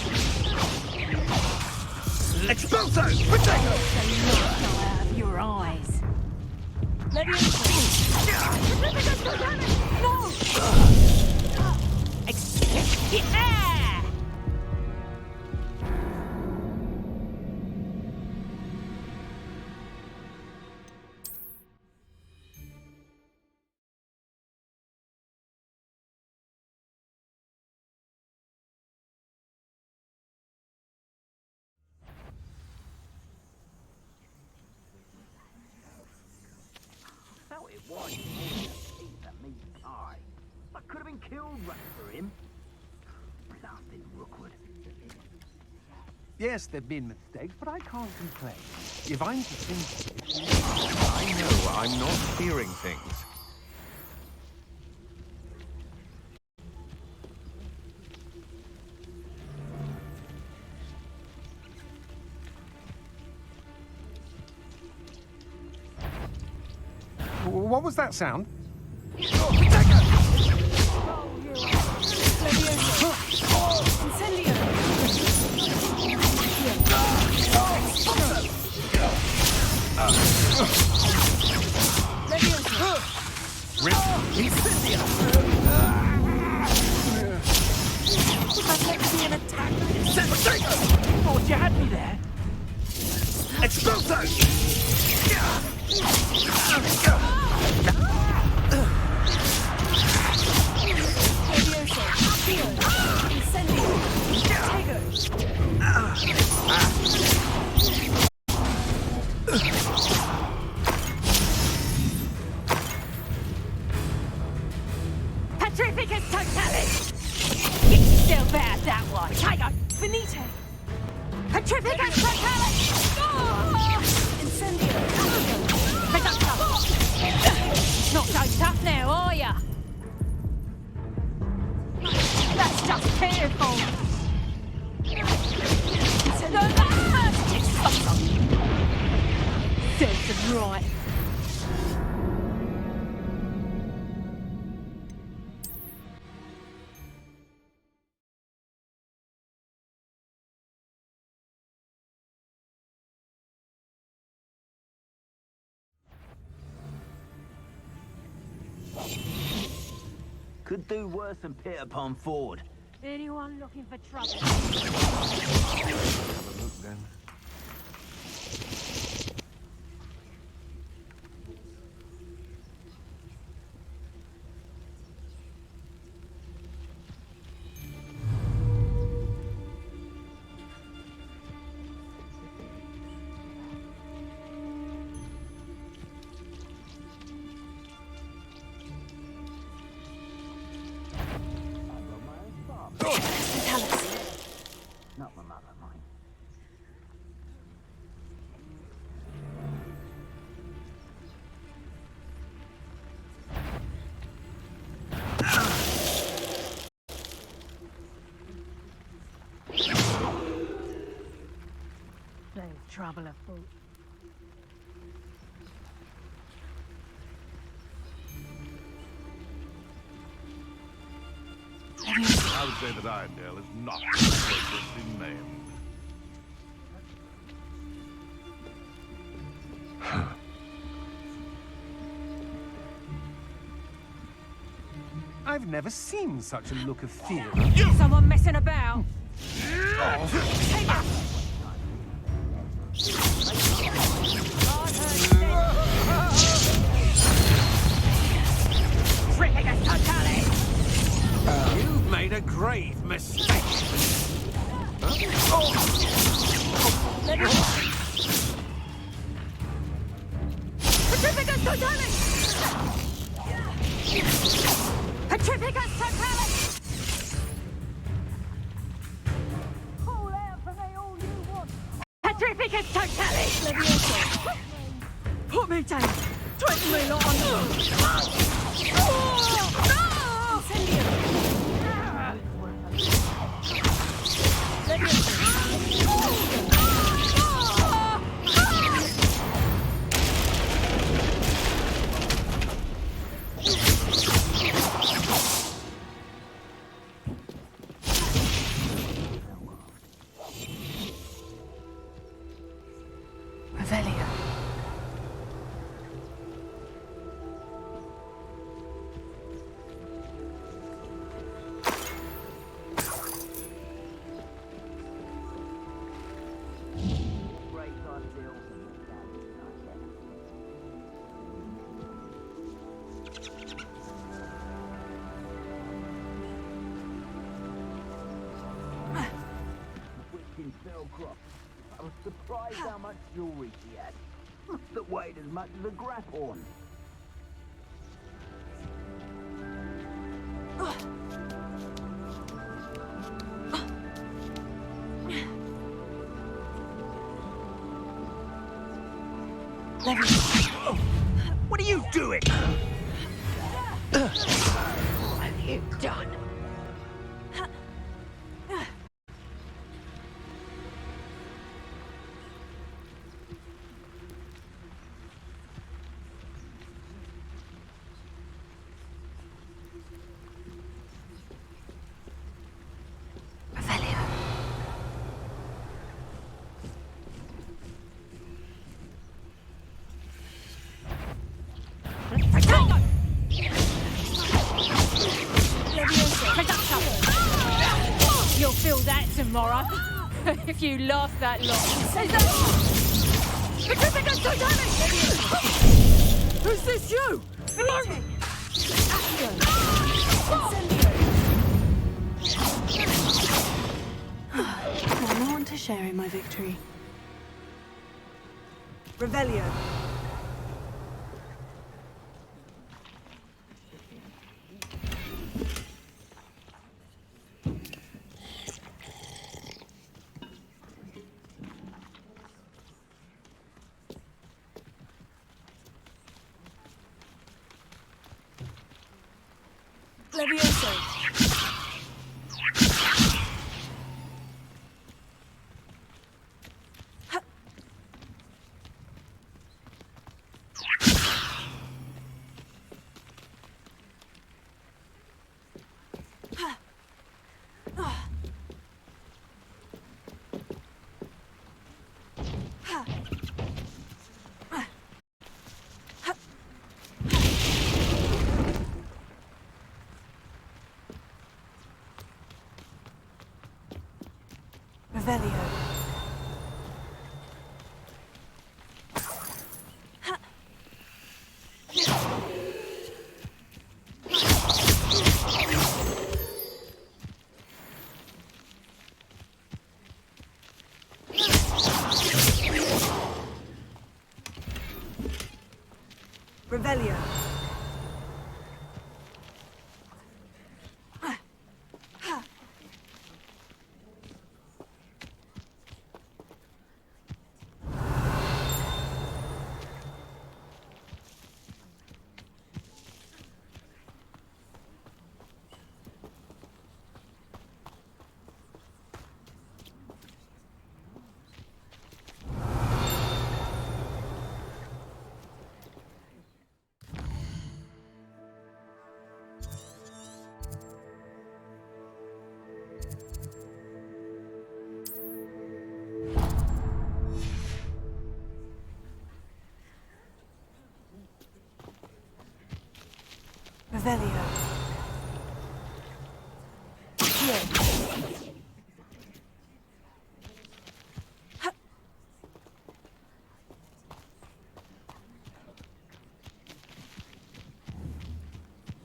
Speaker 3: Expulso! Potato!
Speaker 5: The look go out of your eyes. Leviosa! No! Yeah!
Speaker 3: So it was. He's a meat pie. I could have been killed right for him. Blasted Rookwood.
Speaker 15: Yes, there've been mistakes, but I can't complain. If I'm to think... I know I'm not hearing things. What was that sound?
Speaker 3: Thought you had me there. Expulso!
Speaker 5: Petrificus Totalis! It's still bad, that one. Tiger! Finite! Petrificus Totalis! Incendio! Reductor! Not so tough now, are ya? That's just pitiful! Serves them right.
Speaker 3: Could do worse than Peter Pan Ford.
Speaker 5: Anyone looking for trouble?
Speaker 15: Have a look then.
Speaker 5: trouble afoot.
Speaker 4: I would say that Irondale is not appropriately named.
Speaker 15: I've never seen such a look of fear.
Speaker 5: Someone messing about?
Speaker 15: You've made a grave mistake.
Speaker 5: Petrificus totalis! Petrificus totalis! Call out for me all you want. Petrificus totalis! Put me down! Twist me like I'm...
Speaker 1: Revelio.
Speaker 3: I was surprised how much jewelry she had. That weighed as much as a grapphorn.
Speaker 15: What are you doing?
Speaker 5: What have you done? You'll feel that tomorrow. If you last that long. Who's this, you?
Speaker 1: Want no one to share in my victory. Revelio. Levioso. Revelio. Revelio. Revelio.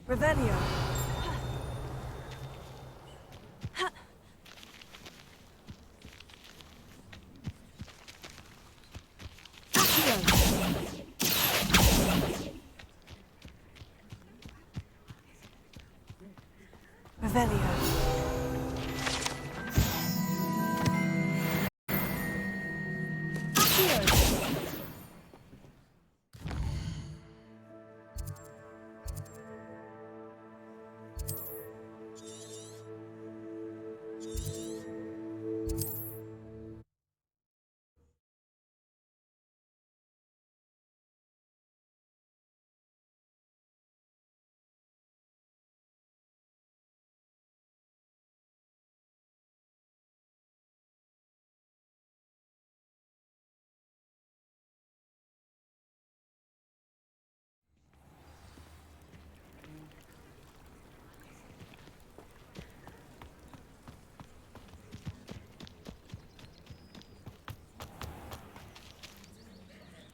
Speaker 1: Revelio. Revelio.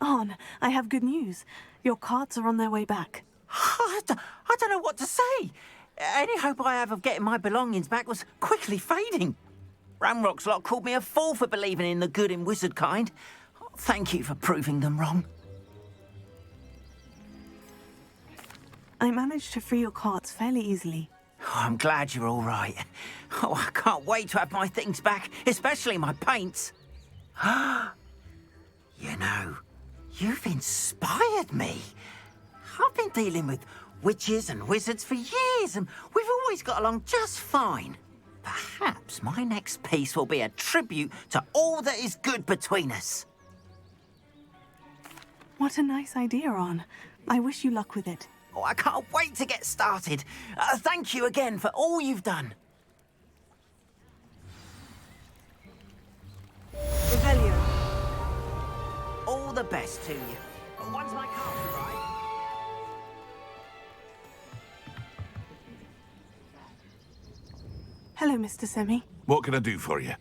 Speaker 1: On, I have good news. Your carts are on their way back.
Speaker 3: I don't know what to say. Any hope I have of getting my belongings back was quickly fading. Ramrock's lot called me a fool for believing in the good in wizard kind. Thank you for proving them wrong.
Speaker 1: I managed to free your carts fairly easily.
Speaker 3: Oh, I'm glad you're all right. Oh, I can't wait to have my things back, especially my paints. You know, you've inspired me. I've been dealing with witches and wizards for years, and we've always got along just fine. Perhaps my next piece will be a tribute to all that is good between us.
Speaker 1: What a nice idea, On. I wish you luck with it.
Speaker 3: Oh, I can't wait to get started. Thank you again for all you've done.
Speaker 1: Revelio.
Speaker 3: All the best to you. Once my car's arrived.
Speaker 1: Hello, Mr. Semi.
Speaker 4: What can I do for you?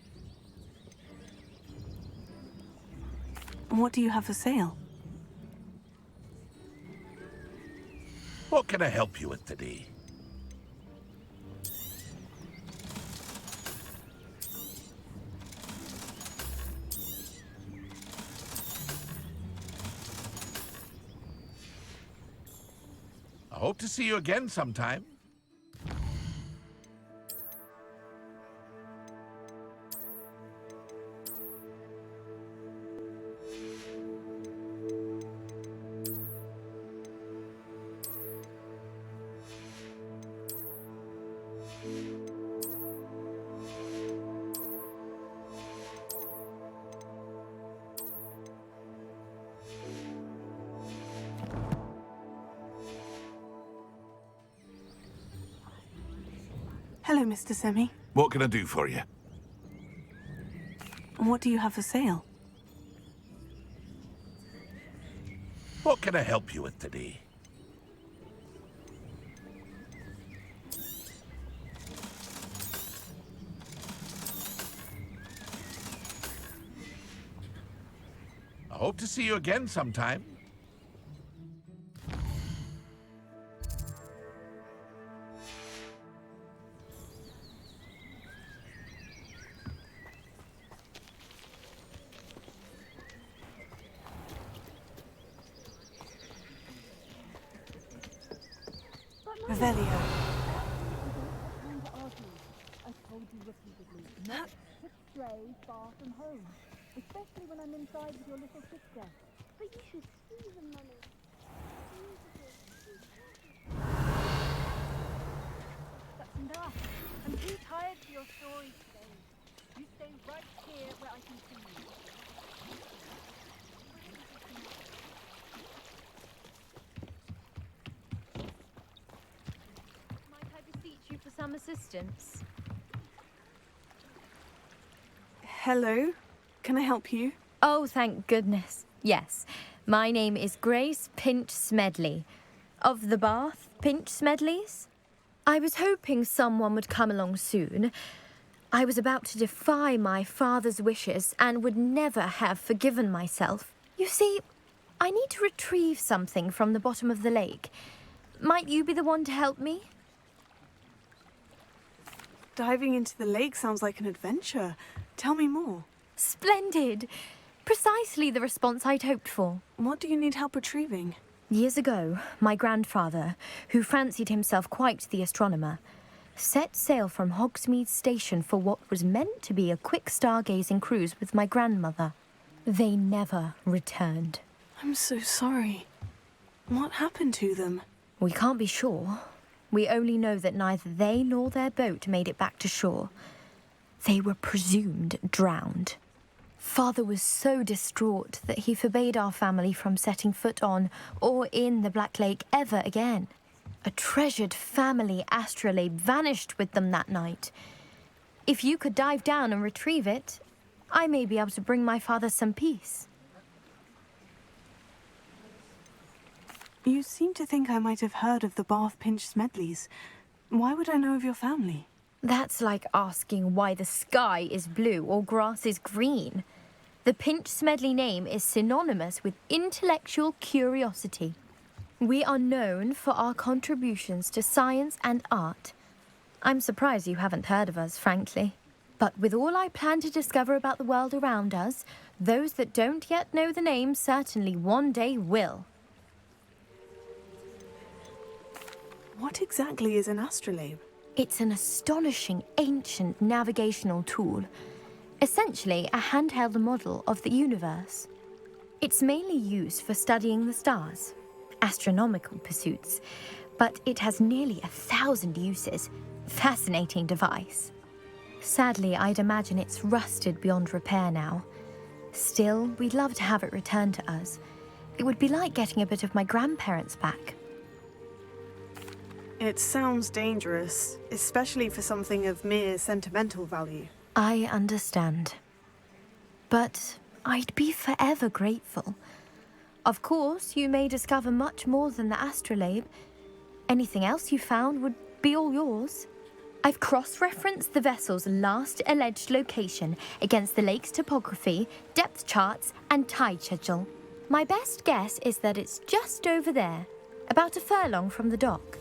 Speaker 1: What do you have for sale?
Speaker 4: What can I help you with today? I hope to see you again sometime.
Speaker 1: Hello, Mr. Semi.
Speaker 4: What can I do for you?
Speaker 1: What do you have for sale?
Speaker 4: What can I help you with today? I hope to see you again sometime.
Speaker 1: Revelio.
Speaker 16: I told you repeatedly not to stray far from home, especially when I'm inside with your little sister.
Speaker 6: But you should see them, Mummy.
Speaker 16: That's enough. I'm too tired for your stories today. You stay right here where I can see you.
Speaker 5: Might I beseech you for some assistance?
Speaker 1: Hello. Can I help you?
Speaker 5: Oh, thank goodness. Yes. My name is Grace Pint Smedley. Of the Bath,
Speaker 17: Pinch Smedleys? I was hoping someone would come along soon. I was about to defy my father's wishes and would never have forgiven myself. You see, I need to retrieve something from the bottom of the lake. Might you be the one to help me?
Speaker 1: Diving into the lake sounds like an adventure. Tell me more.
Speaker 17: Splendid! Precisely the response I'd hoped for.
Speaker 1: What do you need help retrieving?
Speaker 17: Years ago, my grandfather, who fancied himself quite the astronomer, set sail from Hogsmeade Station for what was meant to be a quick stargazing cruise with my grandmother. They never returned.
Speaker 1: I'm so sorry. What happened to them?
Speaker 17: We can't be sure. We only know that neither they nor their boat made it back to shore. They were presumed drowned. Father was so distraught that he forbade our family from setting foot on or in the Black Lake ever again. A treasured family astrolabe vanished with them that night. If you could dive down and retrieve it, I may be able to bring my father some peace.
Speaker 1: You seem to think I might have heard of the Bath Pinch Smedleys. Why would I know of your family?
Speaker 17: That's like asking why the sky is blue or grass is green. The Pinch Smedley name is synonymous with intellectual curiosity. We are known for our contributions to science and art. I'm surprised you haven't heard of us, frankly. But with all I plan to discover about the world around us, those that don't yet know the name certainly one day will.
Speaker 1: What exactly is an astrolabe?
Speaker 17: It's an astonishing ancient navigational tool. Essentially a handheld model of the universe. It's mainly used for studying the stars, astronomical pursuits, but it has nearly 1,000 uses. Fascinating device. Sadly, I'd imagine it's rusted beyond repair now. Still, we'd love to have it returned to us. It would be like getting a bit of my grandparents back.
Speaker 1: It sounds dangerous, especially for something of mere sentimental value.
Speaker 17: I understand. But I'd be forever grateful. Of course, you may discover much more than the astrolabe. Anything else you found would be all yours. I've cross-referenced the vessel's last alleged location against the lake's topography, depth charts, and tide schedule. My best guess is that it's just over there, about a furlong from the dock.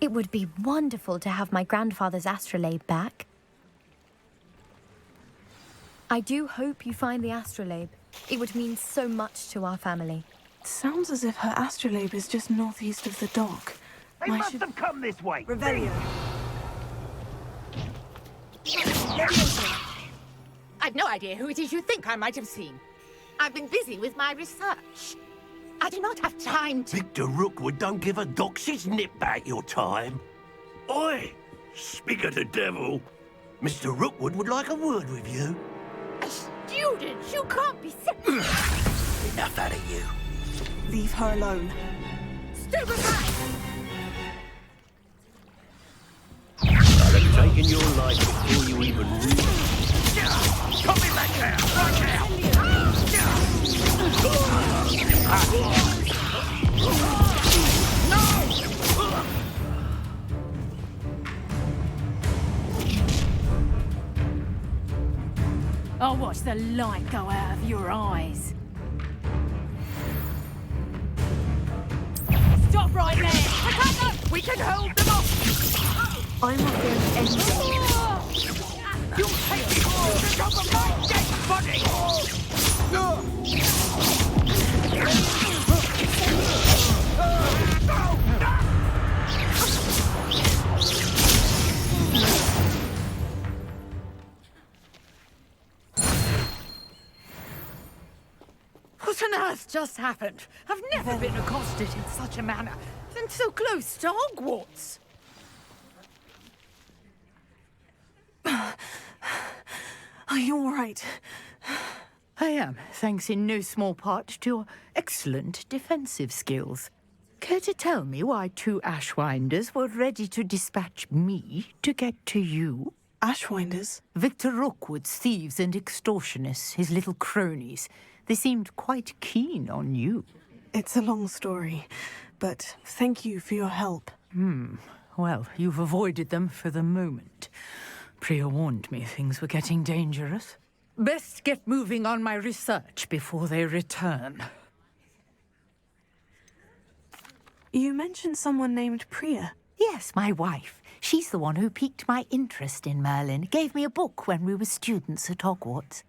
Speaker 17: It would be wonderful to have my grandfather's astrolabe back. I do hope you find the astrolabe. It would mean so much to our family.
Speaker 1: It sounds as if her astrolabe is just northeast of the dock.
Speaker 15: They must have come this way.
Speaker 1: Revelio.
Speaker 5: I've no idea who it is you think I might have seen. I've been busy with my research. I do not have time to...
Speaker 18: Victor Rookwood don't give a doxy's nip back your time. Oi! Speak of the devil. Mr. Rookwood would like a word with you.
Speaker 5: A student? You can't be...
Speaker 18: Enough out of you.
Speaker 1: Leave her alone.
Speaker 5: Stupid rat!
Speaker 18: I'd have taken your life before you even knew.
Speaker 15: Come in back there! Right now!
Speaker 5: I'll watch the light go out of your eyes. Stop right there! Attack! We can hold them off!
Speaker 1: I'm not going to end this.
Speaker 15: You'll take the top of my dead body!
Speaker 5: What on earth just happened? I've never been accosted in such a manner, and so close to Hogwarts.
Speaker 1: Are you all right?
Speaker 5: I am, thanks in no small part to your excellent defensive skills. Care to tell me why two Ashwinders were ready to dispatch me to get to you?
Speaker 1: Ashwinders?
Speaker 5: Victor Rookwood's thieves and extortionists, his little cronies. They seemed quite keen on you.
Speaker 1: It's a long story, but thank you for your help.
Speaker 5: Well, you've avoided them for the moment. Priya warned me things were getting dangerous. Best get moving on my research before they return.
Speaker 1: You mentioned someone named Priya.
Speaker 5: Yes, my wife. She's the one who piqued my interest in Merlin. Gave me a book when we were students at Hogwarts.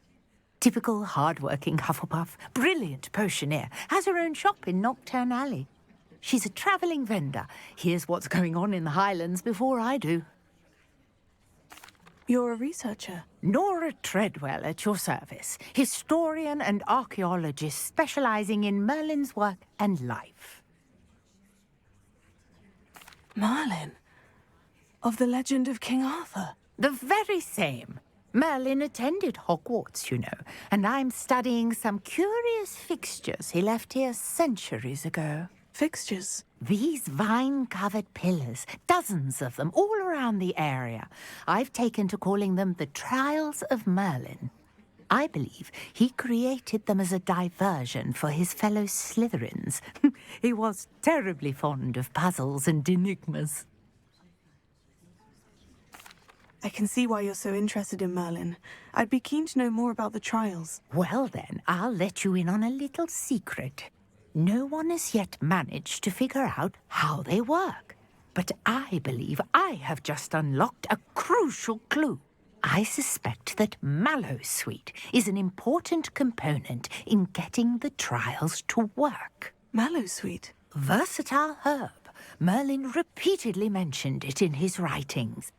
Speaker 5: Typical hard-working Hufflepuff, brilliant potioneer, has her own shop in Knockturn Alley. She's a travelling vendor. Hears what's going on in the Highlands before I do.
Speaker 1: You're a researcher?
Speaker 5: Nora Treadwell at your service. Historian and archaeologist specialising in Merlin's work and life.
Speaker 1: Merlin? Of the legend of King Arthur?
Speaker 5: The very same. Merlin attended Hogwarts, you know, and I'm studying some curious fixtures he left here centuries ago.
Speaker 1: Fixtures?
Speaker 5: These vine-covered pillars, dozens of them, all around the area. I've taken to calling them the Trials of Merlin. I believe he created them as a diversion for his fellow Slytherins. He was terribly fond of puzzles and enigmas.
Speaker 1: I can see why you're so interested in Merlin. I'd be keen to know more about the trials.
Speaker 5: Well then, I'll let you in on a little secret. No one has yet managed to figure out how they work. But I believe I have just unlocked a crucial clue. I suspect that Mallowsweet is an important component in getting the trials to work.
Speaker 1: Mallowsweet?
Speaker 5: Versatile herb. Merlin repeatedly mentioned it in his writings.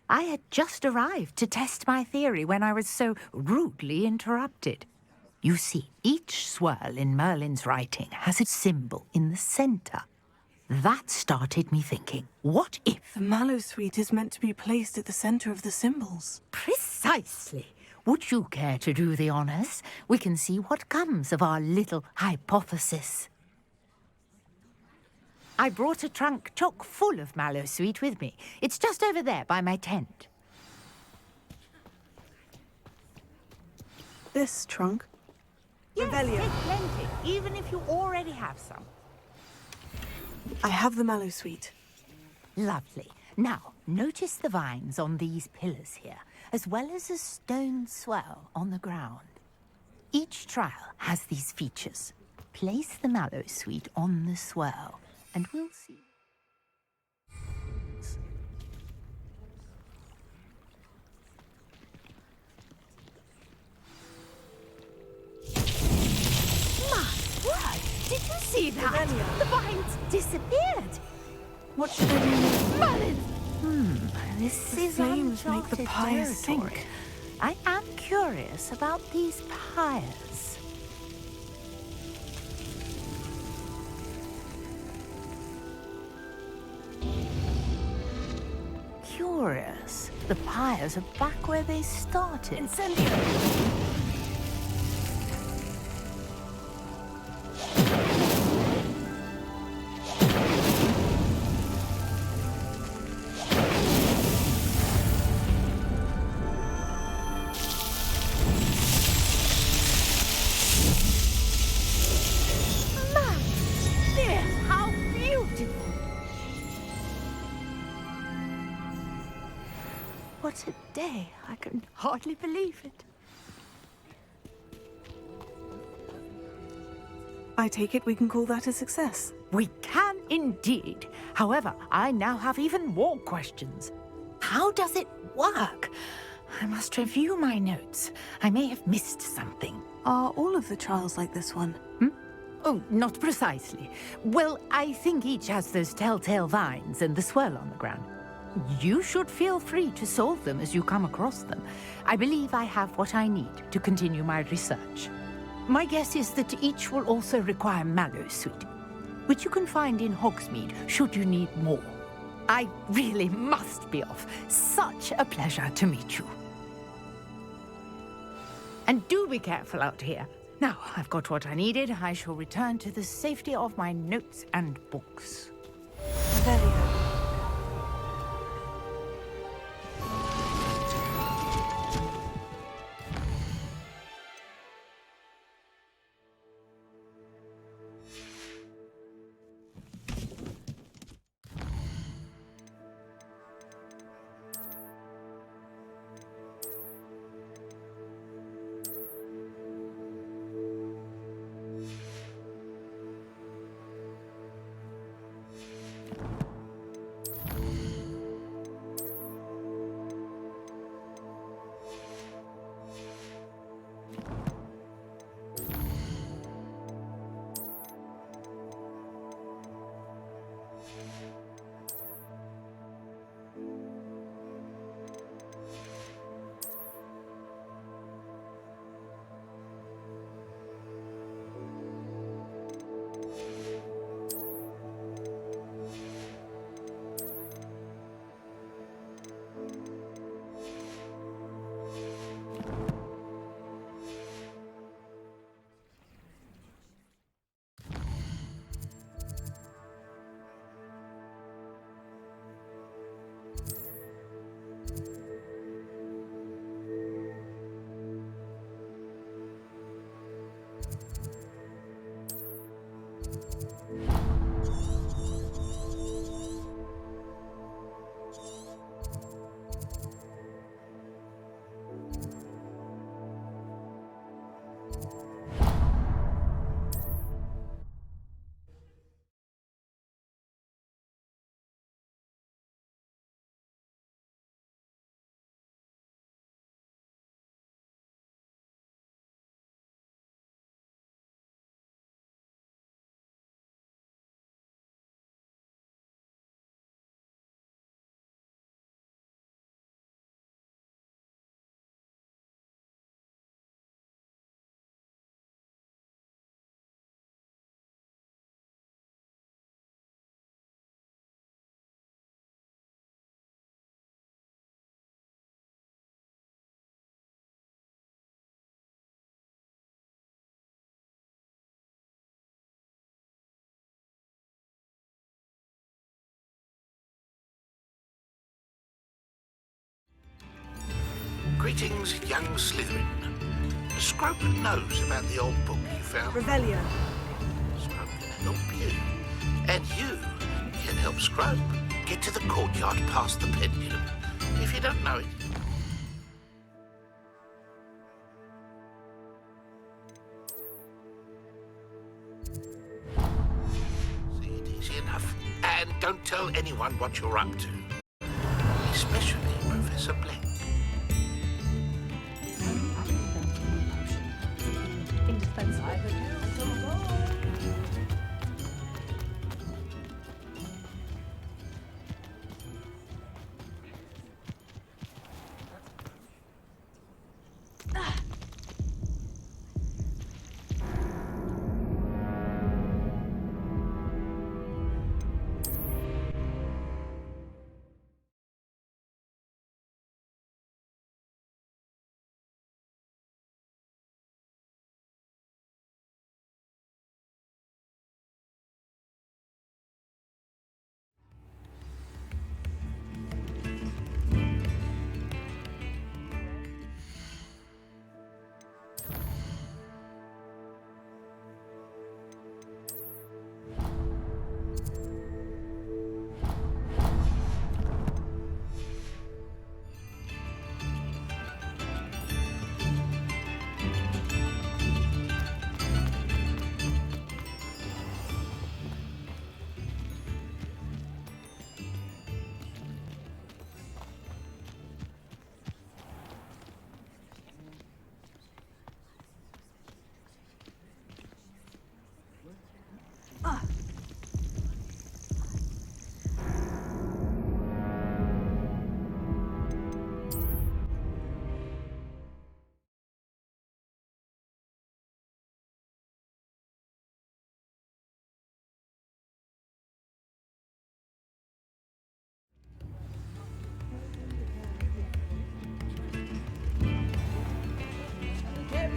Speaker 5: I had just arrived to test my theory when I was so rudely interrupted. You see, each swirl in Merlin's writing has a symbol in the centre. That started me thinking, what if...
Speaker 1: The Mallowsweet is meant to be placed at the centre of the symbols.
Speaker 5: Precisely. Would you care to do the honours? We can see what comes of our little hypothesis. I brought a trunk chock full of Mallowsweet with me. It's just over there by my tent.
Speaker 1: This trunk?
Speaker 5: Yes, take plenty, even if you already have some.
Speaker 1: I have the Mallowsweet.
Speaker 5: Lovely. Now, notice the vines on these pillars here, as well as a stone swell on the ground. Each trial has these features. Place the Mallowsweet on the swell, and we'll see. My word! Did you see that? The vines disappeared.
Speaker 1: What should I do?
Speaker 5: Merlin! This is
Speaker 1: flames make the
Speaker 5: uncharted
Speaker 1: pyres
Speaker 5: territory.
Speaker 1: sink.
Speaker 5: I am curious about these pyres. Curious. The pyres are back where they started.
Speaker 2: Incendio!
Speaker 5: How beautiful! What a day. I can hardly believe it.
Speaker 1: I take it we can call that a success.
Speaker 5: We can indeed. However, I now have even more questions. How does it work? I must review my notes. I may have missed something.
Speaker 1: Are all of the trials like this one?
Speaker 5: Oh, not precisely. Well, I think each has those telltale vines and the swirl on the ground. You should feel free to solve them as you come across them. I believe I have what I need to continue my research. My guess is that each will also require Mallowsweet, which you can find in Hogsmeade should you need more. I really must be off. Such a pleasure to meet you. And do be careful out here. Now, I've got what I needed. I shall return to the safety of my notes and books.
Speaker 4: Greetings, young Slytherin. Scrope knows about the old book you found.
Speaker 1: Revelio.
Speaker 4: Scrope can help you. And you can help Scrope get to the courtyard past the pendulum. If you don't know it. See, it easy enough. And don't tell anyone what you're up to. Especially Professor Black.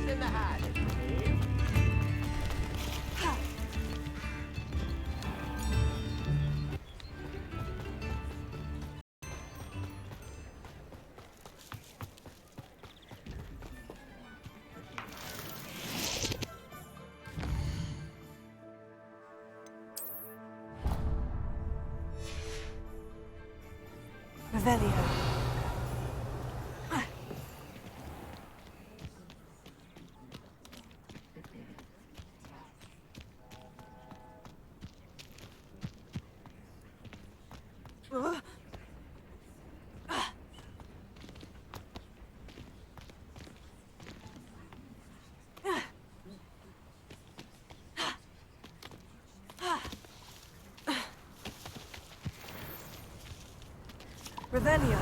Speaker 9: In the hat.
Speaker 1: Revelio. Revelio.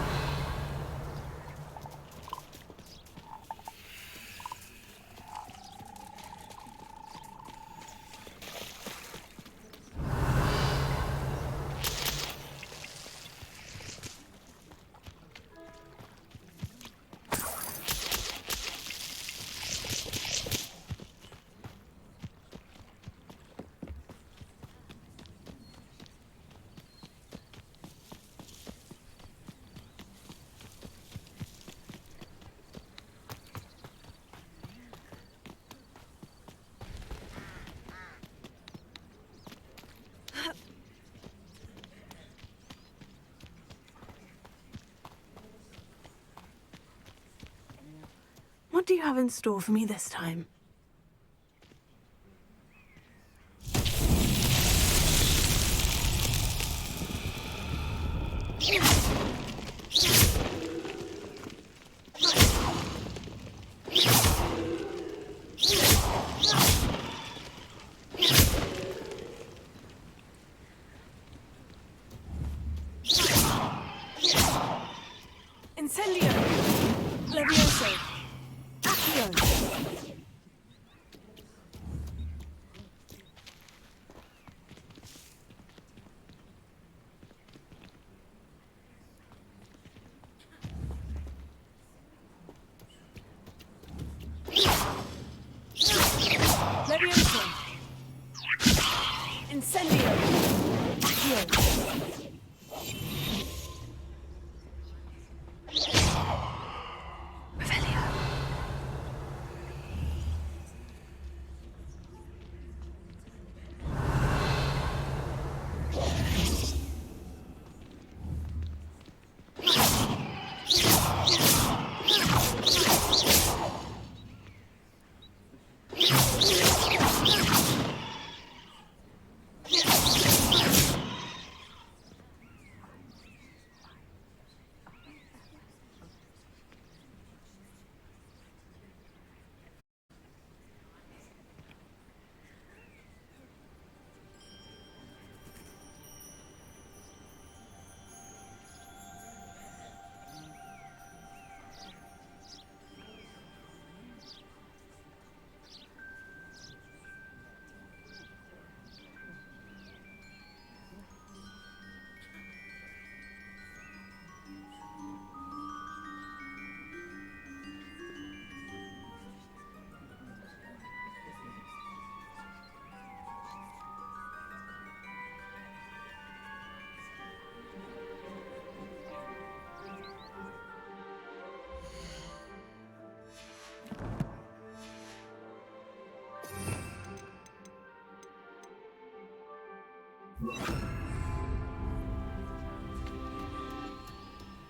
Speaker 1: What do you have in store for me this time? Incendio! Levioso! Accio! Levioso! Incendio! Accio!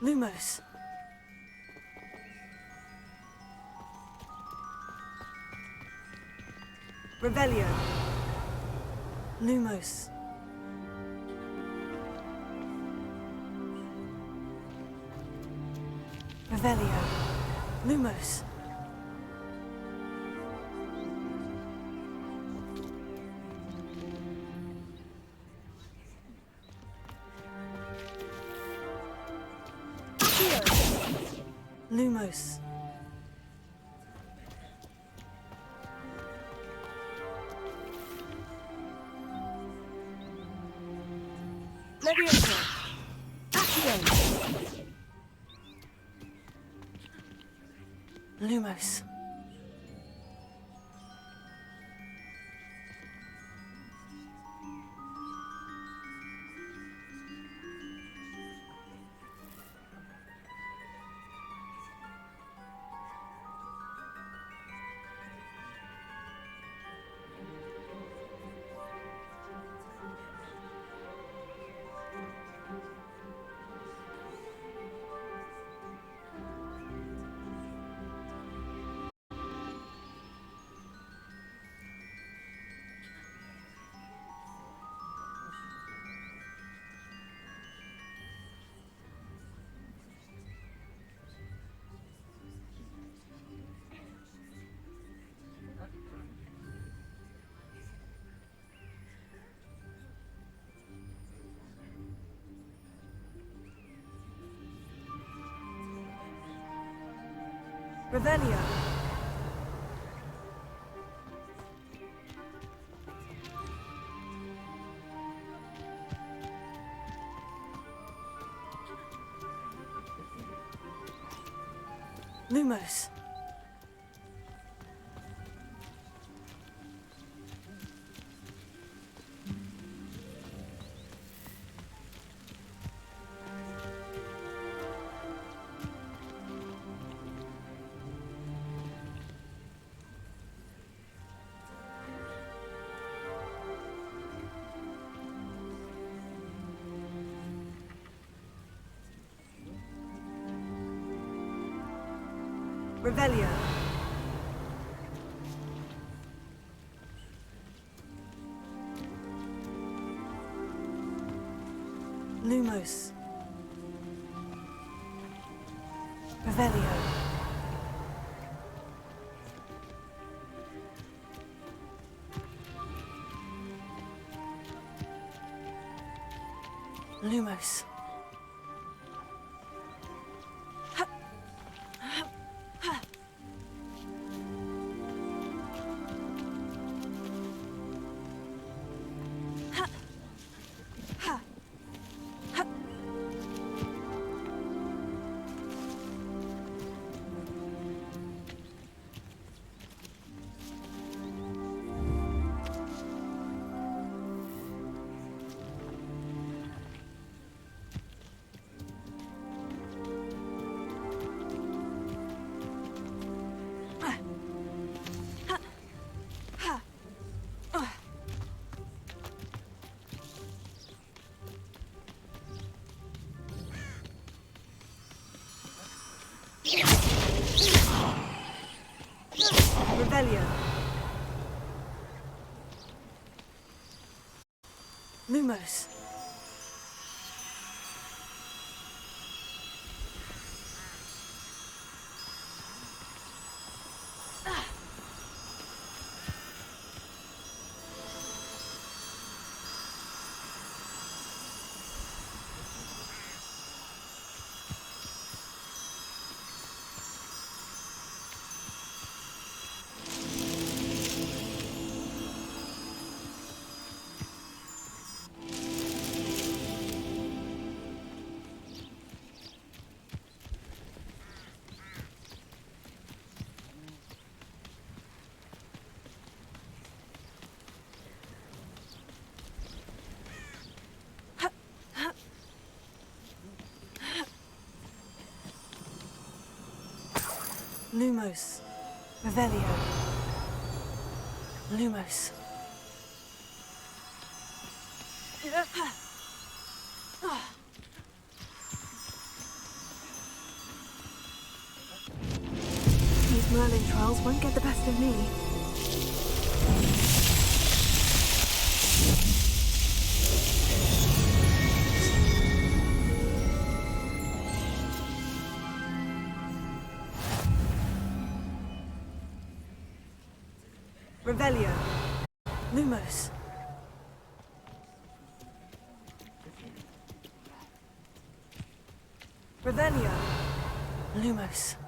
Speaker 1: Lumos. Revelio. Lumos. Revelio. Lumos. Lumos. Levioso. Accio. Lumos. Revelio. Lumos. Revelio. Lumos. Revelio. Lumos. Revelio. Lumos. Lumos. Revelio. Lumos. These Merlin trials won't get the best of me. Revelio. Lumos. Revelio. Lumos.